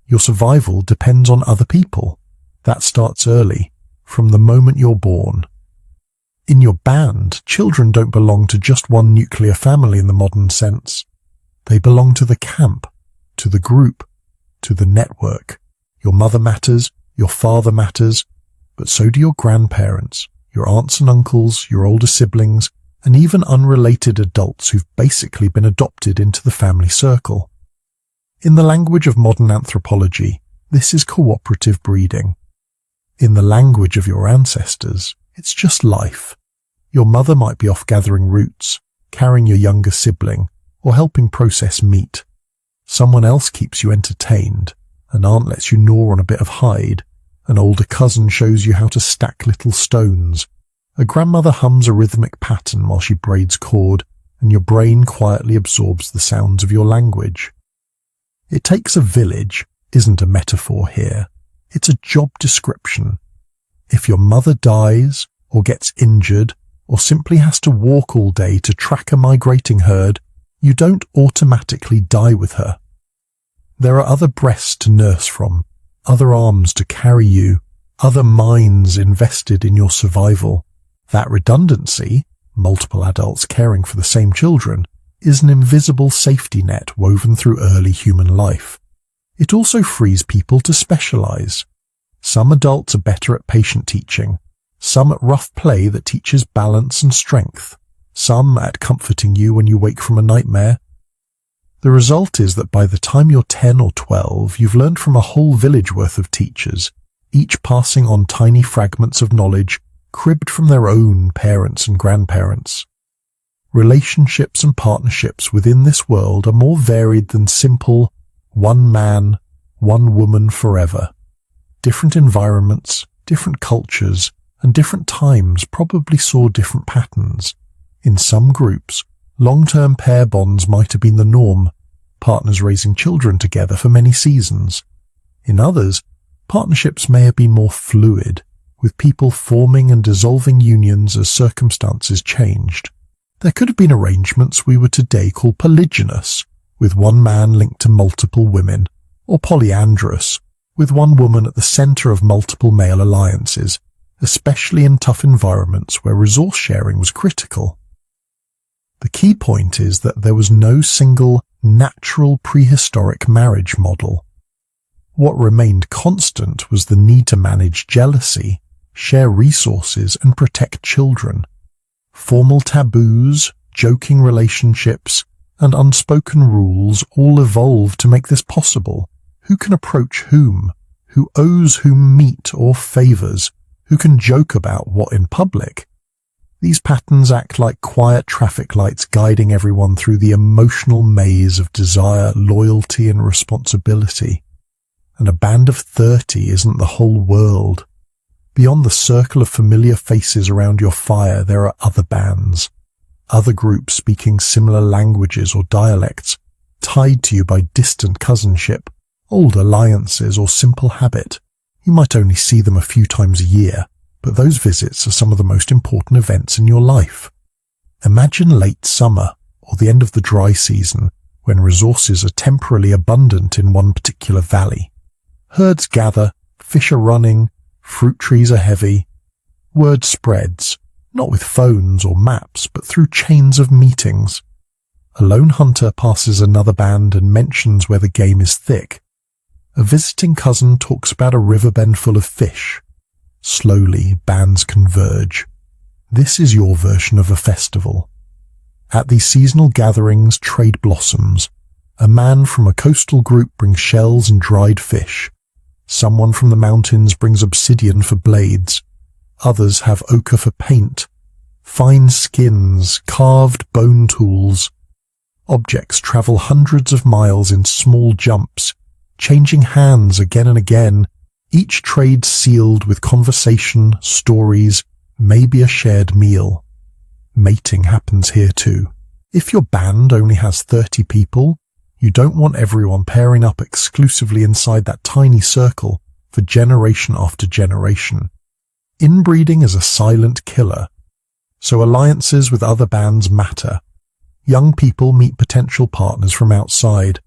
Your survival depends on other people. That starts early, from the moment you're born. In your band, children don't belong to just one nuclear family in the modern sense. They belong to the camp, to the group, to the network. Your mother matters, your father matters, but so do your grandparents, your aunts and uncles, your older siblings, and even unrelated adults who've basically been adopted into the family circle. In the language of modern anthropology, this is cooperative breeding. In the language of your ancestors, it's just life. Your mother might be off gathering roots, carrying your younger sibling, or helping process meat. Someone else keeps you entertained. An aunt lets you gnaw on a bit of hide. An older cousin shows you how to stack little stones. A grandmother hums a rhythmic pattern while she braids cord, and your brain quietly absorbs the sounds of your language. It takes a village isn't a metaphor here. It's a job description. If your mother dies, or gets injured, or simply has to walk all day to track a migrating herd, you don't automatically die with her. There are other breasts to nurse from, other arms to carry you, other minds invested in your survival. That redundancy, multiple adults caring for the same children, is an invisible safety net woven through early human life. It also frees people to specialize. Some adults are better at patient teaching, some at rough play that teaches balance and strength, some at comforting you when you wake from a nightmare. The result is that by the time you're 10 or 12, you've learned from a whole village worth of teachers, each passing on tiny fragments of knowledge cribbed from their own parents and grandparents. Relationships and partnerships within this world are more varied than simple one man, one woman forever. Different environments, different cultures, and different times probably saw different patterns. In some groups, long-term pair bonds might have been the norm, partners raising children together for many seasons. In others, partnerships may have been more fluid, with people forming and dissolving unions as circumstances changed. There could have been arrangements we would today call polygynous, with one man linked to multiple women, or polyandrous, with one woman at the center of multiple male alliances, especially in tough environments where resource sharing was critical. The key point is that there was no single natural prehistoric marriage model. What remained constant was the need to manage jealousy, share resources, and protect children. Formal taboos, joking relationships, and unspoken rules all evolved to make this possible. Who can approach whom? Who owes whom meat or favors? Who can joke about what in public? These patterns act like quiet traffic lights guiding everyone through the emotional maze of desire, loyalty, and responsibility. And a band of 30 isn't the whole world. Beyond the circle of familiar faces around your fire, there are other bands, other groups speaking similar languages or dialects, tied to you by distant cousinship, old alliances, or simple habit. You might only see them a few times a year, but those visits are some of the most important events in your life. Imagine late summer, or the end of the dry season, when resources are temporarily abundant in one particular valley. Herds gather, fish are running, fruit trees are heavy. Word spreads, not with phones or maps, but through chains of meetings. A lone hunter passes another band and mentions where the game is thick. A visiting cousin talks about a riverbend full of fish. Slowly, bands converge. This is your version of a festival. At these seasonal gatherings, trade blossoms. A man from a coastal group brings shells and dried fish. Someone from the mountains brings obsidian for blades. Others have ochre for paint. Fine skins, carved bone tools. Objects travel hundreds of miles in small jumps, changing hands again and again, each trade sealed with conversation, stories, maybe a shared meal. Mating happens here too. If your band only has 30 people, you don't want everyone pairing up exclusively inside that tiny circle for generation after generation. Inbreeding is a silent killer, so alliances with other bands matter. Young people meet potential partners from outside.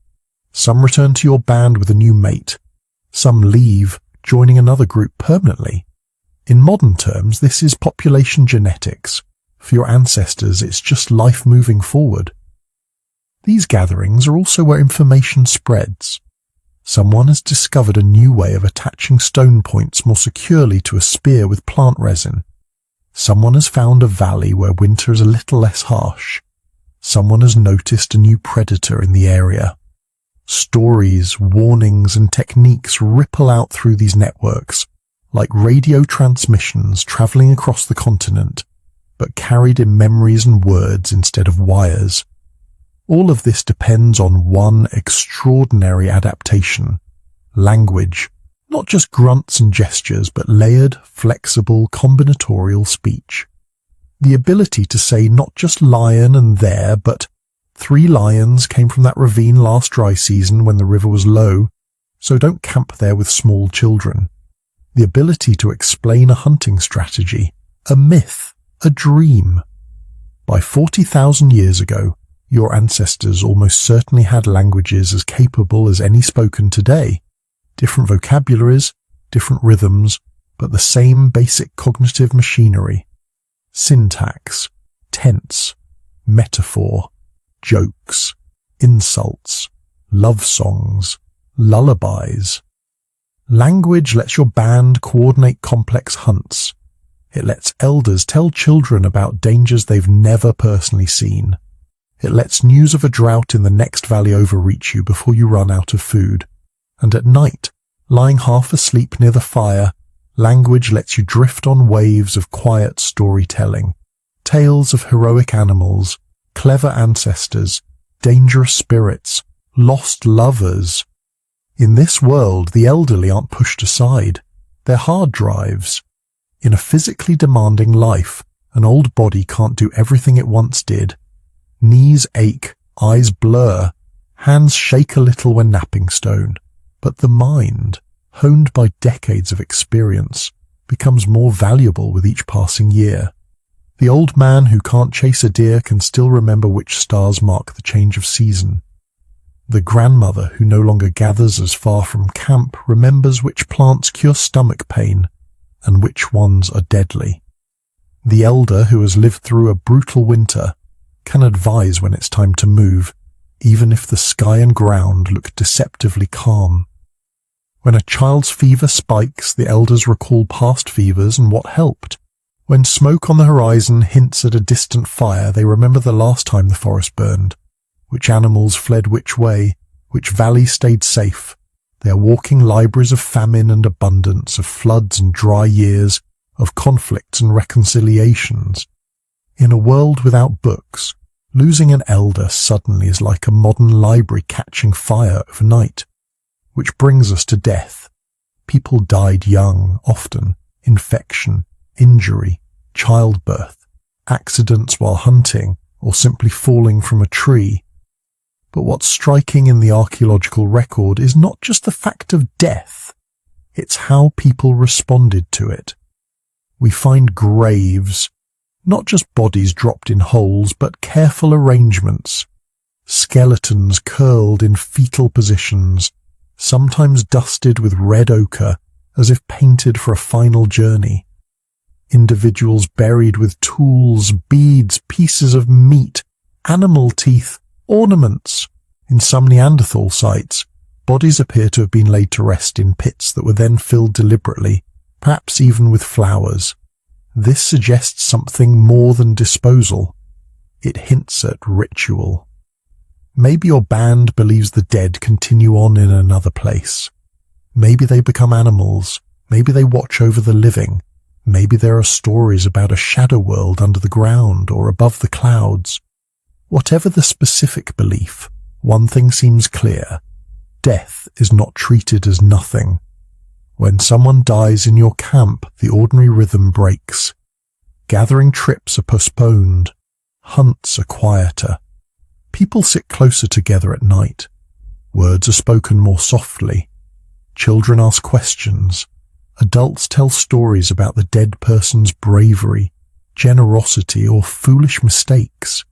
Some return to your band with a new mate. Some leave, joining another group permanently. In modern terms, this is population genetics. For your ancestors, it's just life moving forward. These gatherings are also where information spreads. Someone has discovered a new way of attaching stone points more securely to a spear with plant resin. Someone has found a valley where winter is a little less harsh. Someone has noticed a new predator in the area. Stories, warnings, and techniques ripple out through these networks, like radio transmissions traveling across the continent, but carried in memories and words instead of wires. All of this depends on one extraordinary adaptation: language. Not just grunts and gestures, but layered, flexible, combinatorial speech. The ability to say not just lion and there, but 3 lions came from that ravine last dry season when the river was low, so don't camp there with small children. The ability to explain a hunting strategy, a myth, a dream. By 40,000 years ago, your ancestors almost certainly had languages as capable as any spoken today. Different vocabularies, different rhythms, but the same basic cognitive machinery. Syntax, tense, metaphor, jokes, insults, love songs, lullabies. Language lets your band coordinate complex hunts. It lets elders tell children about dangers they've never personally seen. It lets news of a drought in the next valley over reach you before you run out of food. And at night, lying half asleep near the fire, language lets you drift on waves of quiet storytelling. Tales of heroic animals, clever ancestors, dangerous spirits, lost lovers. In this world, the elderly aren't pushed aside. They're hard drives. In a physically demanding life, an old body can't do everything it once did. Knees ache, eyes blur, hands shake a little when napping stone. But the mind, honed by decades of experience, becomes more valuable with each passing year. The old man who can't chase a deer can still remember which stars mark the change of season. The grandmother who no longer gathers as far from camp remembers which plants cure stomach pain and which ones are deadly. The elder who has lived through a brutal winter can advise when it's time to move, even if the sky and ground look deceptively calm. When a child's fever spikes, the elders recall past fevers and what helped. When smoke on the horizon hints at a distant fire, they remember the last time the forest burned, which animals fled which way, which valley stayed safe. They are walking libraries of famine and abundance, of floods and dry years, of conflicts and reconciliations. In a world without books, losing an elder suddenly is like a modern library catching fire overnight. Which brings us to death. People died young, often. Infection, injury, childbirth, accidents while hunting, or simply falling from a tree. But what's striking in the archaeological record is not just the fact of death, it's how people responded to it. We find graves, not just bodies dropped in holes, but careful arrangements, skeletons curled in fetal positions, sometimes dusted with red ochre as if painted for a final journey. Individuals buried with tools, beads, pieces of meat, animal teeth, ornaments. In some Neanderthal sites, bodies appear to have been laid to rest in pits that were then filled deliberately, perhaps even with flowers. This suggests something more than disposal. It hints at ritual. Maybe your band believes the dead continue on in another place. Maybe they become animals. Maybe they watch over the living. Maybe there are stories about a shadow world under the ground or above the clouds. Whatever the specific belief, one thing seems clear. Death is not treated as nothing. When someone dies in your camp, the ordinary rhythm breaks. Gathering trips are postponed. Hunts are quieter. People sit closer together at night. Words are spoken more softly. Children ask questions. Adults tell stories about the dead person's bravery, generosity, or foolish mistakes.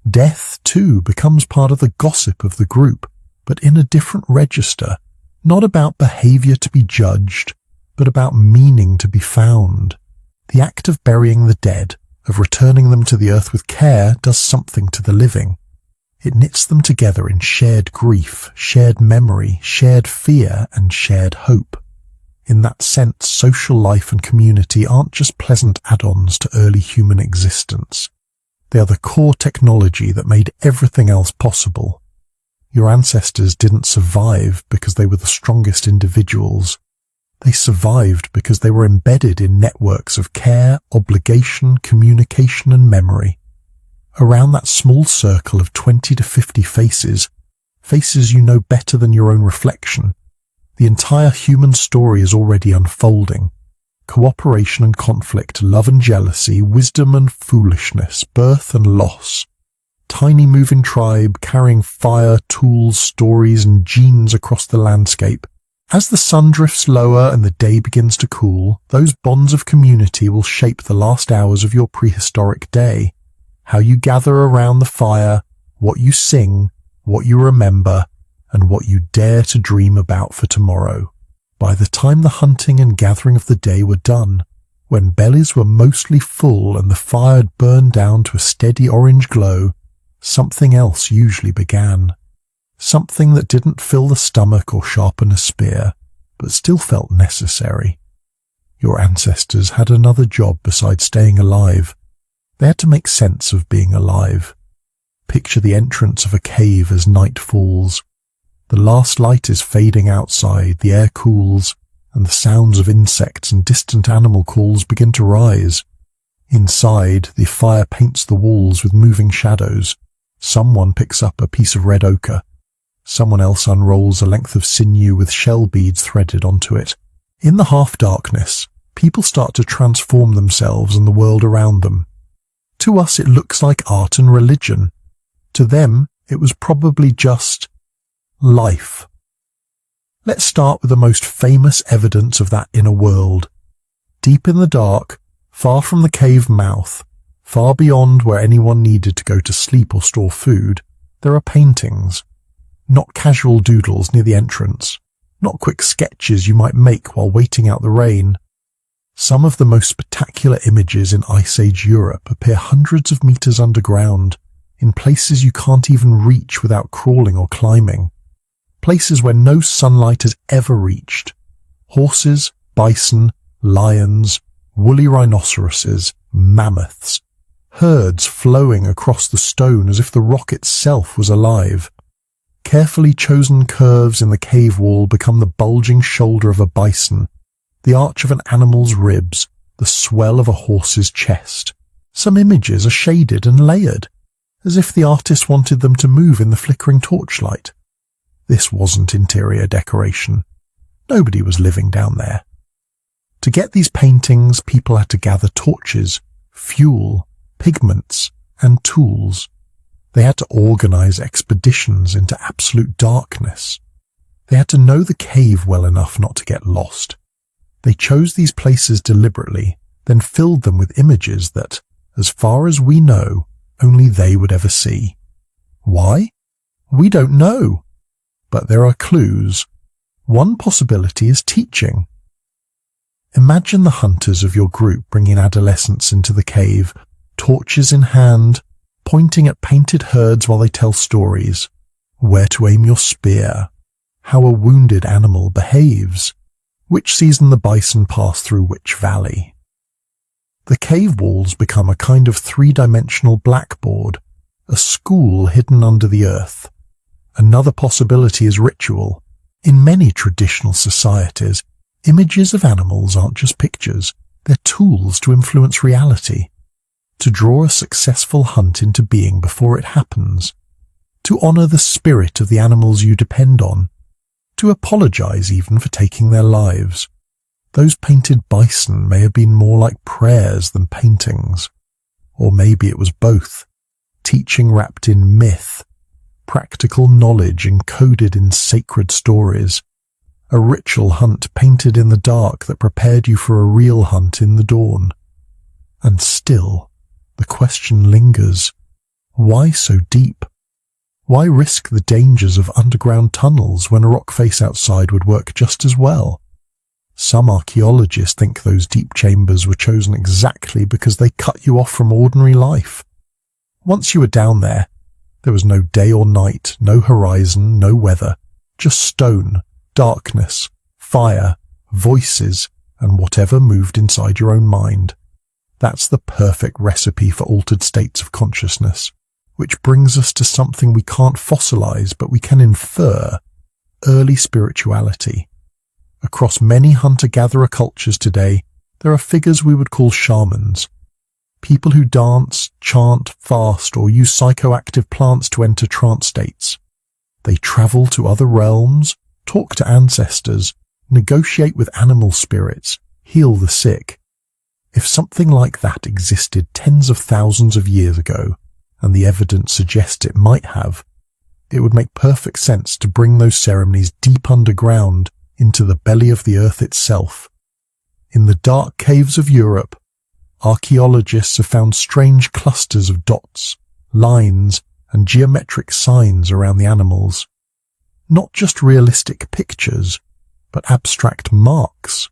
Death, too, becomes part of the gossip of the group, but in a different register, not about behavior to be judged, but about meaning to be found. The act of burying the dead, of returning them to the earth with care, does something to the living. It knits them together in shared grief, shared memory, shared fear, and shared hope. In that sense, social life and community aren't just pleasant add-ons to early human existence. They are the core technology that made everything else possible. Your ancestors didn't survive because they were the strongest individuals. They survived because they were embedded in networks of care, obligation, communication, and memory. Around that small circle of 20 to 50 faces you know better than your own reflection, the entire human story is already unfolding. Cooperation and conflict, love and jealousy, wisdom and foolishness, birth and loss. Tiny moving tribe carrying fire, tools, stories, and genes across the landscape. As the sun drifts lower and the day begins to cool, those bonds of community will shape the last hours of your prehistoric day. How you gather around the fire, what you sing, what you remember, and what you dare to dream about for tomorrow. By the time the hunting and gathering of the day were done, when bellies were mostly full and the fire had burned down to a steady orange glow, something else usually began. Something that didn't fill the stomach or sharpen a spear, but still felt necessary. Your ancestors had another job besides staying alive. They had to make sense of being alive. Picture the entrance of a cave as night falls. The last light is fading outside, the air cools, and the sounds of insects and distant animal calls begin to rise. Inside, the fire paints the walls with moving shadows. Someone picks up a piece of red ochre. Someone else unrolls a length of sinew with shell beads threaded onto it. In the half-darkness, people start to transform themselves and the world around them. To us, it looks like art and religion. To them, it was probably just life. Let's start with the most famous evidence of that inner world. Deep in the dark, far from the cave mouth, far beyond where anyone needed to go to sleep or store food, there are paintings. Not casual doodles near the entrance, not quick sketches you might make while waiting out the rain. Some of the most spectacular images in Ice Age Europe appear hundreds of meters underground, in places you can't even reach without crawling or climbing. Places where no sunlight has ever reached. Horses, bison, lions, woolly rhinoceroses, mammoths. Herds flowing across the stone as if the rock itself was alive. Carefully chosen curves in the cave wall become the bulging shoulder of a bison, the arch of an animal's ribs, the swell of a horse's chest. Some images are shaded and layered, as if the artist wanted them to move in the flickering torchlight. This wasn't interior decoration. Nobody was living down there. To get these paintings, people had to gather torches, fuel, pigments, and tools. They had to organize expeditions into absolute darkness. They had to know the cave well enough not to get lost. They chose these places deliberately, then filled them with images that, as far as we know, only they would ever see. Why? We don't know. But there are clues. One possibility is teaching. Imagine the hunters of your group bringing adolescents into the cave, torches in hand, pointing at painted herds while they tell stories. Where to aim your spear. How a wounded animal behaves. which season the bison pass through which valley. The cave walls become a kind of three-dimensional blackboard, a school hidden under the earth. Another possibility is ritual. In many traditional societies, images of animals aren't just pictures, they're tools to influence reality, to draw a successful hunt into being before it happens, to honor the spirit of the animals you depend on, to apologize even for taking their lives. Those painted bison may have been more like prayers than paintings. Or maybe it was both, teaching wrapped in myth, practical knowledge encoded in sacred stories, a ritual hunt painted in the dark that prepared you for a real hunt in the dawn. And still, the question lingers, why so deep? Why risk the dangers of underground tunnels when a rock face outside would work just as well? Some archaeologists think those deep chambers were chosen exactly because they cut you off from ordinary life. Once you were down there, there was no day or night, no horizon, no weather, just stone, darkness, fire, voices, and whatever moved inside your own mind. That's the perfect recipe for altered states of consciousness, which brings us to something we can't fossilize but we can infer, early spirituality. Across many hunter-gatherer cultures today, there are figures we would call shamans, people who dance, chant, fast, or use psychoactive plants to enter trance states. They travel to other realms, talk to ancestors, negotiate with animal spirits, heal the sick. If something like that existed tens of thousands of years ago, and the evidence suggests it might have, it would make perfect sense to bring those ceremonies deep underground into the belly of the earth itself. In the dark caves of Europe, archaeologists have found strange clusters of dots, lines, and geometric signs around the animals. Not just realistic pictures, but abstract marks,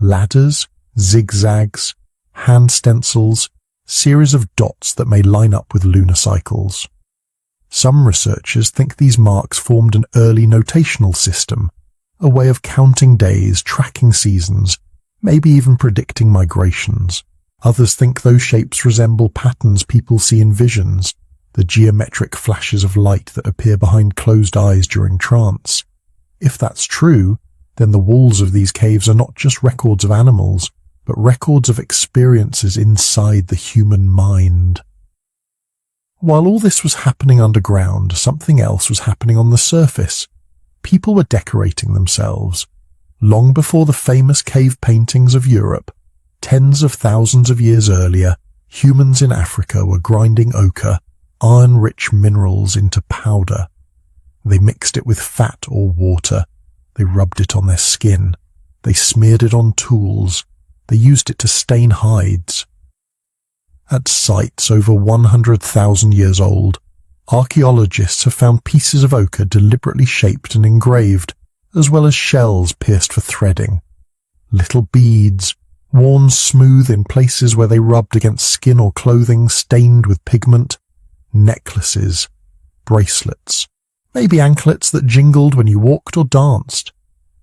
ladders, zigzags, hand stencils, series of dots that may line up with lunar cycles. Some researchers think these marks formed an early notational system, a way of counting days, tracking seasons, maybe even predicting migrations. Others think those shapes resemble patterns people see in visions, the geometric flashes of light that appear behind closed eyes during trance. If that's true, then the walls of these caves are not just records of animals, but records of experiences inside the human mind. While all this was happening underground, something else was happening on the surface. People were decorating themselves. Long before the famous cave paintings of Europe, tens of thousands of years earlier, humans in Africa were grinding ochre, iron-rich minerals, into powder. They mixed it with fat or water. They rubbed it on their skin. They smeared it on tools. They used it to stain hides. At sites over 100,000 years old, archaeologists have found pieces of ochre deliberately shaped and engraved, as well as shells pierced for threading. Little beads, worn smooth in places where they rubbed against skin or clothing stained with pigment, necklaces, bracelets, maybe anklets that jingled when you walked or danced.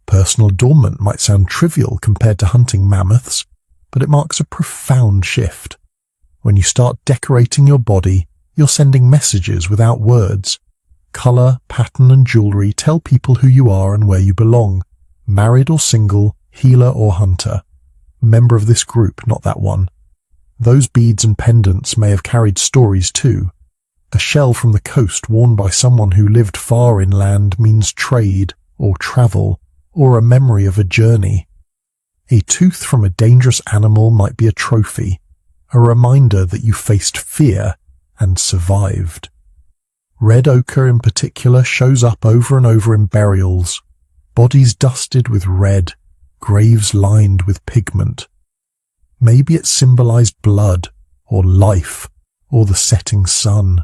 Personal adornment might sound trivial compared to hunting mammoths, but it marks a profound shift. When you start decorating your body, you're sending messages without words. Color, pattern, and jewelry tell people who you are and where you belong, married or single, healer or hunter. Member of this group, not that one. Those beads and pendants may have carried stories too. A shell from the coast worn by someone who lived far inland means trade, or travel, or a memory of a journey. A tooth from a dangerous animal might be a trophy, a reminder that you faced fear and survived. Red ochre in particular shows up over and over in burials, bodies dusted with red, graves lined with pigment. Maybe it symbolized blood, or life, or the setting sun.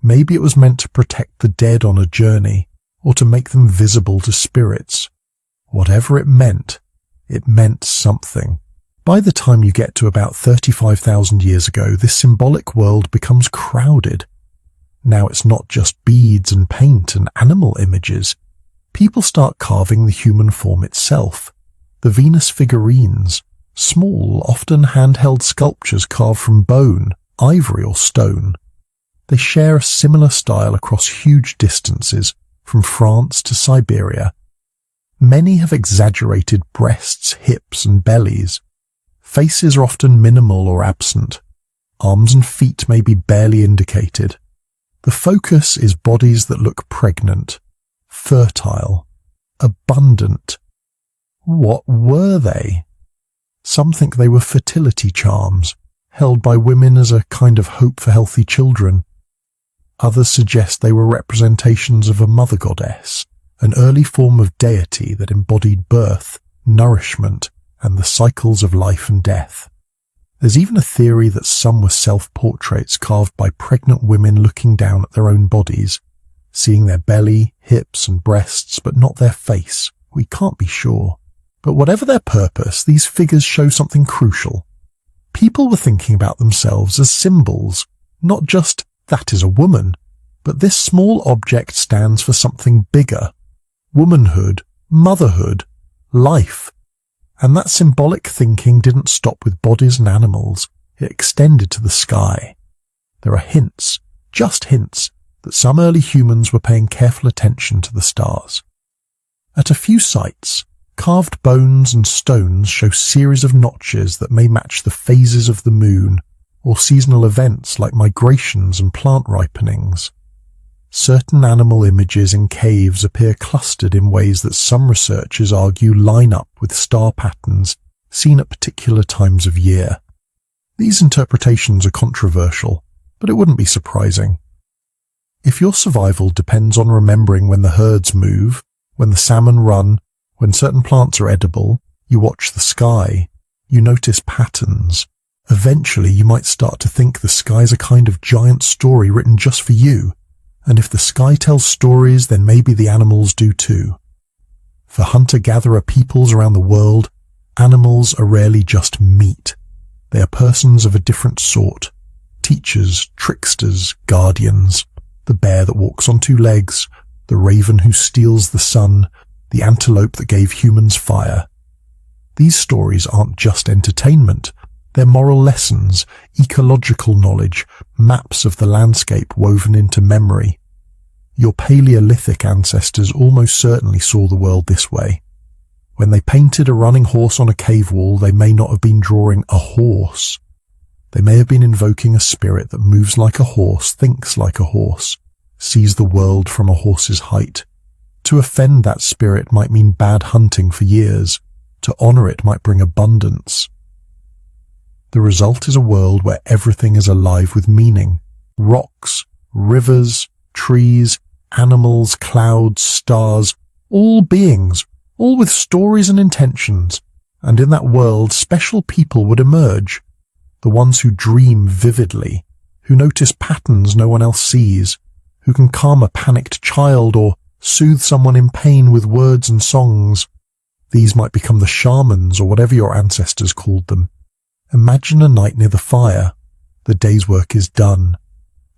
Maybe it was meant to protect the dead on a journey, or to make them visible to spirits. Whatever it meant something. By the time you get to about 35,000 years ago, this symbolic world becomes crowded. Now it's not just beads and paint and animal images. People start carving the human form itself, The Venus figurines, small, often handheld sculptures carved from bone, ivory or stone. They share a similar style across huge distances, from France to Siberia. Many have exaggerated breasts, hips and bellies. Faces are often minimal or absent. Arms and feet may be barely indicated. The focus is bodies that look pregnant, fertile, abundant. What were they? Some think they were fertility charms, held by women as a kind of hope for healthy children. Others suggest they were representations of a mother goddess, an early form of deity that embodied birth, nourishment, and the cycles of life and death. There's even a theory that some were self-portraits carved by pregnant women looking down at their own bodies, seeing their belly, hips, and breasts, but not their face. We can't be sure. But whatever their purpose, these figures show something crucial. People were thinking about themselves as symbols, not just, that is a woman, but this small object stands for something bigger. Womanhood, motherhood, life. And that symbolic thinking didn't stop with bodies and animals. It extended to the sky. There are hints, just hints, that some early humans were paying careful attention to the stars. At a few sites, carved bones and stones show series of notches that may match the phases of the moon or seasonal events like migrations and plant ripenings. Certain animal images in caves appear clustered in ways that some researchers argue line up with star patterns seen at particular times of year. These interpretations are controversial, but it wouldn't be surprising. If your survival depends on remembering when the herds move, when the salmon run, when certain plants are edible, you watch the sky, you notice patterns. Eventually you might start to think the sky's a kind of giant story written just for you. And if the sky tells stories, then maybe the animals do too. For hunter-gatherer peoples around the world, animals are rarely just meat. They are persons of a different sort. Teachers, tricksters, guardians. The bear that walks on two legs, the raven who steals the sun, the antelope that gave humans fire. These stories aren't just entertainment. They're moral lessons, ecological knowledge, maps of the landscape woven into memory. Your Paleolithic ancestors almost certainly saw the world this way. When they painted a running horse on a cave wall, they may not have been drawing a horse. They may have been invoking a spirit that moves like a horse, thinks like a horse, sees the world from a horse's height. To offend that spirit might mean bad hunting for years. To honor it might bring abundance. The result is a world where everything is alive with meaning. Rocks, rivers, trees, animals, clouds, stars, all beings, all with stories and intentions. And in that world, special people would emerge. The ones who dream vividly, who notice patterns no one else sees, who can calm a panicked child or soothe someone in pain with words and songs. These might become the shamans or whatever your ancestors called them. Imagine a night near the fire. The day's work is done.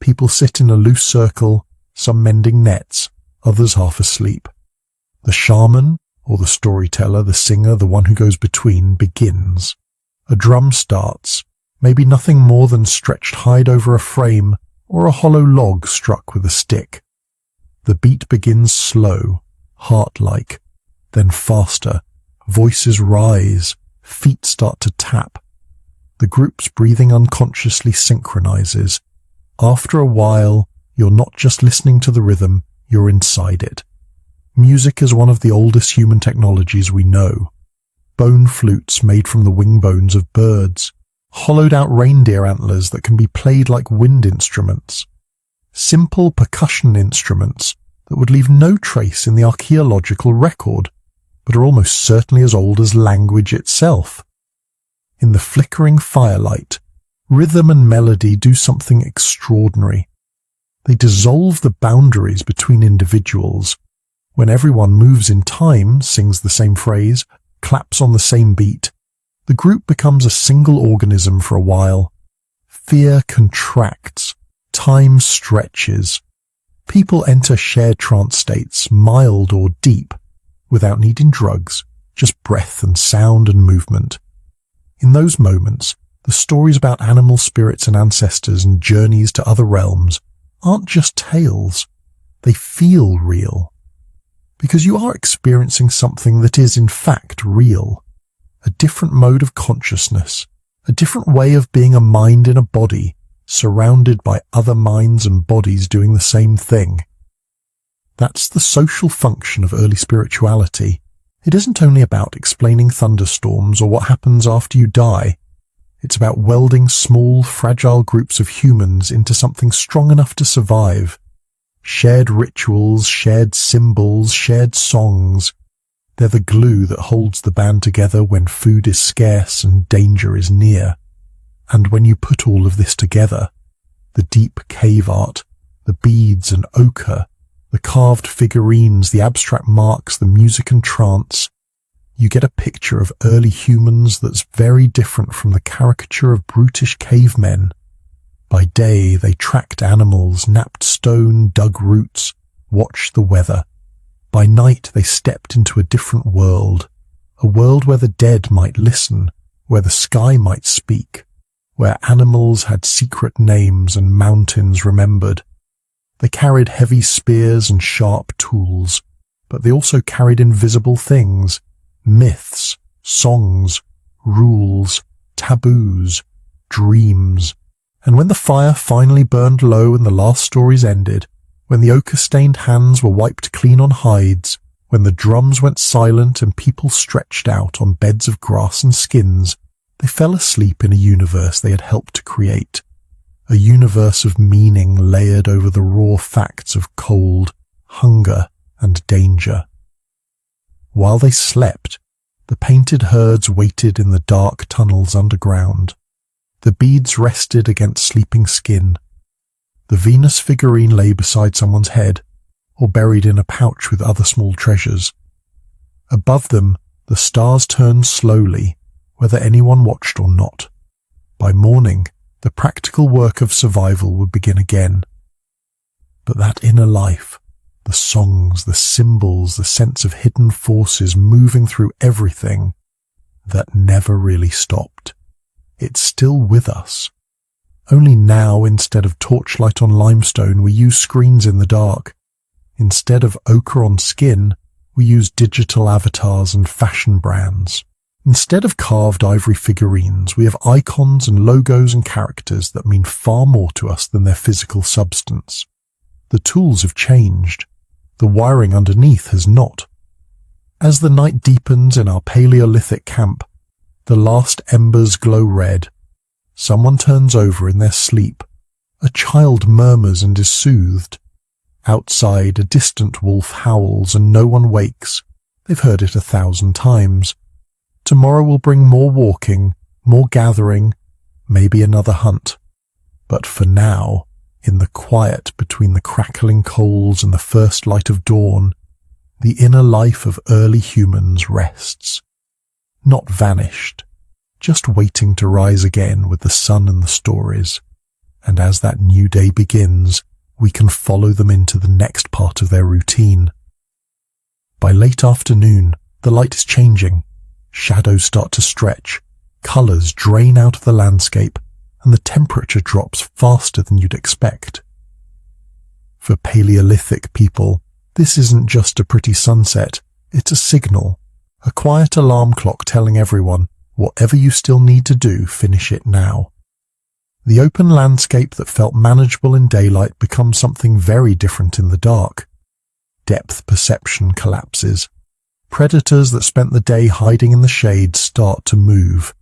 People sit in a loose circle, some mending nets, others half asleep. The shaman, or the storyteller, the singer, the one who goes between, begins. A drum starts, maybe nothing more than stretched hide over a frame or a hollow log struck with a stick. The beat begins slow, heart-like, then faster. Voices rise, feet start to tap. The group's breathing unconsciously synchronizes. After a while, you're not just listening to the rhythm, you're inside it. Music is one of the oldest human technologies we know. Bone flutes made from the wing bones of birds, hollowed-out reindeer antlers that can be played like wind instruments. Simple percussion instruments that would leave no trace in the archaeological record, but are almost certainly as old as language itself. In the flickering firelight, rhythm and melody do something extraordinary. They dissolve the boundaries between individuals. When everyone moves in time, sings the same phrase, claps on the same beat, the group becomes a single organism for a while. Fear contracts, time stretches. People enter shared trance states, mild or deep, without needing drugs, just breath and sound and movement. In those moments, the stories about animal spirits and ancestors and journeys to other realms aren't just tales. They feel real. Because you are experiencing something that is in fact real. A different mode of consciousness, a different way of being a mind in a body, surrounded by other minds and bodies doing the same thing. That's the social function of early spirituality. It isn't only about explaining thunderstorms or what happens after you die. It's about welding small, fragile groups of humans into something strong enough to survive. Shared rituals, shared symbols, shared songs. They're the glue that holds the band together when food is scarce and danger is near. And when you put all of this together, the deep cave art, the beads and ochre, the carved figurines, the abstract marks, the music and trance, you get a picture of early humans that's very different from the caricature of brutish cavemen. By day, they tracked animals, napped stone, dug roots, watched the weather. By night, they stepped into a different world, a world where the dead might listen, where the sky might speak, where animals had secret names and mountains remembered. They carried heavy spears and sharp tools, but they also carried invisible things, myths, songs, rules, taboos, dreams. And when the fire finally burned low and the last stories ended, when the ochre-stained hands were wiped clean on hides, when the drums went silent and people stretched out on beds of grass and skins, they fell asleep in a universe they had helped to create, a universe of meaning layered over the raw facts of cold, hunger, and danger. While they slept, the painted herds waited in the dark tunnels underground. The beads rested against sleeping skin. The Venus figurine lay beside someone's head, or buried in a pouch with other small treasures. Above them, the stars turned slowly, whether anyone watched or not. By morning, the practical work of survival would begin again. But that inner life, the songs, the symbols, the sense of hidden forces moving through everything, that never really stopped. It's still with us. Only now, instead of torchlight on limestone, we use screens in the dark. Instead of ochre on skin, we use digital avatars and fashion brands. Instead of carved ivory figurines, we have icons and logos and characters that mean far more to us than their physical substance. The tools have changed. The wiring underneath has not. As the night deepens in our Paleolithic camp, the last embers glow red. Someone turns over in their sleep. A child murmurs and is soothed. Outside, a distant wolf howls and no one wakes. They've heard it 1,000 times. Tomorrow will bring more walking, more gathering, maybe another hunt. But for now, in the quiet between the crackling coals and the first light of dawn, the inner life of early humans rests. Not vanished, just waiting to rise again with the sun and the stories. And as that new day begins, we can follow them into the next part of their routine. By late afternoon, the light is changing. Shadows start to stretch, colours drain out of the landscape, and the temperature drops faster than you'd expect. For Paleolithic people, this isn't just a pretty sunset, it's a signal, a quiet alarm clock telling everyone, whatever you still need to do, finish it now. The open landscape that felt manageable in daylight becomes something very different in the dark. Depth perception collapses. Predators that spent the day hiding in the shade start to move,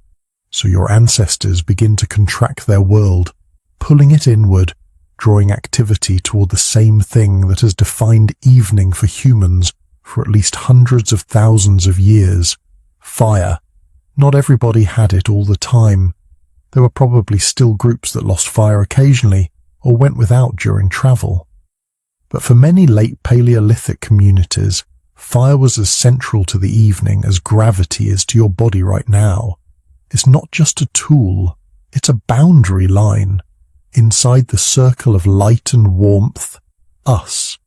so your ancestors begin to contract their world, pulling it inward, drawing activity toward the same thing that has defined evening for humans for at least hundreds of thousands of years: fire. Not everybody had it all the time. There were probably still groups that lost fire occasionally or went without during travel. But for many late Paleolithic communities, fire was as central to the evening as gravity is to your body right now. It's not just a tool, it's a boundary line. Inside the circle of light and warmth, us.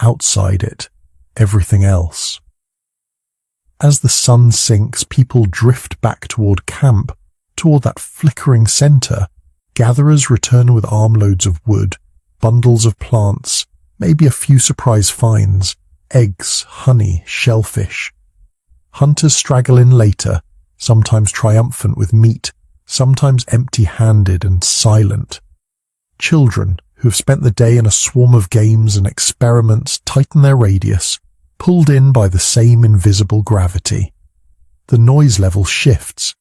Outside it, everything else. As the sun sinks, people drift back toward camp, toward that flickering center. Gatherers return with armloads of wood, bundles of plants, maybe a few surprise finds, eggs, honey, shellfish. Hunters straggle in later, sometimes triumphant with meat, sometimes empty-handed and silent. Children, who have spent the day in a swarm of games and experiments, tighten their radius, pulled in by the same invisible gravity. The noise level shifts.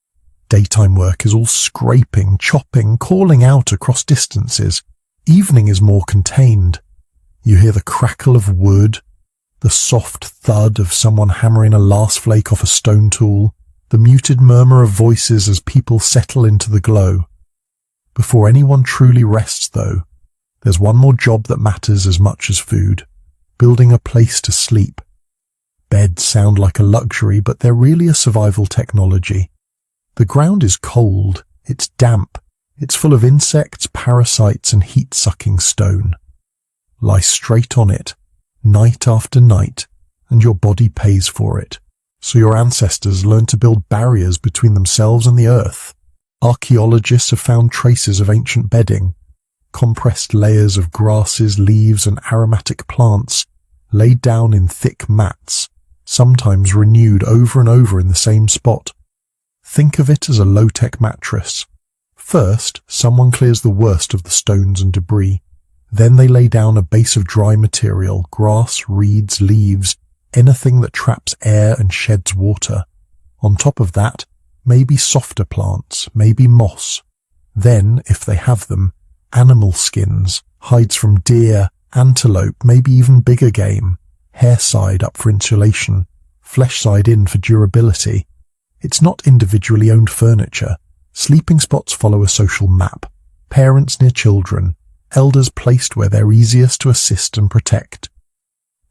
Daytime work is all scraping, chopping, calling out across distances. Evening is more contained. You hear the crackle of wood, the soft thud of someone hammering a last flake off a stone tool, the muted murmur of voices as people settle into the glow. Before anyone truly rests, though, there's one more job that matters as much as food: building a place to sleep. Beds sound like a luxury, but they're really a survival technology. The ground is cold, it's damp, it's full of insects, parasites, and heat-sucking stone. Lie straight on it, night after night, and your body pays for it. So your ancestors learned to build barriers between themselves and the earth. Archaeologists have found traces of ancient bedding, compressed layers of grasses, leaves, and aromatic plants laid down in thick mats, sometimes renewed over and over in the same spot. Think of it as a low-tech mattress. First, someone clears the worst of the stones and debris. Then they lay down a base of dry material, grass, reeds, leaves, anything that traps air and sheds water. On top of that, maybe softer plants, maybe moss. Then, if they have them, animal skins, hides from deer, antelope, maybe even bigger game, hair side up for insulation, flesh side in for durability. It's not individually owned furniture. Sleeping spots follow a social map. Parents near children, elders placed where they're easiest to assist and protect.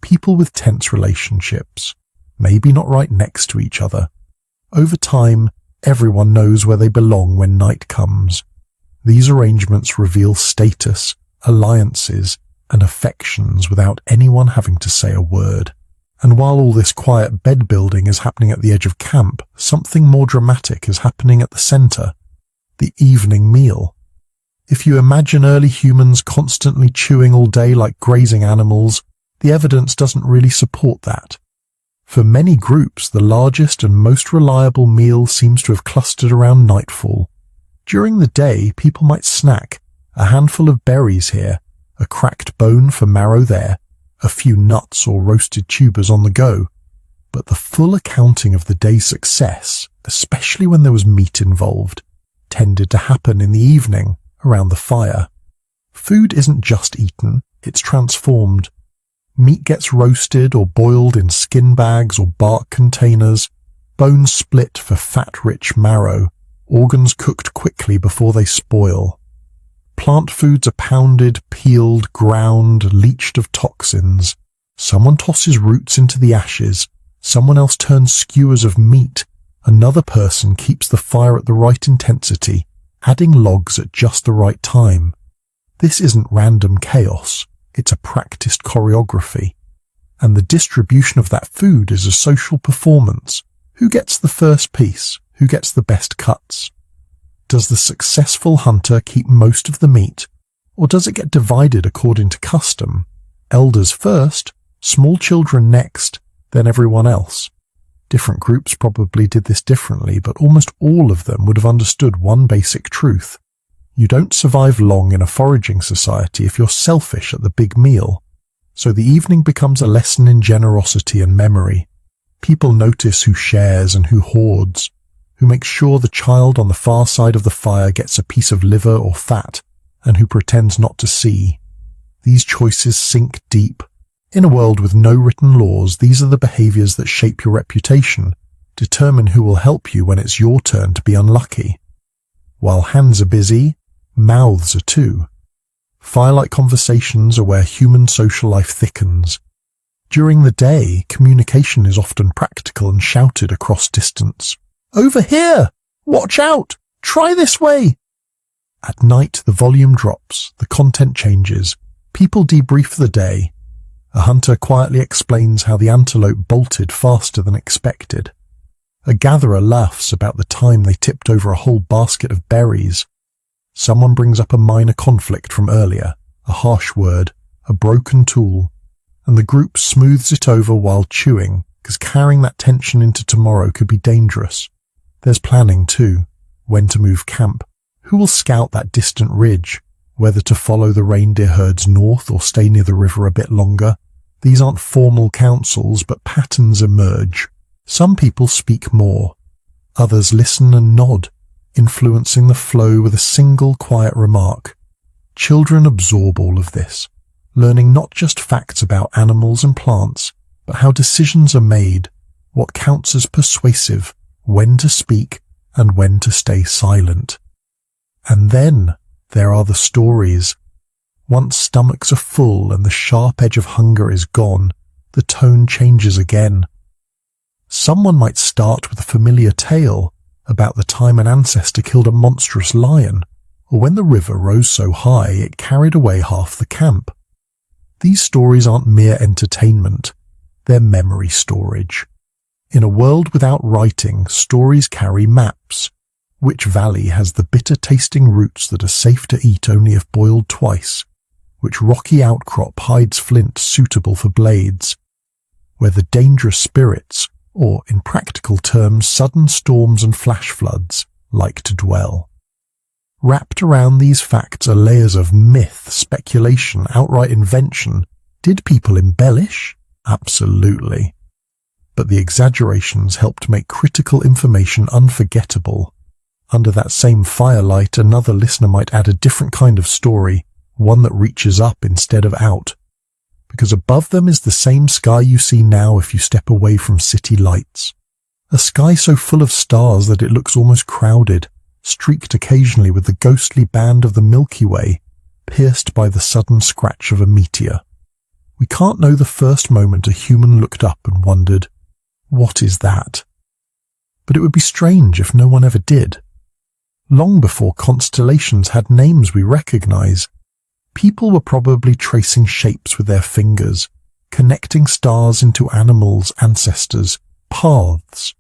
People with tense relationships, maybe not right next to each other. Over time, everyone knows where they belong when night comes. These arrangements reveal status, alliances, and affections without anyone having to say a word. And while all this quiet bed building is happening at the edge of camp, something more dramatic is happening at the center: the evening meal. If you imagine early humans constantly chewing all day like grazing animals, the evidence doesn't really support that. For many groups, the largest and most reliable meal seems to have clustered around nightfall. During the day, people might snack, a handful of berries here, a cracked bone for marrow there, a few nuts or roasted tubers on the go. But the full accounting of the day's success, especially when there was meat involved, tended to happen in the evening, around the fire. Food isn't just eaten, it's transformed. Meat gets roasted or boiled in skin bags or bark containers, bones split for fat-rich marrow, organs cooked quickly before they spoil. Plant foods are pounded, peeled, ground, leached of toxins. Someone tosses roots into the ashes, someone else turns skewers of meat, another person keeps the fire at the right intensity, adding logs at just the right time. This isn't random chaos. It's a practiced choreography. And the distribution of that food is a social performance. Who gets the first piece? Who gets the best cuts? Does the successful hunter keep most of the meat? Or does it get divided according to custom? Elders first, small children next, then everyone else. Different groups probably did this differently, but almost all of them would have understood one basic truth. You don't survive long in a foraging society if you're selfish at the big meal. So the evening becomes a lesson in generosity and memory. People notice who shares and who hoards, who makes sure the child on the far side of the fire gets a piece of liver or fat, and who pretends not to see. These choices sink deep. In a world with no written laws, these are the behaviors that shape your reputation, determine who will help you when it's your turn to be unlucky. While hands are busy, mouths are too. Firelight conversations are where human social life thickens. During the day, communication is often practical and shouted across distance. "Over here! Watch out! Try this way!" At night, the volume drops, the content changes. People debrief the day. A hunter quietly explains how the antelope bolted faster than expected. A gatherer laughs about the time they tipped over a whole basket of berries. Someone brings up a minor conflict from earlier, a harsh word, a broken tool, and the group smooths it over while chewing, because carrying that tension into tomorrow could be dangerous. There's planning too. When to move camp, who will scout that distant ridge, whether to follow the reindeer herds north or stay near the river a bit longer. These aren't formal counsels, but patterns emerge. Some people speak more. Others listen and nod, influencing the flow with a single quiet remark. Children absorb all of this, learning not just facts about animals and plants, but how decisions are made, what counts as persuasive, when to speak, and when to stay silent. And then there are the stories. Once stomachs are full and the sharp edge of hunger is gone, the tone changes again. Someone might start with a familiar tale about the time an ancestor killed a monstrous lion, or when the river rose so high it carried away half the camp. These stories aren't mere entertainment, they're memory storage. In a world without writing, stories carry maps. Which valley has the bitter-tasting roots that are safe to eat only if boiled twice? Which rocky outcrop hides flint suitable for blades? Where the dangerous spirits, or in practical terms sudden storms and flash floods, like to dwell. Wrapped around these facts are layers of myth, speculation, outright invention. Did people embellish? Absolutely. But the exaggerations helped make critical information unforgettable. Under that same firelight, another listener might add a different kind of story, one that reaches up instead of out. Because above them is the same sky you see now if you step away from city lights. A sky so full of stars that it looks almost crowded, streaked occasionally with the ghostly band of the Milky Way, pierced by the sudden scratch of a meteor. We can't know the first moment a human looked up and wondered, what is that? But it would be strange if no one ever did. Long before constellations had names we recognize, people were probably tracing shapes with their fingers, connecting stars into animals, ancestors, paths.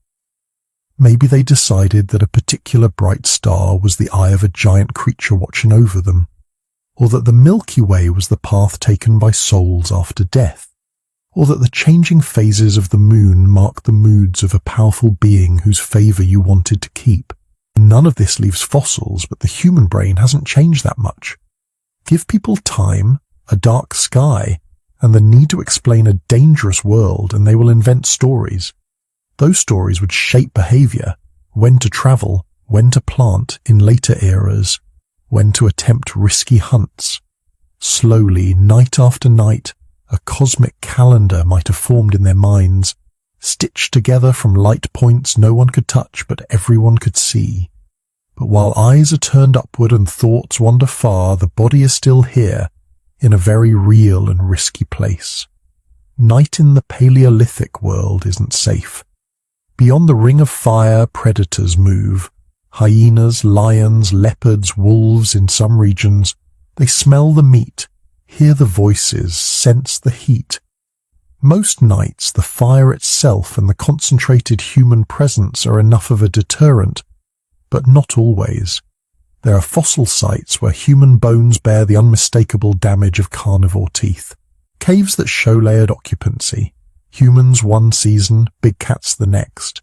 Maybe they decided that a particular bright star was the eye of a giant creature watching over them, or that the Milky Way was the path taken by souls after death, or that the changing phases of the moon marked the moods of a powerful being whose favor you wanted to keep. None of this leaves fossils, but the human brain hasn't changed that much. Give people time, a dark sky, and the need to explain a dangerous world, and they will invent stories. Those stories would shape behavior, when to travel, when to plant in later eras, when to attempt risky hunts. Slowly, night after night, a cosmic calendar might have formed in their minds, stitched together from light points no one could touch but everyone could see. But while eyes are turned upward and thoughts wander far, the body is still here, in a very real and risky place. Night in the Paleolithic world isn't safe. Beyond the ring of fire, predators move. Hyenas, lions, leopards, wolves in some regions. They smell the meat, hear the voices, sense the heat. Most nights, the fire itself and the concentrated human presence are enough of a deterrent, but not always. There are fossil sites where human bones bear the unmistakable damage of carnivore teeth. Caves that show layered occupancy. Humans one season, big cats the next.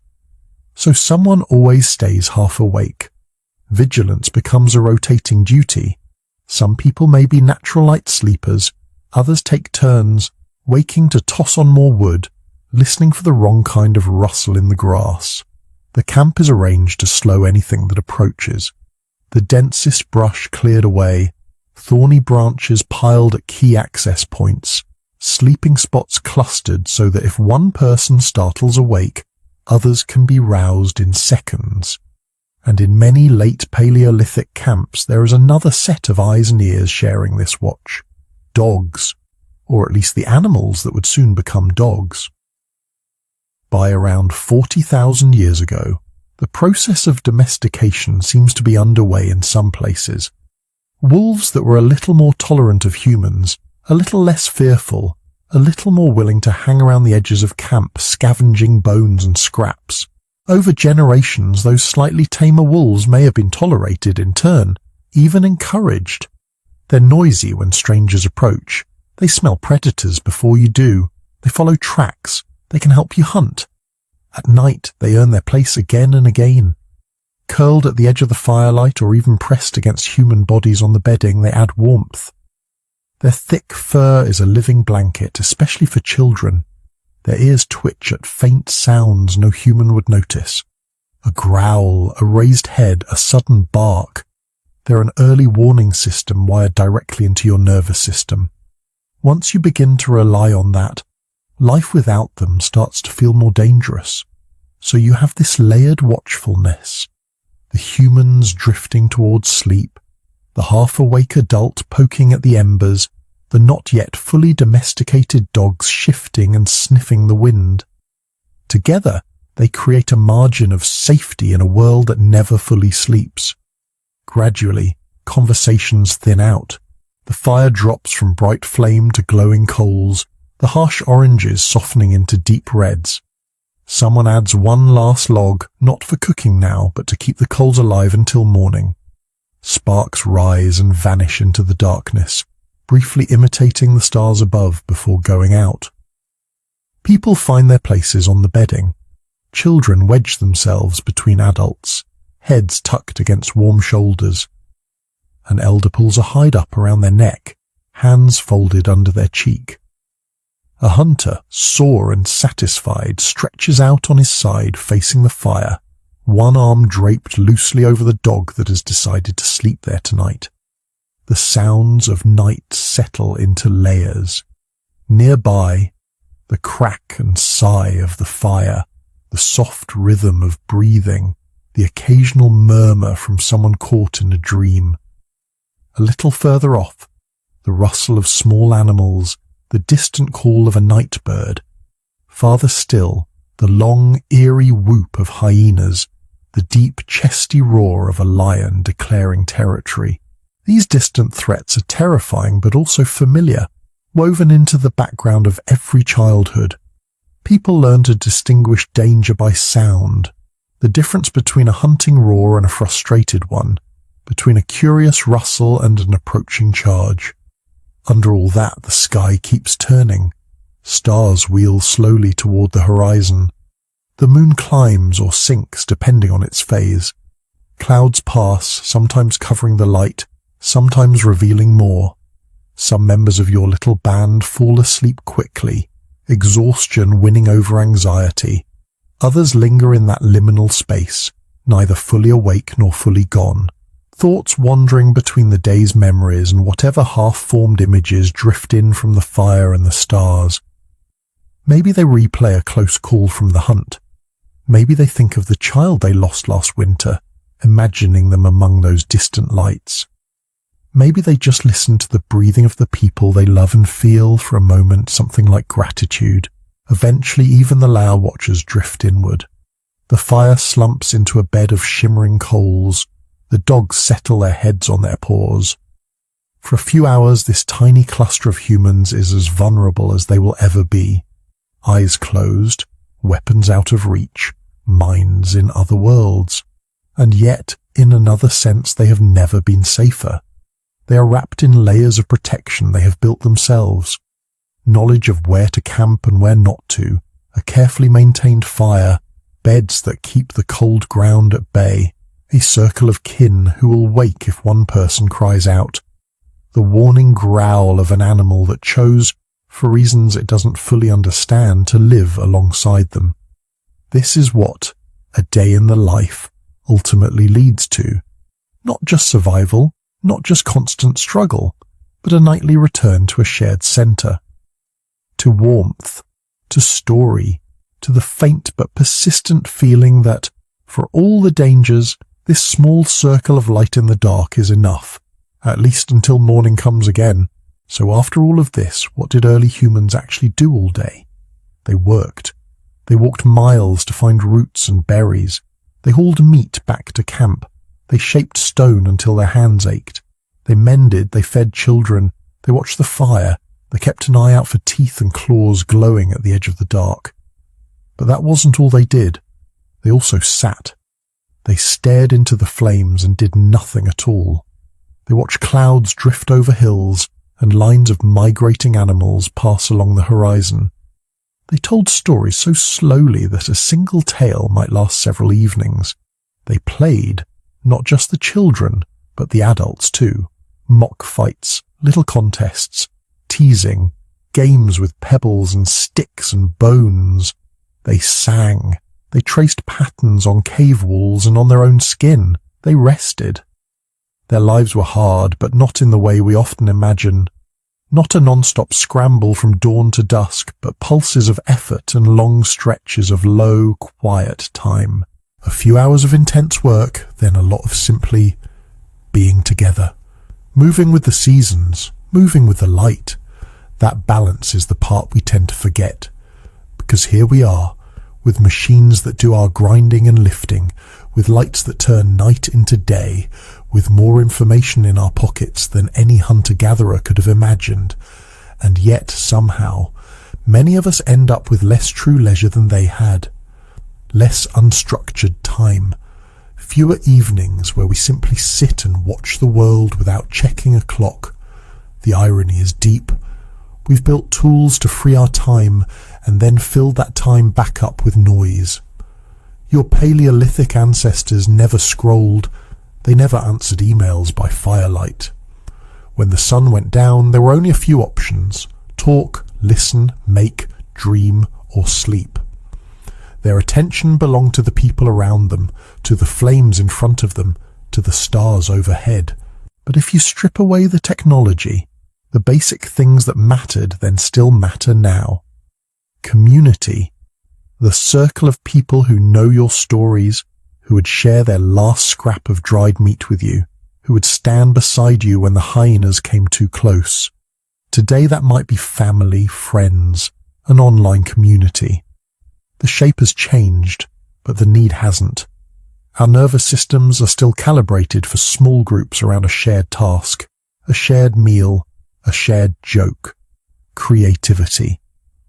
So someone always stays half awake. Vigilance becomes a rotating duty. Some people may be natural light sleepers, others take turns, waking to toss on more wood, listening for the wrong kind of rustle in the grass. The camp is arranged to slow anything that approaches. The densest brush cleared away, thorny branches piled at key access points, sleeping spots clustered so that if one person startles awake, others can be roused in seconds. And in many late Paleolithic camps there is another set of eyes and ears sharing this watch. Dogs, or at least the animals that would soon become dogs. By around 40,000 years ago, the process of domestication seems to be underway in some places. Wolves that were a little more tolerant of humans, a little less fearful, a little more willing to hang around the edges of camp scavenging bones and scraps, Over generations, those slightly tamer wolves may have been tolerated in turn, even encouraged. They're noisy when strangers approach. They smell predators before you do. They follow tracks. They can help you hunt. At night, they earn their place again and again. Curled at the edge of the firelight or even pressed against human bodies on the bedding, they add warmth. Their thick fur is a living blanket, especially for children. Their ears twitch at faint sounds no human would notice. A growl, a raised head, a sudden bark. They're an early warning system wired directly into your nervous system. Once you begin to rely on that, life without them starts to feel more dangerous. So you have this layered watchfulness. The humans drifting towards sleep, the half-awake adult poking at the embers, the not yet fully domesticated dogs shifting and sniffing the wind. Together, they create a margin of safety in a world that never fully sleeps. Gradually, conversations thin out. The fire drops from bright flame to glowing coals, the harsh oranges softening into deep reds. Someone adds one last log, not for cooking now, but to keep the coals alive until morning. Sparks rise and vanish into the darkness, briefly imitating the stars above before going out. People find their places on the bedding. Children wedge themselves between adults, heads tucked against warm shoulders. An elder pulls a hide up around their neck, hands folded under their cheek. A hunter, sore and satisfied, stretches out on his side facing the fire, one arm draped loosely over the dog that has decided to sleep there tonight. The sounds of night settle into layers. Nearby, the crack and sigh of the fire, the soft rhythm of breathing, the occasional murmur from someone caught in a dream. A little further off, the rustle of small animals, the distant call of a night bird. Farther still, the long, eerie whoop of hyenas, the deep, chesty roar of a lion declaring territory. These distant threats are terrifying but also familiar, woven into the background of every childhood. People learn to distinguish danger by sound, the difference between a hunting roar and a frustrated one, between a curious rustle and an approaching charge. Under all that, the sky keeps turning. Stars wheel slowly toward the horizon. The moon climbs or sinks depending on its phase. Clouds pass, sometimes covering the light, sometimes revealing more. Some members of your little band fall asleep quickly, exhaustion winning over anxiety. Others linger in that liminal space, neither fully awake nor fully gone. Thoughts wandering between the day's memories and whatever half-formed images drift in from the fire and the stars. Maybe they replay a close call from the hunt. Maybe they think of the child they lost last winter, imagining them among those distant lights. Maybe they just listen to the breathing of the people they love and feel for a moment something like gratitude. Eventually even the Lao watchers drift inward. The fire slumps into a bed of shimmering coals. The dogs settle their heads on their paws. For a few hours, this tiny cluster of humans is as vulnerable as they will ever be. Eyes closed, weapons out of reach, minds in other worlds. And yet, in another sense, they have never been safer. They are wrapped in layers of protection they have built themselves. Knowledge of where to camp and where not to, a carefully maintained fire, beds that keep the cold ground at bay. A circle of kin who will wake if one person cries out. The warning growl of an animal that chose, for reasons it doesn't fully understand, to live alongside them. This is what a day in the life ultimately leads to. Not just survival, not just constant struggle, but a nightly return to a shared centre. To warmth, to story, to the faint but persistent feeling that, for all the dangers, this small circle of light in the dark is enough, at least until morning comes again. So after all of this, what did early humans actually do all day? They worked. They walked miles to find roots and berries. They hauled meat back to camp. They shaped stone until their hands ached. They mended, they fed children. They watched the fire. They kept an eye out for teeth and claws glowing at the edge of the dark. But that wasn't all they did. They also sat. They stared into the flames and did nothing at all. They watched clouds drift over hills and lines of migrating animals pass along the horizon. They told stories so slowly that a single tale might last several evenings. They played, not just the children, but the adults too. Mock fights, little contests, teasing, games with pebbles and sticks and bones. They sang. They traced patterns on cave walls and on their own skin. They rested. Their lives were hard, but not in the way we often imagine. Not a non-stop scramble from dawn to dusk, but pulses of effort and long stretches of low, quiet time. A few hours of intense work, then a lot of simply being together. Moving with the seasons, moving with the light. That balance is the part we tend to forget. Because here we are, with machines that do our grinding and lifting, with lights that turn night into day, with more information in our pockets than any hunter-gatherer could have imagined. And yet, somehow, many of us end up with less true leisure than they had. Less unstructured time. Fewer evenings where we simply sit and watch the world without checking a clock. The irony is deep. We've built tools to free our time and then filled that time back up with noise. Your Paleolithic ancestors never scrolled. They never answered emails by firelight. When the sun went down, there were only a few options: talk, listen, make, dream, or sleep. Their attention belonged to the people around them, to the flames in front of them, to the stars overhead. But if you strip away the technology, the basic things that mattered then still matter now. Community. The circle of people who know your stories, who would share their last scrap of dried meat with you, who would stand beside you when the hyenas came too close. Today that might be family, friends, an online community. The shape has changed, but the need hasn't. Our nervous systems are still calibrated for small groups around a shared task, a shared meal, a shared joke. Creativity.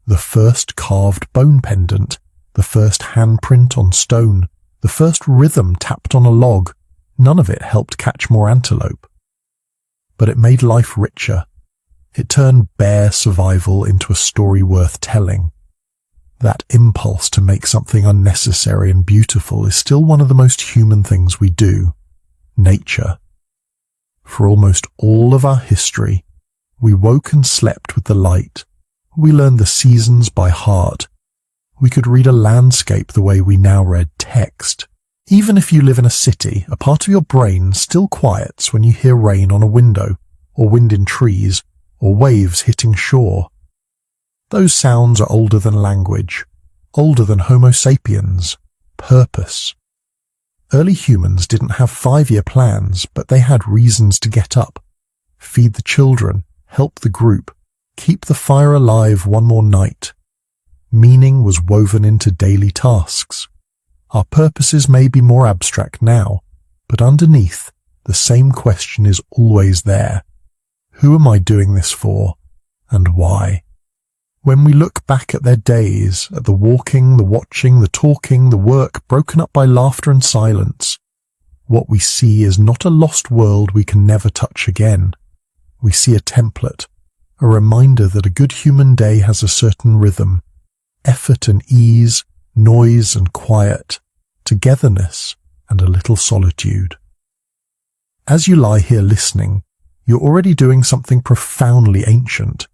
The first carved bone pendant, the first handprint on stone, the first rhythm tapped on a log. None of it helped catch more antelope. But it made life richer. It turned bare survival into a story worth telling. That impulse to make something unnecessary and beautiful is still one of the most human things we do. Nature. For almost all of our history, we woke and slept with the light. We learned the seasons by heart. We could read a landscape the way we now read text. Even if you live in a city, a part of your brain still quiets when you hear rain on a window, or wind in trees, or waves hitting shore. Those sounds are older than language, older than Homo sapiens, purpose. Early humans didn't have 5-year plans, but they had reasons to get up, feed the children, help the group, keep the fire alive one more night. Meaning was woven into daily tasks. Our purposes may be more abstract now, but underneath, the same question is always there. Who am I doing this for, and why? When we look back at their days, at the walking, the watching, the talking, the work broken up by laughter and silence, what we see is not a lost world we can never touch again. We see a template, a reminder that a good human day has a certain rhythm, effort and ease, noise and quiet, togetherness and a little solitude. As you lie here listening, you're already doing something profoundly ancient.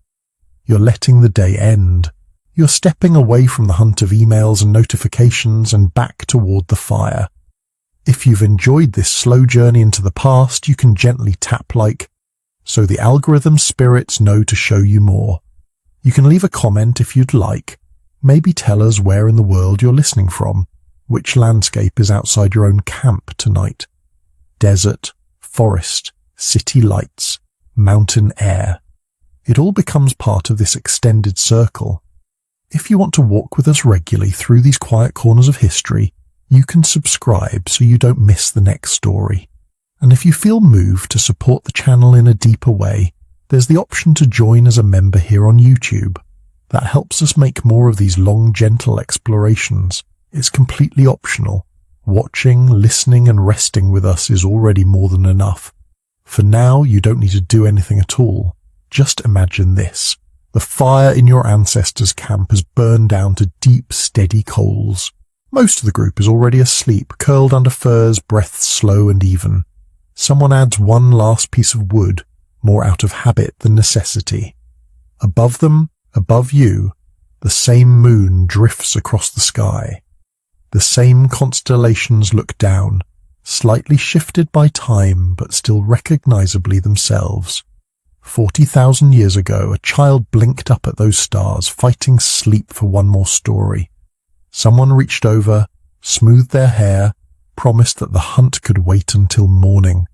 You're letting the day end. You're stepping away from the hunt of emails and notifications and back toward the fire. If you've enjoyed this slow journey into the past, you can gently tap like, so the algorithm spirits know to show you more. You can leave a comment if you'd like. Maybe tell us where in the world you're listening from, which landscape is outside your own camp tonight. Desert, forest, city lights, mountain air. It all becomes part of this extended circle. If you want to walk with us regularly through these quiet corners of history, you can subscribe so you don't miss the next story. And if you feel moved to support the channel in a deeper way, there's the option to join as a member here on YouTube. That helps us make more of these long, gentle explorations, It's completely optional. Watching, listening, and resting with us is already more than enough. For now, you don't need to do anything at all. Just imagine this. The fire in your ancestors' camp has burned down to deep, steady coals. Most of the group is already asleep, curled under furs, breath slow and even. Someone adds one last piece of wood, more out of habit than necessity. Above them, above you, the same moon drifts across the sky. The same constellations look down, slightly shifted by time but still recognizably themselves. 40,000 years ago, a child blinked up at those stars, fighting sleep for one more story. Someone reached over, smoothed their hair, promised that the hunt could wait until morning.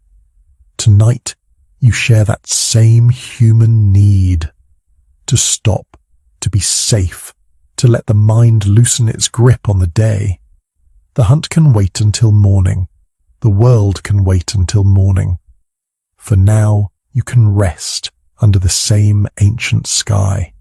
Tonight, you share that same human need. To stop, to be safe, to let the mind loosen its grip on the day. The hunt can wait until morning. The world can wait until morning. For now, you can rest under the same ancient sky.